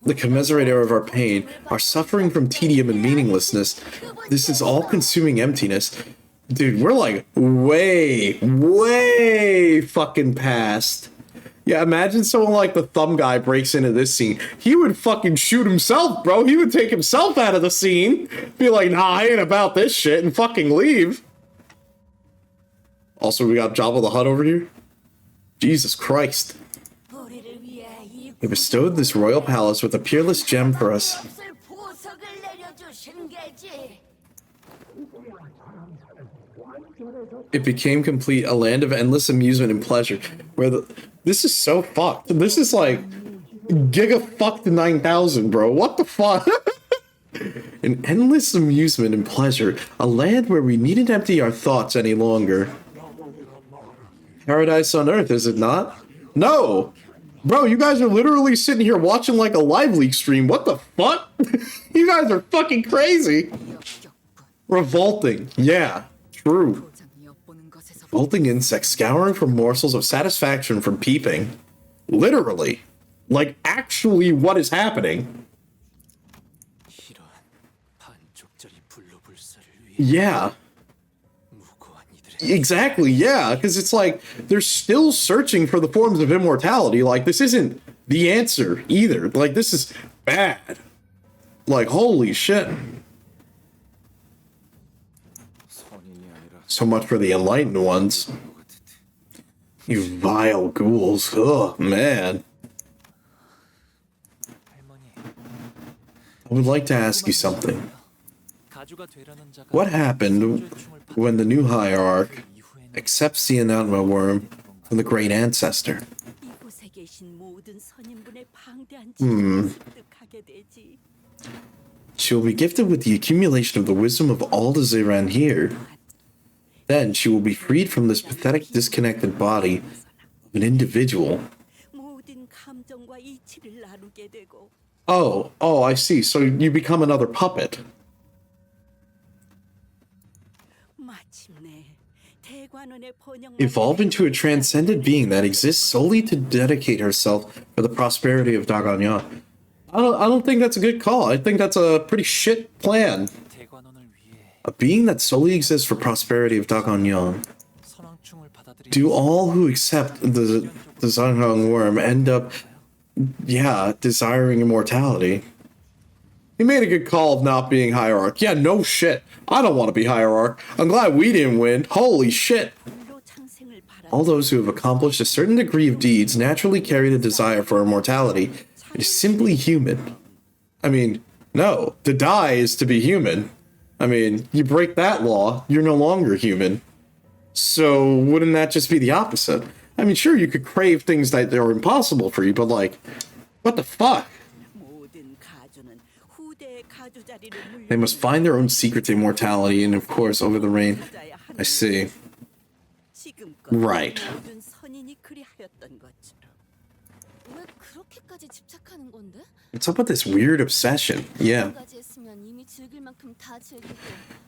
The commiserator of our pain, our suffering from tedium and meaninglessness, this is all-consuming emptiness. Dude, we're like way fucking past. Yeah, imagine someone like the thumb guy breaks into this scene. He would fucking shoot himself, bro. He would take himself out of the scene. Be like, nah, I ain't about this shit, and fucking leave. Also, we got Jabba the Hutt over here. Jesus Christ. He bestowed this royal palace with a peerless gem for us. It became complete, a land of endless amusement and pleasure. This is so fucked. This is like Giga fucked 9000, bro. What the fuck? An endless amusement and pleasure, a land where we needn't empty our thoughts any longer. Paradise on Earth, is it not? No! Bro, you guys are literally sitting here watching like a live leak stream. What the fuck? You guys are fucking crazy. Revolting. Yeah, true. Revolting insects scouring for morsels of satisfaction from peeping. Literally. Like, actually what is happening. Yeah. Exactly, yeah, because it's like they're still searching for the forms of immortality. Like, this isn't the answer either. Like, this is bad. Like, holy shit. So much for the enlightened ones. You vile ghouls. Oh, man. I would like to ask you something. What happened when the new hierarch accepts the Enigma worm from the great ancestor? She will be gifted with the accumulation of the wisdom of all the Ziran here. Then she will be freed from this pathetic, disconnected body of an individual. Oh, I see. So you become another puppet. Evolve into a transcendent being that exists solely to dedicate herself for the prosperity of Daganyan. I don't think that's a good call. I think that's a pretty shit plan. A being that solely exists for prosperity of Daganyan. Do all who accept the Zanghang worm end up, desiring immortality? He made a good call of not being hierarch. Yeah, no shit. I don't want to be hierarch. I'm glad we didn't win. Holy shit. All those who have accomplished a certain degree of deeds naturally carry the desire for immortality. It is simply human. I mean, no. To die is to be human. I mean, you break that law, you're no longer human. So wouldn't that just be the opposite? I mean, sure, you could crave things that are impossible for you, but like, what the fuck? They must find their own secret to immortality, and of course, over the rain. I see. Right. What's up with this weird obsession? Yeah.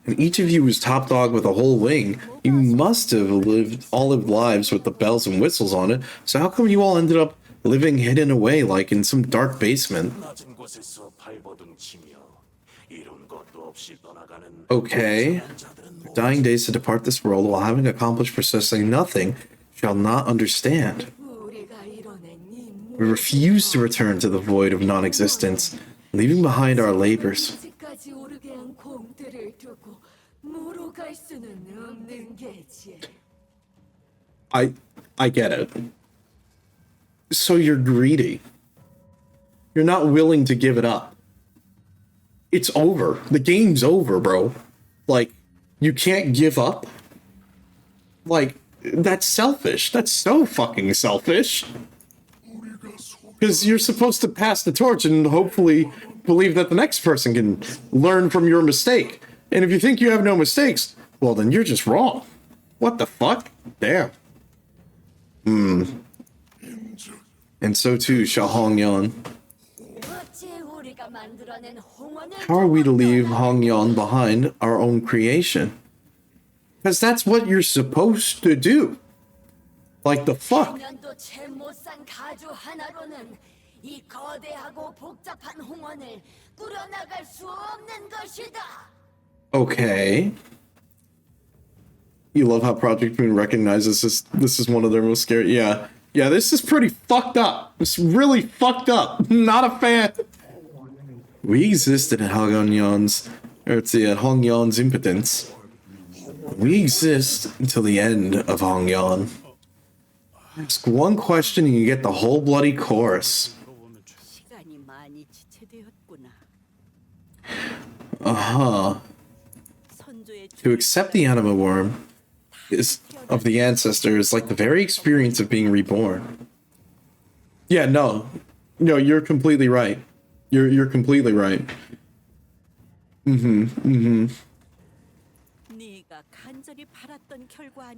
And each of you was top dog with a whole wing. You must have lived lives with the bells and whistles on it. So how come you all ended up living hidden away like in some dark basement? Okay. Dying days to depart this world while having accomplished precisely nothing shall not understand. We refuse to return to the void of non-existence, leaving behind our labors. I get it. So you're greedy. You're not willing to give it up. It's over. The game's over, bro. Like, you can't give up? Like, that's selfish. That's so fucking selfish. Because you're supposed to pass the torch and hopefully believe that the next person can learn from your mistake. And if you think you have no mistakes, well, then you're just wrong. What the fuck? Damn. And so too shall Hongyan. How are we to leave Hongyan behind, our own creation? Because that's what you're supposed to do. Like the fuck? Okay. You love how Project Moon recognizes this is one of their most scary. Yeah, this is pretty fucked up. It's really fucked up. Not a fan. We existed at Hongyan's impotence. We exist until the end of Hongyan. Ask one question and you get the whole bloody chorus. Uh-huh. To accept the anima worm is of the ancestor is like the very experience of being reborn. Yeah, no, you're completely right. You're completely right.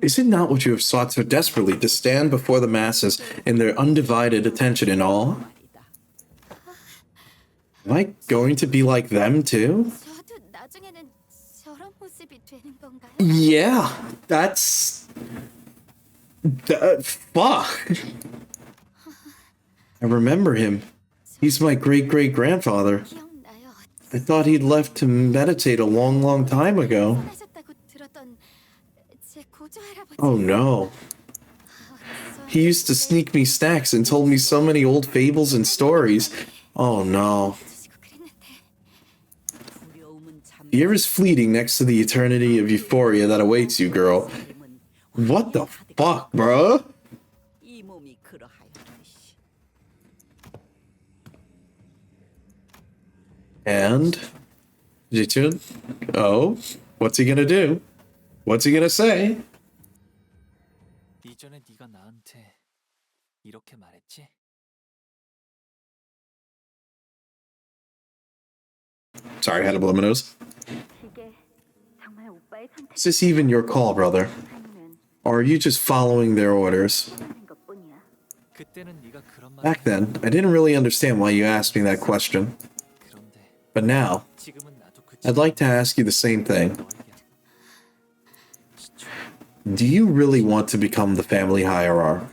Is it not what you have sought so desperately to stand before the masses in their undivided attention and awe? Am I going to be like them too? Yeah, that's... fuck. I remember him. He's my great-great-grandfather. I thought he'd left to meditate a long, long time ago. Oh no. He used to sneak me snacks and told me so many old fables and stories. Oh no. Fear is fleeting next to the eternity of euphoria that awaits you, girl. What the fuck, bro? And? Jitun? Oh? What's he gonna do? What's he gonna say? Sorry, I had a blow my nose. Is this even your call, brother? Or are you just following their orders? Back then, I didn't really understand why you asked me that question. But now, I'd like to ask you the same thing. Do you really want to become the family hierarch?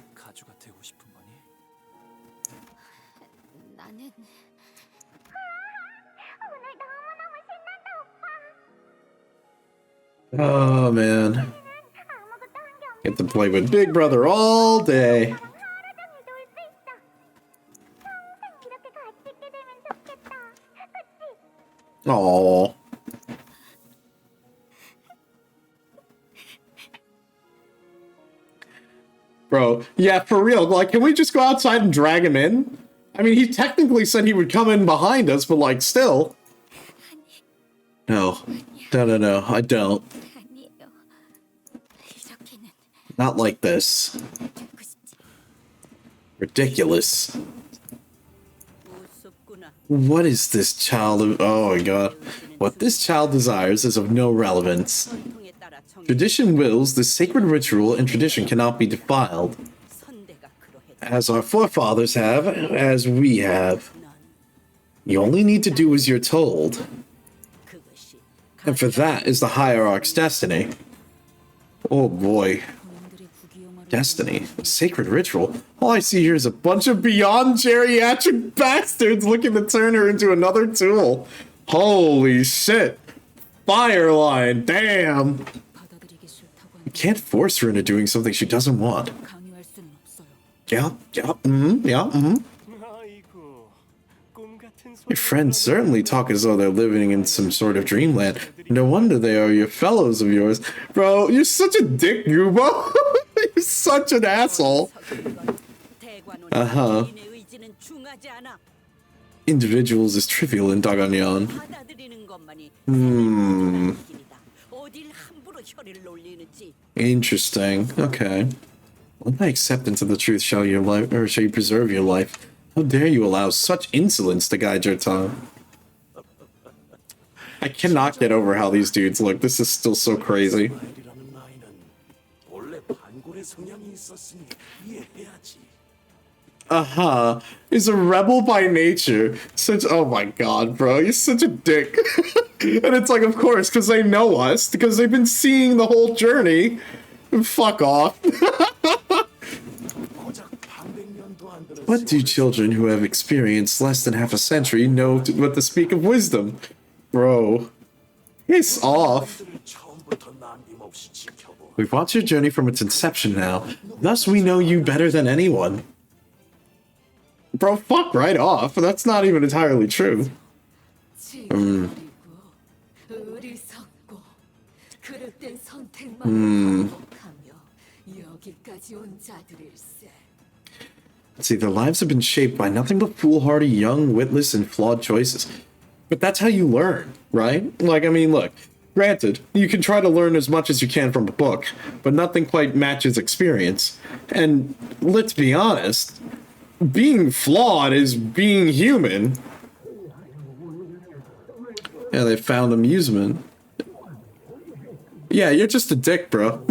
Oh man. Get to play with Big Brother all day. Aww. Bro, yeah, for real, like, can we just go outside and drag him in? I mean, he technically said he would come in behind us, but, like, still. No, I don't. Not like this. Ridiculous. What is this child? Oh my god. What this child desires is of no relevance. Tradition wills the sacred ritual and tradition cannot be defiled. As our forefathers have, as we have. You only need to do as you're told. And for that is the hierarch's destiny. Oh boy. Destiny? A sacred ritual? All I see here is a bunch of beyond geriatric bastards looking to turn her into another tool. Holy shit. Fireline, damn. You can't force her into doing something she doesn't want. Yeah. Your friends certainly talk as though they're living in some sort of dreamland. No wonder they are your fellows of yours. Bro, you're such a dick, Gubo. You're such an asshole. Uh-huh. Individuals is trivial in Daganyan. Interesting. Okay. When by acceptance of the truth shall your life, or shall you preserve your life? How dare you allow such insolence to guide your tongue? I cannot get over how these dudes look. This is still so crazy. Is a rebel by nature. Such, oh my god, bro, you're such a dick. And it's like, of course, because they know us, because they've been seeing the whole journey. Fuck off. What do children who have experienced less than half a century know what to speak of wisdom? Bro, piss off. We've watched your journey from its inception now. Thus, we know you better than anyone. Bro, fuck right off. That's not even entirely true. See, their lives have been shaped by nothing but foolhardy, young, witless, and flawed choices. But that's how you learn, right? Like, I mean, look, granted, you can try to learn as much as you can from a book, but nothing quite matches experience. And let's be honest, being flawed is being human. Yeah, they found amusement. Yeah, you're just a dick, bro.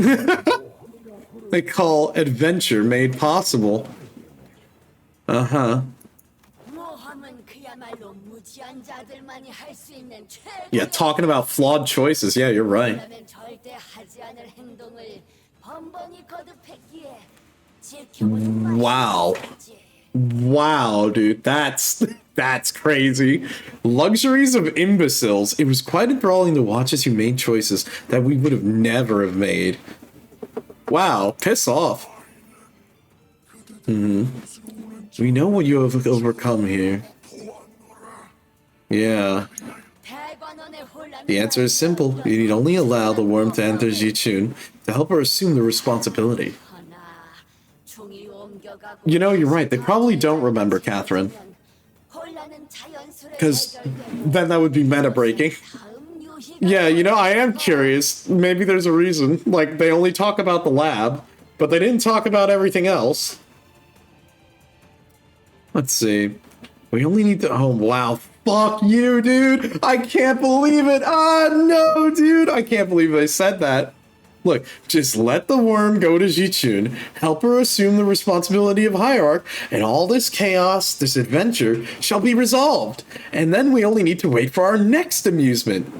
They call adventure made possible. Uh-huh. Yeah, talking about flawed choices. Yeah, you're right. Wow. Wow, dude. That's crazy. Luxuries of imbeciles. It was quite enthralling to watch as you made choices that we would have never have made. Wow, piss off. We know what you have overcome here. Yeah. The answer is simple. You need only allow the worm to enter Ji-chun to help her assume the responsibility. You know, you're right. They probably don't remember Catherine. Because then that would be meta breaking. Yeah, you know, I am curious. Maybe there's a reason. Like, they only talk about the lab, but they didn't talk about everything else. Let's see. We only need to... Oh, wow. Fuck you, dude. I can't believe it. Ah, no, dude. I can't believe they said that. Look, just let the worm go to Ji-chun, help her assume the responsibility of Hierarch, and all this chaos, this adventure, shall be resolved. And then we only need to wait for our next amusement.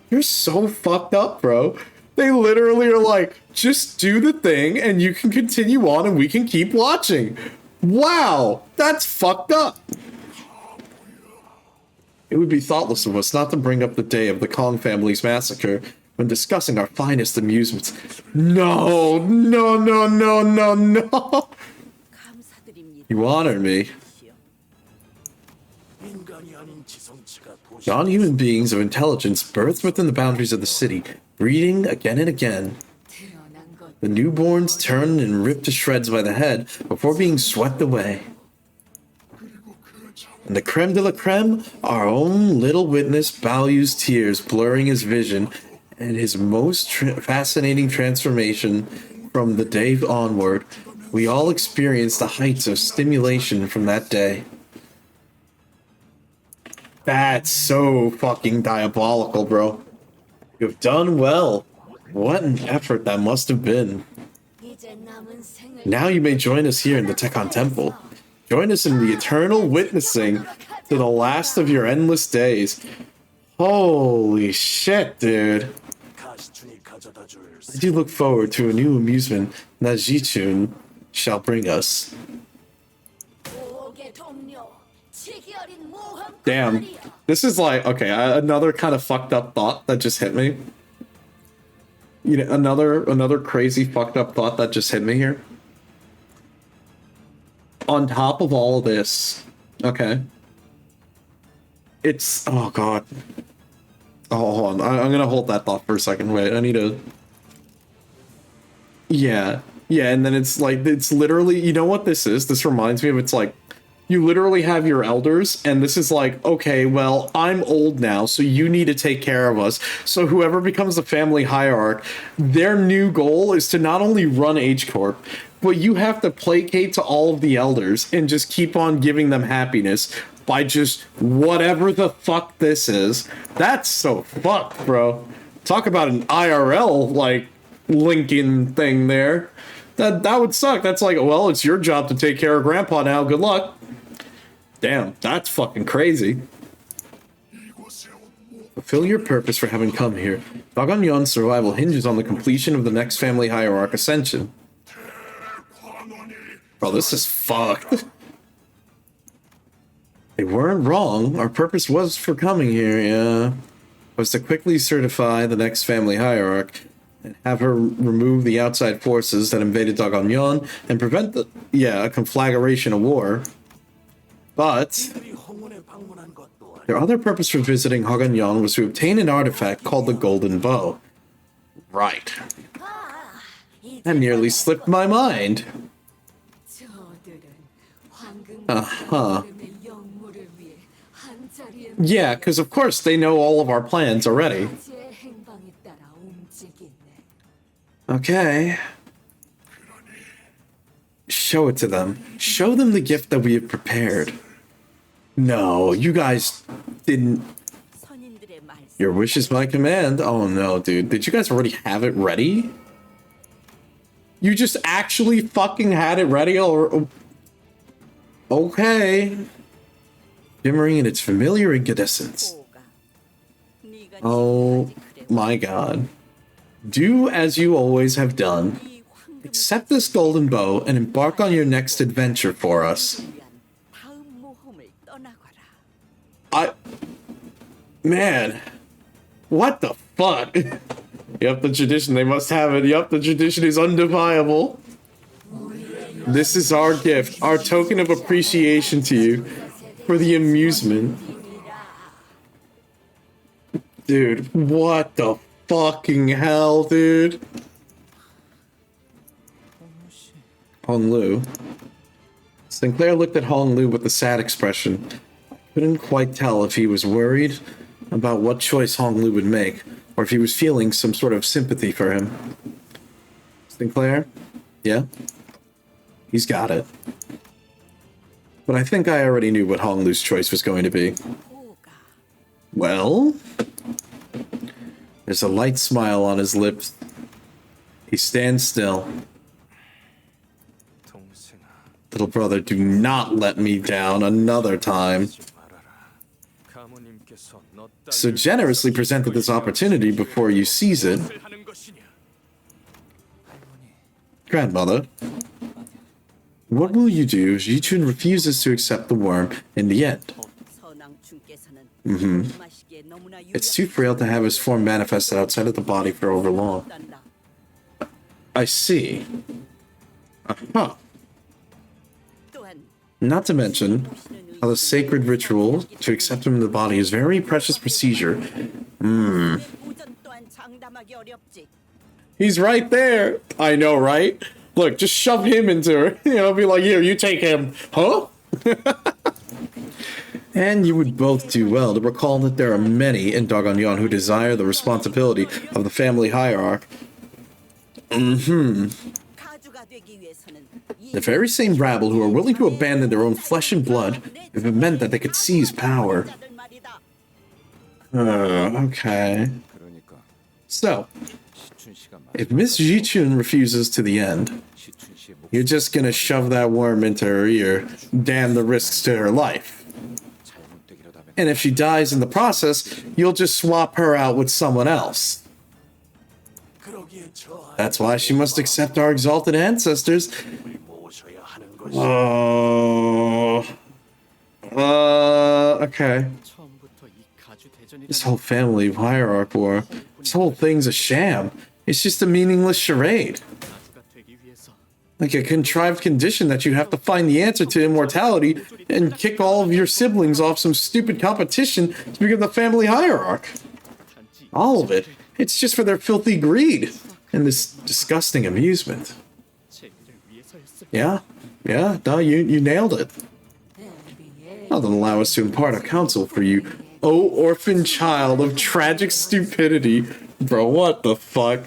You're so fucked up, bro. They literally are like, just do the thing, and you can continue on, and we can keep watching. Wow, that's fucked up. It would be thoughtless of us not to bring up the day of the Kong family's massacre when discussing our finest amusements. No, no, no, no, no, no. You honor me. Non-human beings of intelligence birthed within the boundaries of the city, breeding again and again. The newborns turned and ripped to shreds by the head before being swept away. And the creme de la creme, our own little witness, Balu's tears blurring his vision and his most fascinating transformation from the day onward. We all experienced the heights of stimulation from that day. That's so fucking diabolical, bro. You've done well. What an effort that must have been. Now you may join us here in the Tekon Temple. Join us in the eternal witnessing to the last of your endless days. Holy shit, dude. I do look forward to a new amusement that Ji-chun shall bring us. Damn. This is like, okay, another kind of fucked up thought that just hit me. You know, another crazy fucked up thought that just hit me here. On top of all of this, okay, it's, oh god. Oh, hold on. I'm gonna hold that thought for a second. Wait, I need to... Yeah, and then it's like, it's literally, you know what this is? This reminds me of, it's like, you literally have your elders, and this is like, okay, well, I'm old now, so you need to take care of us. So whoever becomes the family hierarch, their new goal is to not only run H Corp, but you have to placate to all of the elders and just keep on giving them happiness by just whatever the fuck this is. That's so fucked, bro. Talk about an IRL, like, Lincoln thing there. That would suck. That's like, well, it's your job to take care of Grandpa now. Good luck. Damn, that's fucking crazy. Fulfill your purpose for having come here. Dogonyon's survival hinges on the completion of the next family hierarch ascension. Bro, this is fucked. They weren't wrong. Our purpose was for coming here, yeah. Was to quickly certify the next family hierarch and have her remove the outside forces that invaded Dogonyon and prevent the, a conflagration of war. But their other purpose for visiting Dogonyon was to obtain an artifact called the Golden Bow. Right. That nearly slipped my mind. Uh-huh. Yeah, because of course they know all of our plans already. Okay. Show it to them. Show them the gift that we have prepared. No, you guys didn't. Your wish is my command. Oh no, dude. Did you guys already have it ready? You just actually fucking had it ready? Or okay. Shimmering in its familiar incandescence. Oh my god. Do as you always have done. Accept this golden bow and embark on your next adventure for us. Man. What the fuck? Yep, the tradition, they must have it. Yep, the tradition is undeniable. This is our gift, our token of appreciation to you for the amusement. Dude, what the fucking hell, dude? Hong Lu. Sinclair looked at Hong Lu with a sad expression. I couldn't quite tell if he was worried about what choice Hong Lu would make, or if he was feeling some sort of sympathy for him. Sinclair? Yeah? He's got it. But I think I already knew what Hong Lu's choice was going to be. Well? There's a light smile on his lips. He stands still. Little brother, do not let me down another time. So generously presented this opportunity before you seize it. Grandmother, what will you do if Yichun refuses to accept the worm in the end? It's too frail to have his form manifested outside of the body for over long. I see. Uh-huh. Not to mention how the sacred ritual to accept him in the body is a very precious procedure. He's right there. I know, right? Look, just shove him into her. You know, be like, here, you take him. Huh? And you would both do well to recall that there are many in Dogonyon who desire the responsibility of the family hierarch. The very same rabble who are willing to abandon their own flesh and blood if it meant that they could seize power. Okay. So, if Miss Jichun refuses to the end, you're just gonna shove that worm into her ear, damn the risks to her life. And if she dies in the process, you'll just swap her out with someone else. That's why she must accept our exalted ancestors. Okay. This whole family hierarch war, this whole thing's a sham. It's just a meaningless charade. Like a contrived condition that you have to find the answer to immortality and kick all of your siblings off some stupid competition to become the family hierarch. All of it. It's just for their filthy greed and this disgusting amusement. Yeah, no, you nailed it. I'll then allow us to impart a counsel for you, oh orphan child of tragic stupidity. Bro, what the fuck?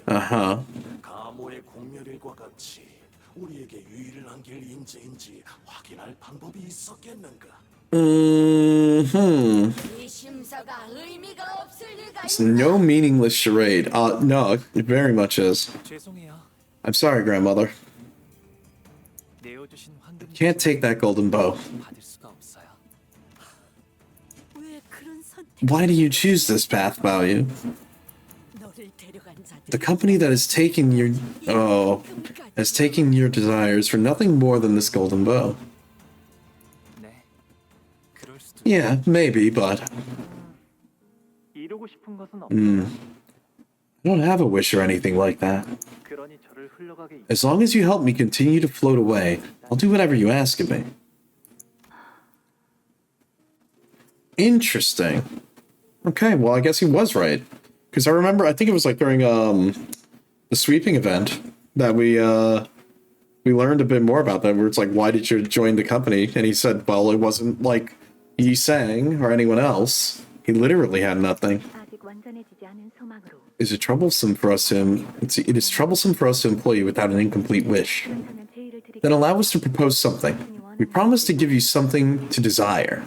Uh-huh. It's no meaningless charade. No, it very much is. I'm sorry, grandmother. Can't take that golden bow. Why do you choose this path, Baoyu? The company that is taking your desires for nothing more than this golden bow. Yeah, maybe, but I don't have a wish or anything like that. As long as you help me continue to float away, I'll do whatever you ask of me. Interesting. Okay, well, I guess he was right. Because I remember, I think it was like during the sweeping event that we learned a bit more about that, where it's like, why did you join the company? And he said, well, it wasn't like Yi Sang or anyone else. He literally had nothing. Is it troublesome for us to it is troublesome for us to employ you without an incomplete wish. Then allow us to propose something. We promise to give you something to desire.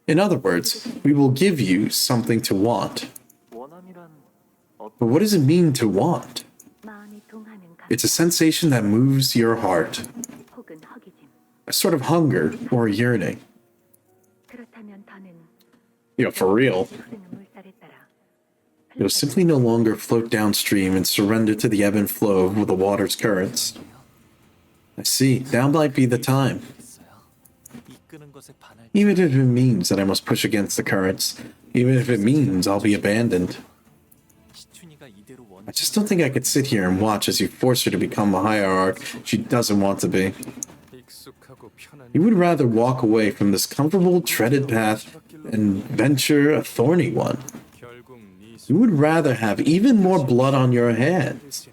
In other words, we will give you something to want. But what does it mean to want? It's a sensation that moves your heart. A sort of hunger or yearning. For real. You'll simply no longer float downstream and surrender to the ebb and flow of the water's currents. I see. Now might be the time. Even if it means that I must push against the currents, even if it means I'll be abandoned. I just don't think I could sit here and watch as you force her to become a hierarch she doesn't want to be. You would rather walk away from this comfortable, treaded path and venture a thorny one. You would rather have even more blood on your hands.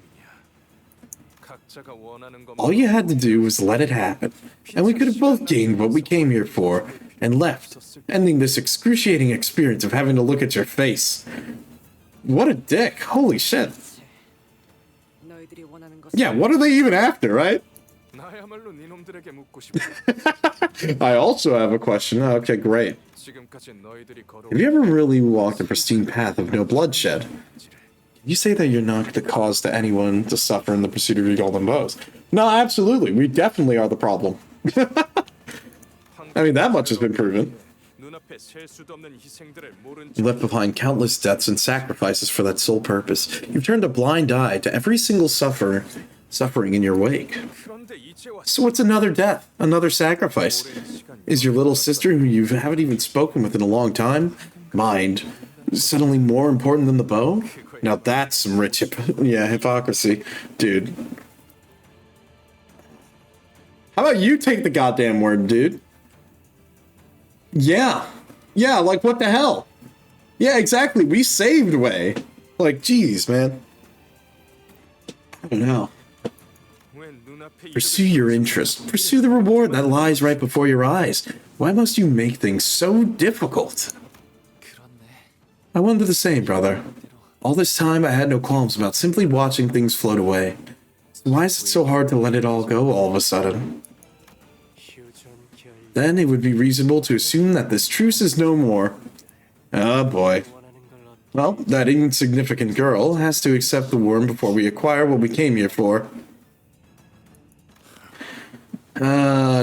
All you had to do was let it happen, and we could have both gained what we came here for, and left, ending this excruciating experience of having to look at your face. What a dick. Holy shit. Yeah, what are they even after, right? I also have a question. Okay, great. Have you ever really walked a pristine path of no bloodshed? Can you say that you're not the cause to anyone to suffer in the pursuit of your golden bows? No, absolutely. We definitely are the problem. I mean, that much has been proven. You left behind countless deaths and sacrifices for that sole purpose. You've turned a blind eye to every single suffering in your wake. So what's another death? Another sacrifice? Is your little sister, who you haven't even spoken with in a long time, mind, suddenly more important than the bow? Now that's some rich hypocrisy. Dude. How about you take the goddamn word, dude? Yeah. Yeah, like, what the hell? Yeah, exactly. We saved Wei. Like, geez, man. I don't know. Pursue your interest. Pursue the reward that lies right before your eyes. Why must you make things so difficult? I wonder the same, brother. All this time, I had no qualms about simply watching things float away. So why is it so hard to let it all go all of a sudden? Then it would be reasonable to assume that this truce is no more. Oh boy. Well, that insignificant girl has to accept the worm before we acquire what we came here for.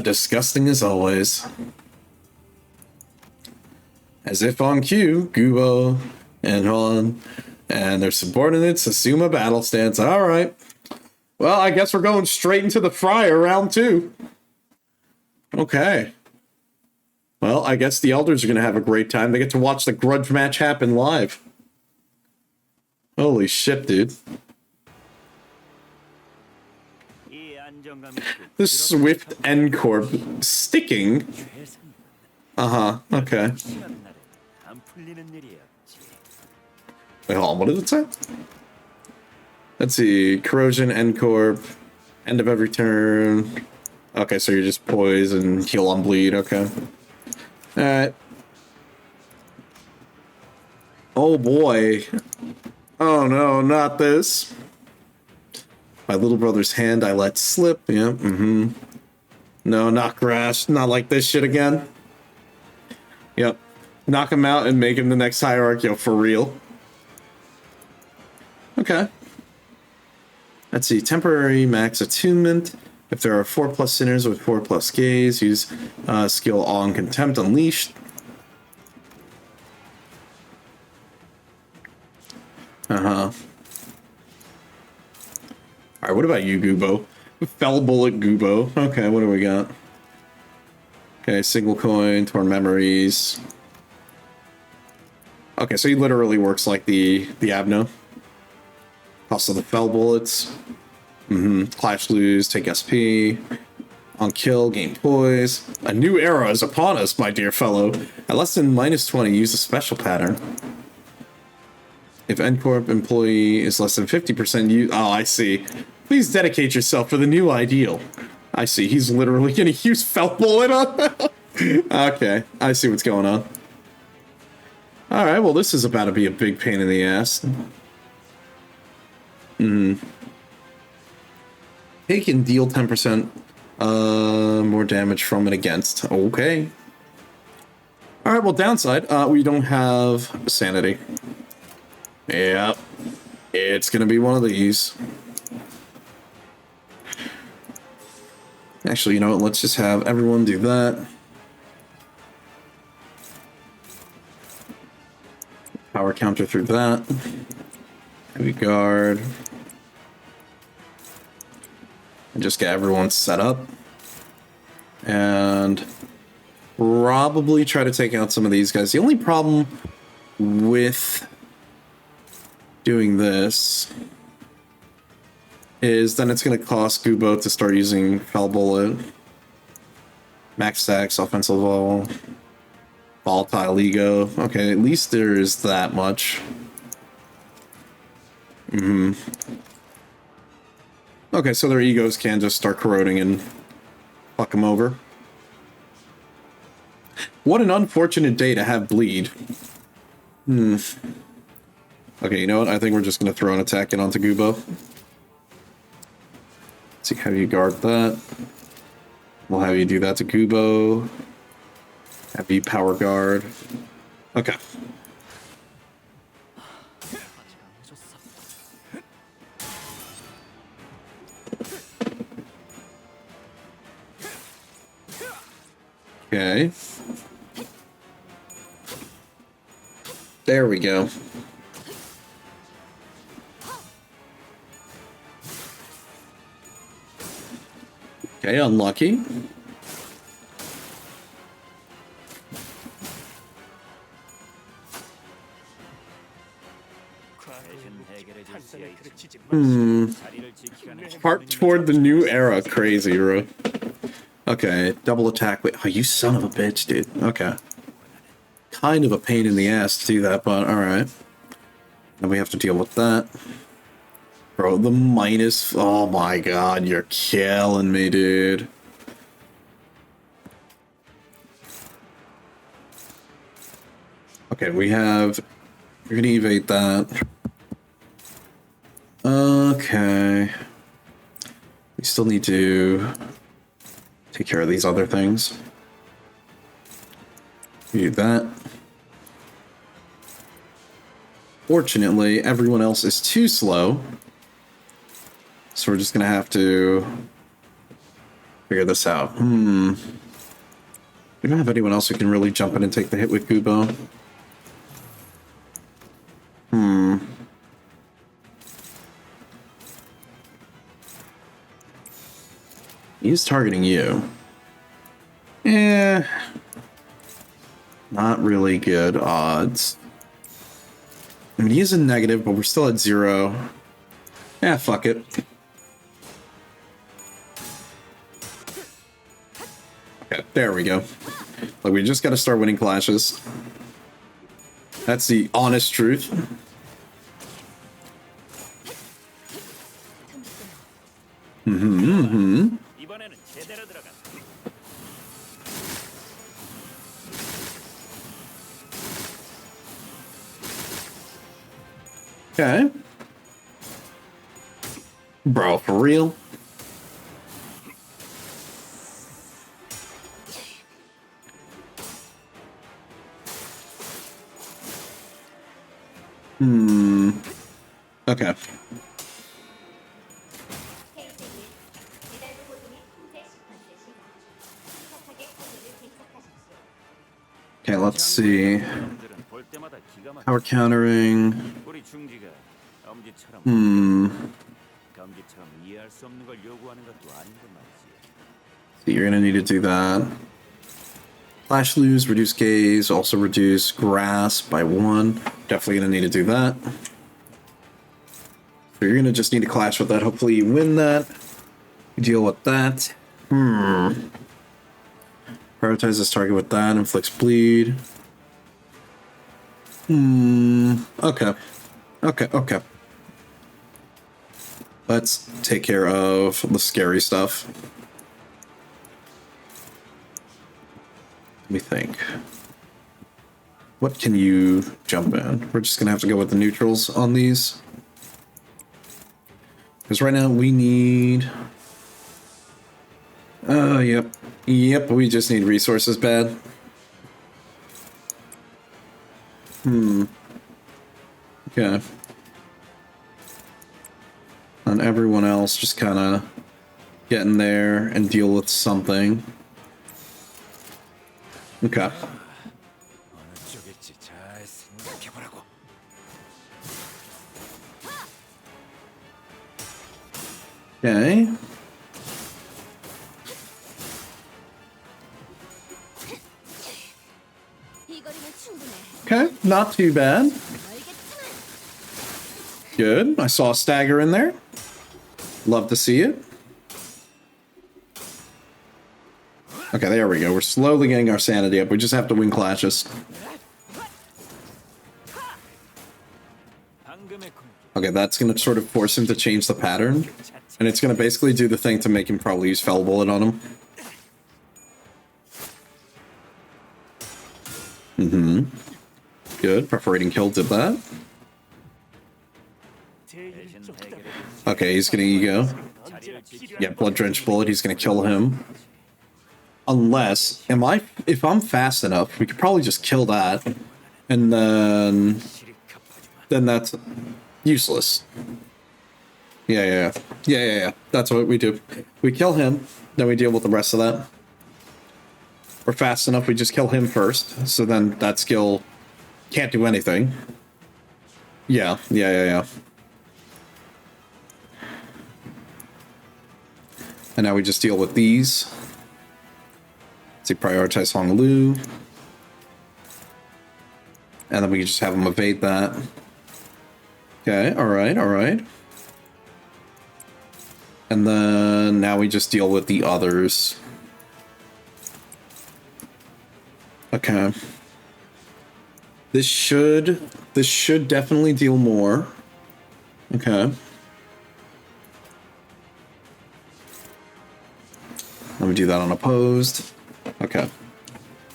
Disgusting as always. As if on cue, Gubo and Hon and their subordinates assume a battle stance. Alright. Well, I guess we're going straight into the fryer round 2. Okay. Well, I guess the elders are going to have a great time. They get to watch the grudge match happen live. Holy shit, dude. The Swift N Corp sticking. Uh-huh, okay. Wait, hold on, what did it say? Let's see. Corrosion, N Corp. End of every turn. Okay, so you're just poise and heal on bleed, okay. Alright. Oh boy. Oh no, not this. My little brother's hand I let slip. Yep, No, not crash. Not like this shit again. Yep. Knock him out and make him the next hierarch, yo, for real. Okay. Let's see. Temporary max attunement. If there are 4+ sinners with 4+ gaze, use skill Awe and Contempt Unleashed. Uh-huh. Alright, what about you, Gubo? Fell Bullet Gubo. Okay, what do we got? Okay, single coin, torn memories. Okay, so he literally works like the Abno. Also the Fell Bullets. Clash lose, take SP. On kill, gain poise. A new era is upon us, my dear fellow. At less than -20, use a special pattern. If NCorp employee is less than 50%, use... Oh, I see. Please dedicate yourself for the new ideal. I see. He's literally going to use Felt Bullet on that. Okay, I see what's going on. Alright, well, this is about to be a big pain in the ass. He can deal 10% more damage from and against. Okay. Alright, well, downside, we don't have sanity. Yep. It's gonna be one of these. Actually, you know what? Let's just have everyone do that. Power counter through that. Heavy guard. And just get everyone set up. And probably try to take out some of these guys. The only problem with doing this is then it's going to cost Gubo to start using Fell Bullet. Max stacks, offensive level, volatile ego. Okay, at least there is that much. Okay, so their egos can just start corroding and fuck them over. What an unfortunate day to have bleed. Okay, you know what? I think we're just going to throw an attack in onto Gubo. Let's see how you guard that. We'll have you do that to Gubo. Have you power guard. Okay. Okay. There we go. Okay, unlucky. Part toward the new era. Crazy, bro. Okay, double attack. Wait, oh, you son of a bitch, dude. Okay. Kind of a pain in the ass to do that, but alright. Then we have to deal with that. Bro, the minus... Oh my god, you're killing me, dude. Okay, we have... We're gonna evade that. Okay. We still need to take care of these other things. Do that. Fortunately, everyone else is too slow. So we're just gonna have to figure this out. We don't have anyone else who can really jump in and take the hit with Gubo. He's targeting you. Not really good odds. I mean, he is in negative, but we're still at 0. Yeah, fuck it. Okay, there we go. Like, we just gotta start winning clashes. That's the honest truth. Okay. Bro, for real? Okay. Okay, let's see. Power countering. So you're gonna need to do that. Flash lose, reduce gaze, also reduce grasp by 1. Definitely gonna need to do that. So you're gonna just need to clash with that. Hopefully you win that. You deal with that. Prioritize this target with that. Inflicts bleed. Okay. Okay. Let's take care of the scary stuff. Let me think. What can you jump in? We're just gonna have to go with the neutrals on these. Because right now we need... Yep, we just need resources bad. Okay. And everyone else just kind of get in there and deal with something. Okay. Okay. Okay, not too bad. Good. I saw a stagger in there. Love to see it. Okay, there we go. We're slowly getting our sanity up. We just have to win clashes. Okay, that's going to sort of force him to change the pattern. And it's going to basically do the thing to make him probably use Fell Bullet on him. Good. Perforating Kill did that. Okay, he's going to ego. Yeah, Blood Drenched Bullet. He's going to kill him. Unless, if I'm fast enough, we could probably just kill that. And then that's useless. Yeah. That's what we do. We kill him, then we deal with the rest of that. We're fast enough, we just kill him first. So then that skill can't do anything. Yeah. And now we just deal with these. Let's see, prioritize Honolulu. And then we can just have him evade that. Okay, alright. And then now we just deal with the others. Okay. This should definitely deal more. Okay. Let me do that unopposed. Okay.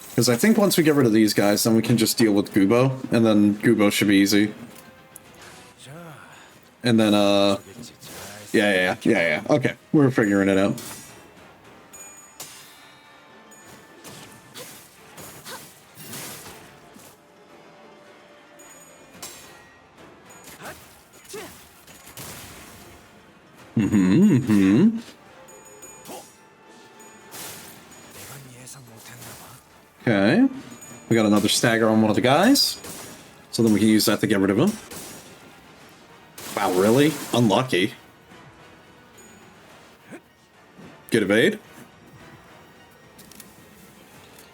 Because I think once we get rid of these guys, then we can just deal with Gubo, and then Gubo should be easy. And then, yeah. Okay, we're figuring it out. Okay. We got another stagger on one of the guys. So then we can use that to get rid of him. Wow, really? Unlucky. Good evade.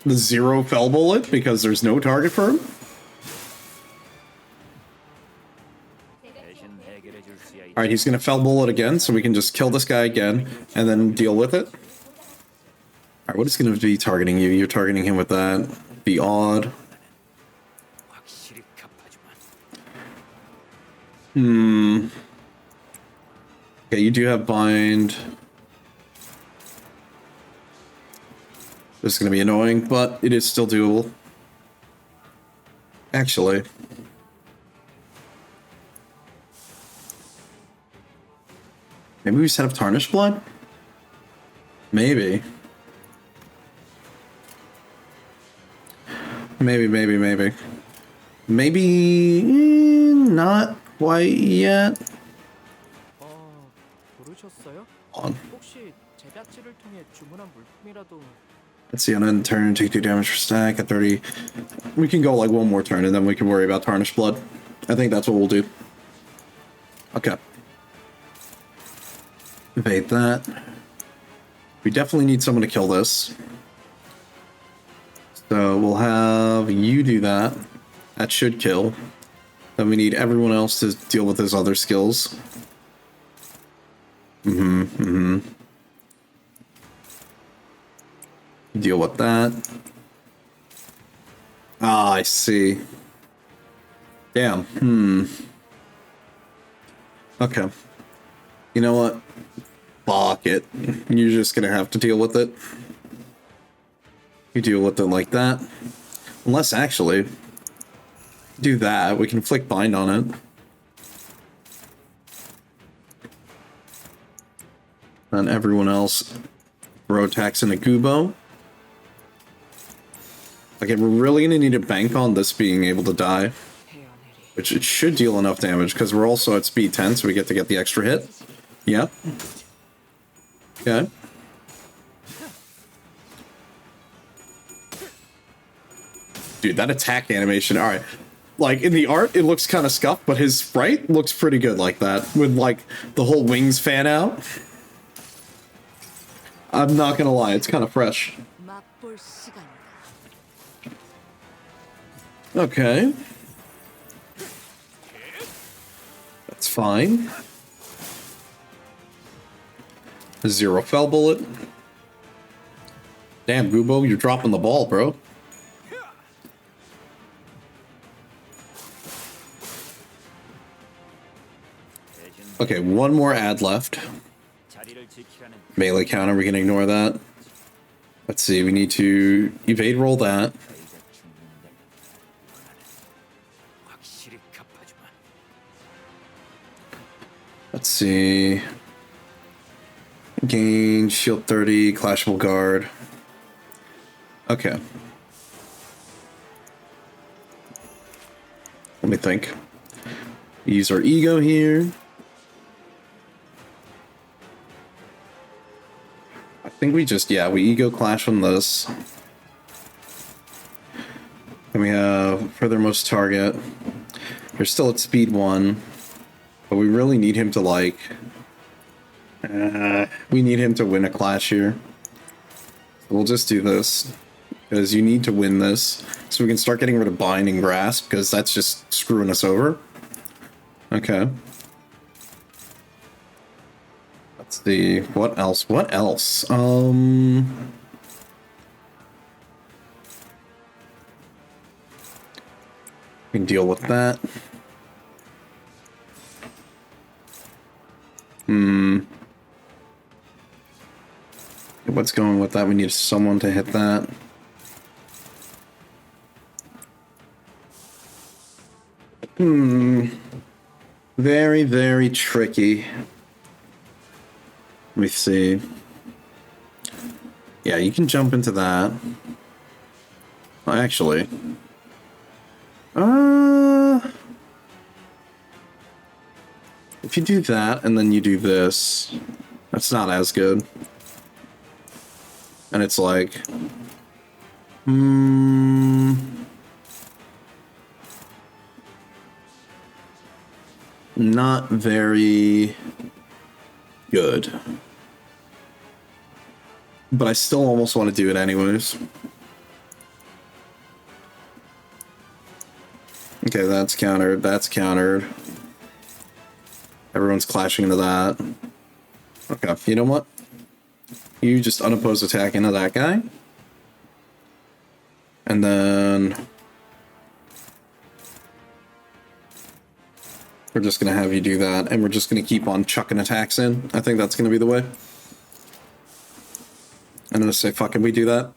The 0 Fell Bullet because there's no target for him. Alright, he's gonna Fell Bullet again, so we can just kill this guy again and then deal with it. Alright, what is gonna be targeting you? You're targeting him with that. Be odd. Okay, you do have bind. This is gonna be annoying, but it is still doable. Actually. Maybe we set up Tarnished Blood? Maybe. Maybe. Maybe not quite yet. On. Let's see, on end turn, take 2 damage per stack at 30. We can go like one more turn and then we can worry about Tarnished Blood. I think that's what we'll do. Okay. Evade that. We definitely need someone to kill this. So we'll have you do that. That should kill. Then we need everyone else to deal with his other skills. Deal with that. Ah, I see. Damn. Okay. You know what? Fuck it. You're just gonna have to deal with it. You deal with it like that. Unless, actually, do that. We can flick bind on it. And everyone else throw attacks into Gubo. Okay, we're really gonna need to bank on this being able to die. Which it should deal enough damage, because we're also at speed 10, so we get to get the extra hit. Yep. Okay. Dude, that attack animation, alright. Like, in the art, it looks kind of scuffed, but his sprite looks pretty good like that. With, like, the whole wings fan out. I'm not gonna lie, it's kind of fresh. Okay. That's fine. 0 fell bullet. Damn, Gubo, you're dropping the ball, bro. Okay, one more ad left. Melee counter, we can ignore that. Let's see, we need to evade roll that. Let's see. Gain, shield 30, clashable guard. Okay. Let me think. Use our ego here. I think we just, yeah, we ego clash on this. And we have furthermost target. We're still at speed 1. But we really need him to, like... we need him to win a clash here. We'll just do this. Because you need to win this. So we can start getting rid of bind and grasp, because that's just screwing us over. Okay. Let's see. What else? What else? We can deal with that. What's going with that? We need someone to hit that. Very, very tricky. Let me see. Yeah, you can jump into that. Well, actually. If you do that, and then you do this, that's not as good. And it's like... not very good. But I still almost want to do it anyways. Okay, that's countered, that's countered. Everyone's clashing into that. Okay, you know what? You just unopposed attack into that guy. And then... we're just going to have you do that, and we're just going to keep on chucking attacks in. I think that's going to be the way. I'm going to say, fuck, can we do that?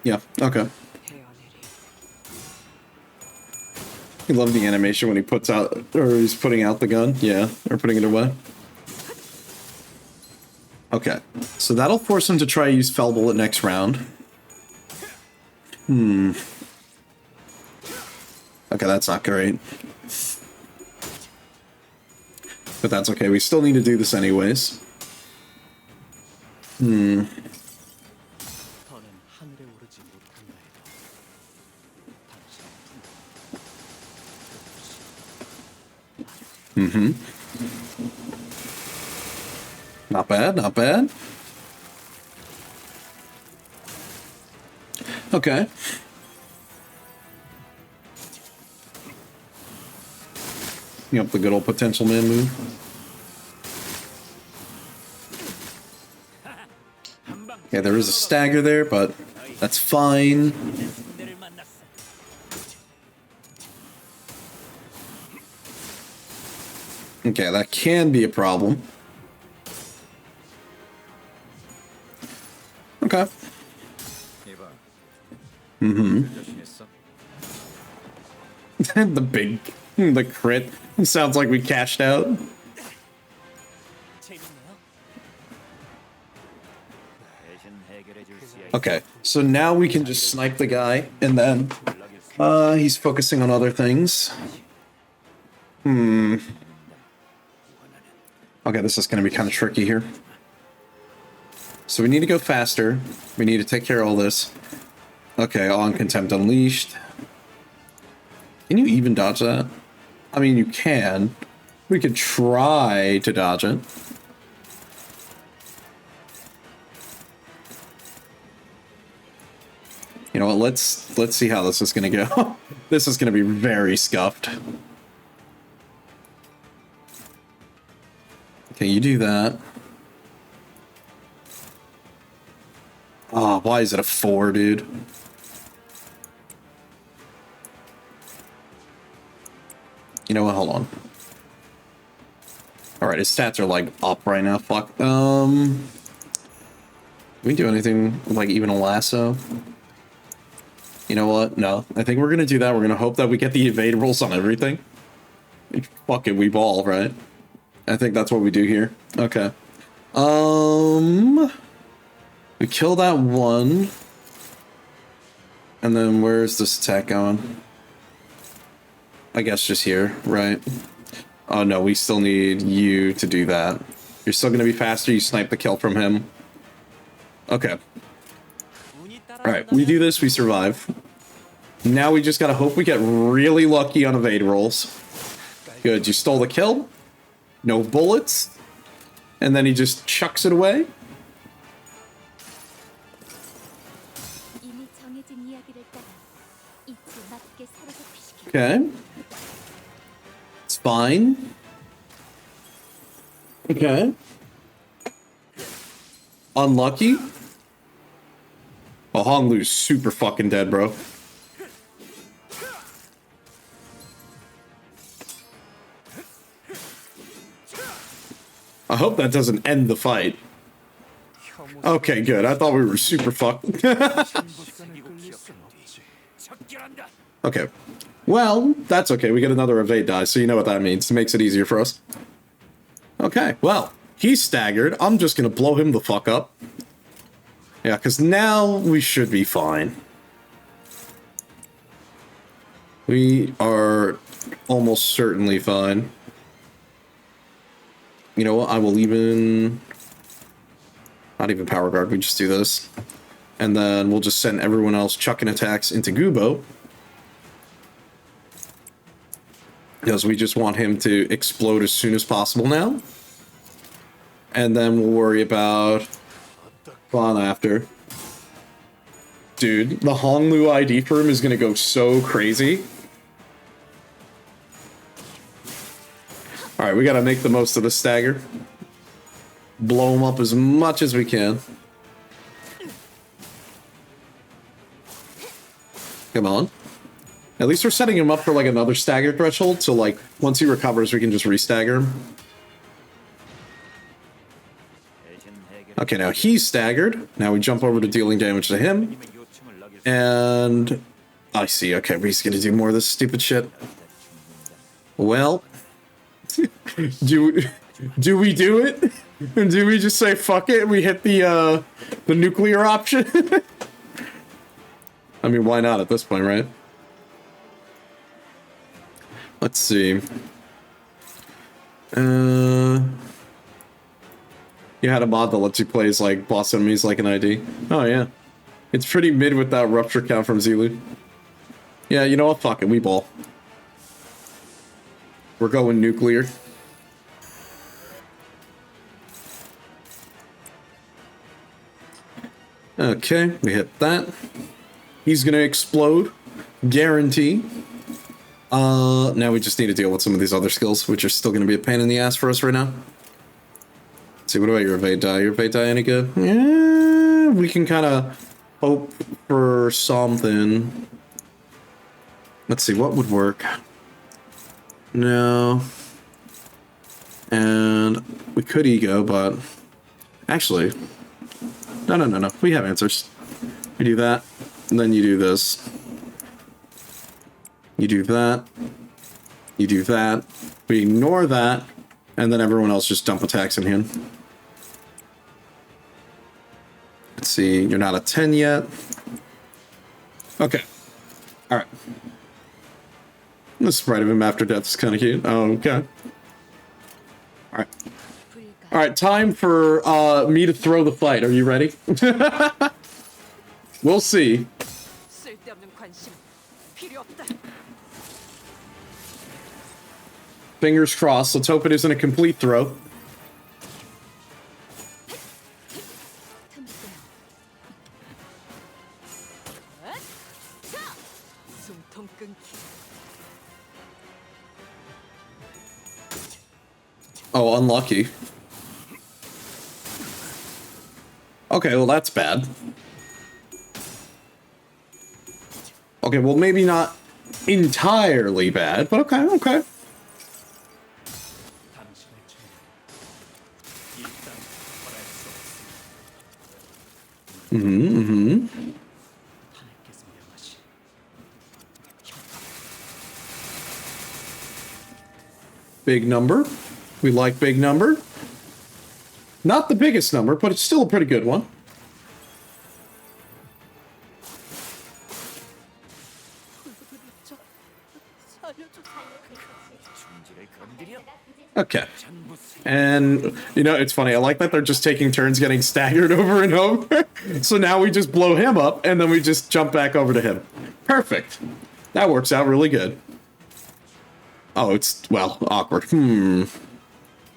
Yeah, okay. You love the animation when he puts out, or he's putting out the gun. Yeah, or putting it away. Okay, so that'll force him to try to use Fell Bullet next round. Okay, that's not great. But that's okay, we still need to do this anyways. Not bad, not bad. Okay. Yep, the good old potential man move. Yeah, there is a stagger there, but That's fine. Okay, that can be a problem. Okay. The crit. Sounds like we cashed out. Okay, so now we can just snipe the guy, and then he's focusing on other things. Okay, this is going to be kind of tricky here. So we need to go faster. We need to take care of all this. Okay, on Contempt Unleashed. Can you even dodge that? I mean, you can. We could try to dodge it. You know what, let's see how this is going to go. This is going to be very scuffed. Okay, you do that. Oh, why is it a 4, dude? You know what, hold on. Alright, his stats are like up right now, fuck. Can we do anything like even a lasso? You know what? No. I think we're gonna do that. We're gonna hope that we get the evade rolls on everything. Fuck it, we ball, right? I think that's what we do here. Okay. We kill that one. And then where's this attack going? I guess just here, right? Oh no, we still need you to do that. You're still gonna be faster, you snipe the kill from him. Okay. Alright, we do this, we survive. Now we just gotta hope we get really lucky on evade rolls. Good, you stole the kill. No bullets. And then he just chucks it away. Okay. It's fine. Okay. Unlucky. Oh, Honglu's super fucking dead, bro. I hope that doesn't end the fight. Okay, good. I thought we were super fucked. Okay. Well, that's okay. We get another evade die, so you know what that means. It makes it easier for us. Okay, well, he's staggered. I'm just gonna blow him the fuck up. Yeah, because now we should be fine. We are almost certainly fine. You know what? I will even... Not even power guard. We just do this. And then we'll just send everyone else chucking attacks into Gubo. Because we just want him to explode as soon as possible now. And then we'll worry about Bon after. Dude, the Honglu ID for him is going to go so crazy. Alright, we got to make the most of the stagger. Blow him up as much as we can. Come on. At least we're setting him up for like another stagger threshold, so like once he recovers we can just re-stagger him. Okay, now he's staggered. Now we jump over to dealing damage to him. And I see, okay, he's gonna do more of this stupid shit. Well, do we do it? Do we just say fuck it? We hit the nuclear option? I mean, why not at this point, right? Let's see. You had a mod that lets you play as like boss enemies like an ID. Oh yeah. It's pretty mid with that rupture count from Zulu. Yeah, you know what? Fuck it, we ball. We're going nuclear. Okay, we hit that. He's gonna explode. Guarantee. Now we just need to deal with some of these other skills, which are still gonna be a pain in the ass for us right now. Let's see, what about your evade die? Your evade die any good? Yeah, we can kind of hope for something. Let's see, what would work? No. And we could ego, but actually, no. We have answers. We do that, and then you do this. You do that. You do that. We ignore that, and then everyone else just dump attacks in hand. Let's see, you're not a 10 yet. Okay. Alright. The sprite of him after death is kind of cute. Oh, okay. Alright. Alright, time for me to throw the fight. Are you ready? We'll see. Fingers crossed. Let's hope it isn't a complete throw. Oh, unlucky. Okay, well that's bad. Okay, well maybe not entirely bad, but okay, okay. Big number. We like big number. Not the biggest number, but it's still a pretty good one. Okay. And, you know, it's funny. I like that they're just taking turns getting staggered over and over. So now we just blow him up, and then we just jump back over to him. Perfect. That works out really good. Oh, it's, well, awkward.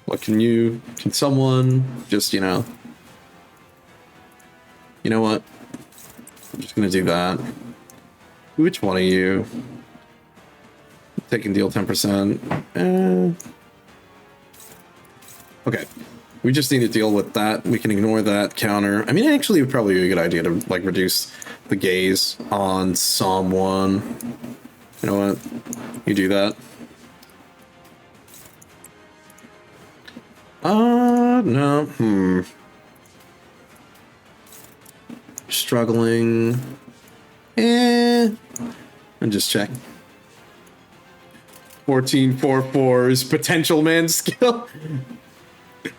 What can someone just, you know what? I'm just gonna do that. Which one of you? They can deal 10%. Okay. We just need to deal with that. We can ignore that counter. I mean, actually, it would probably be a good idea to, like, reduce the gaze on someone. You know what? You do that. No. Struggling. And just check. 1444's potential man skill.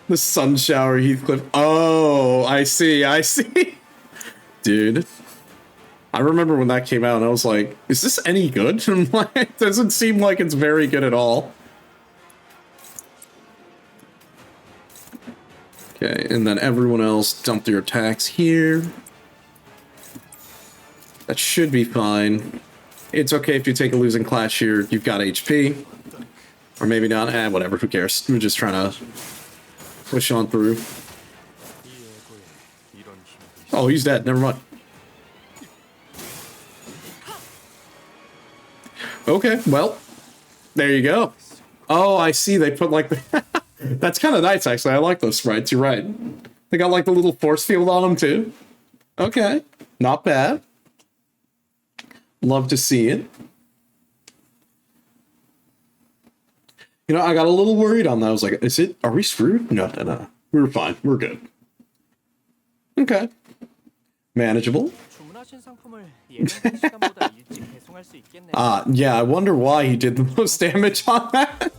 The sun shower Heathcliff. Oh, I see. Dude. I remember when that came out and I was like, is this any good? And like, it doesn't seem like it's very good at all. Okay, and then everyone else dump their attacks here. That should be fine. It's okay if you take a losing clash here. You've got HP. Or maybe not. Whatever, who cares? We're just trying to push on through. Oh, he's dead. Never mind. Okay, well, there you go. Oh, I see. They put like the... That's kind of nice, actually. I like those sprites. You're right. They got like the little force field on them, too. Okay. Not bad. Love to see it. You know, I got a little worried on that. I was like, are we screwed? No. We're fine. We're good. Okay. Manageable. Yeah, I wonder why he did the most damage on that.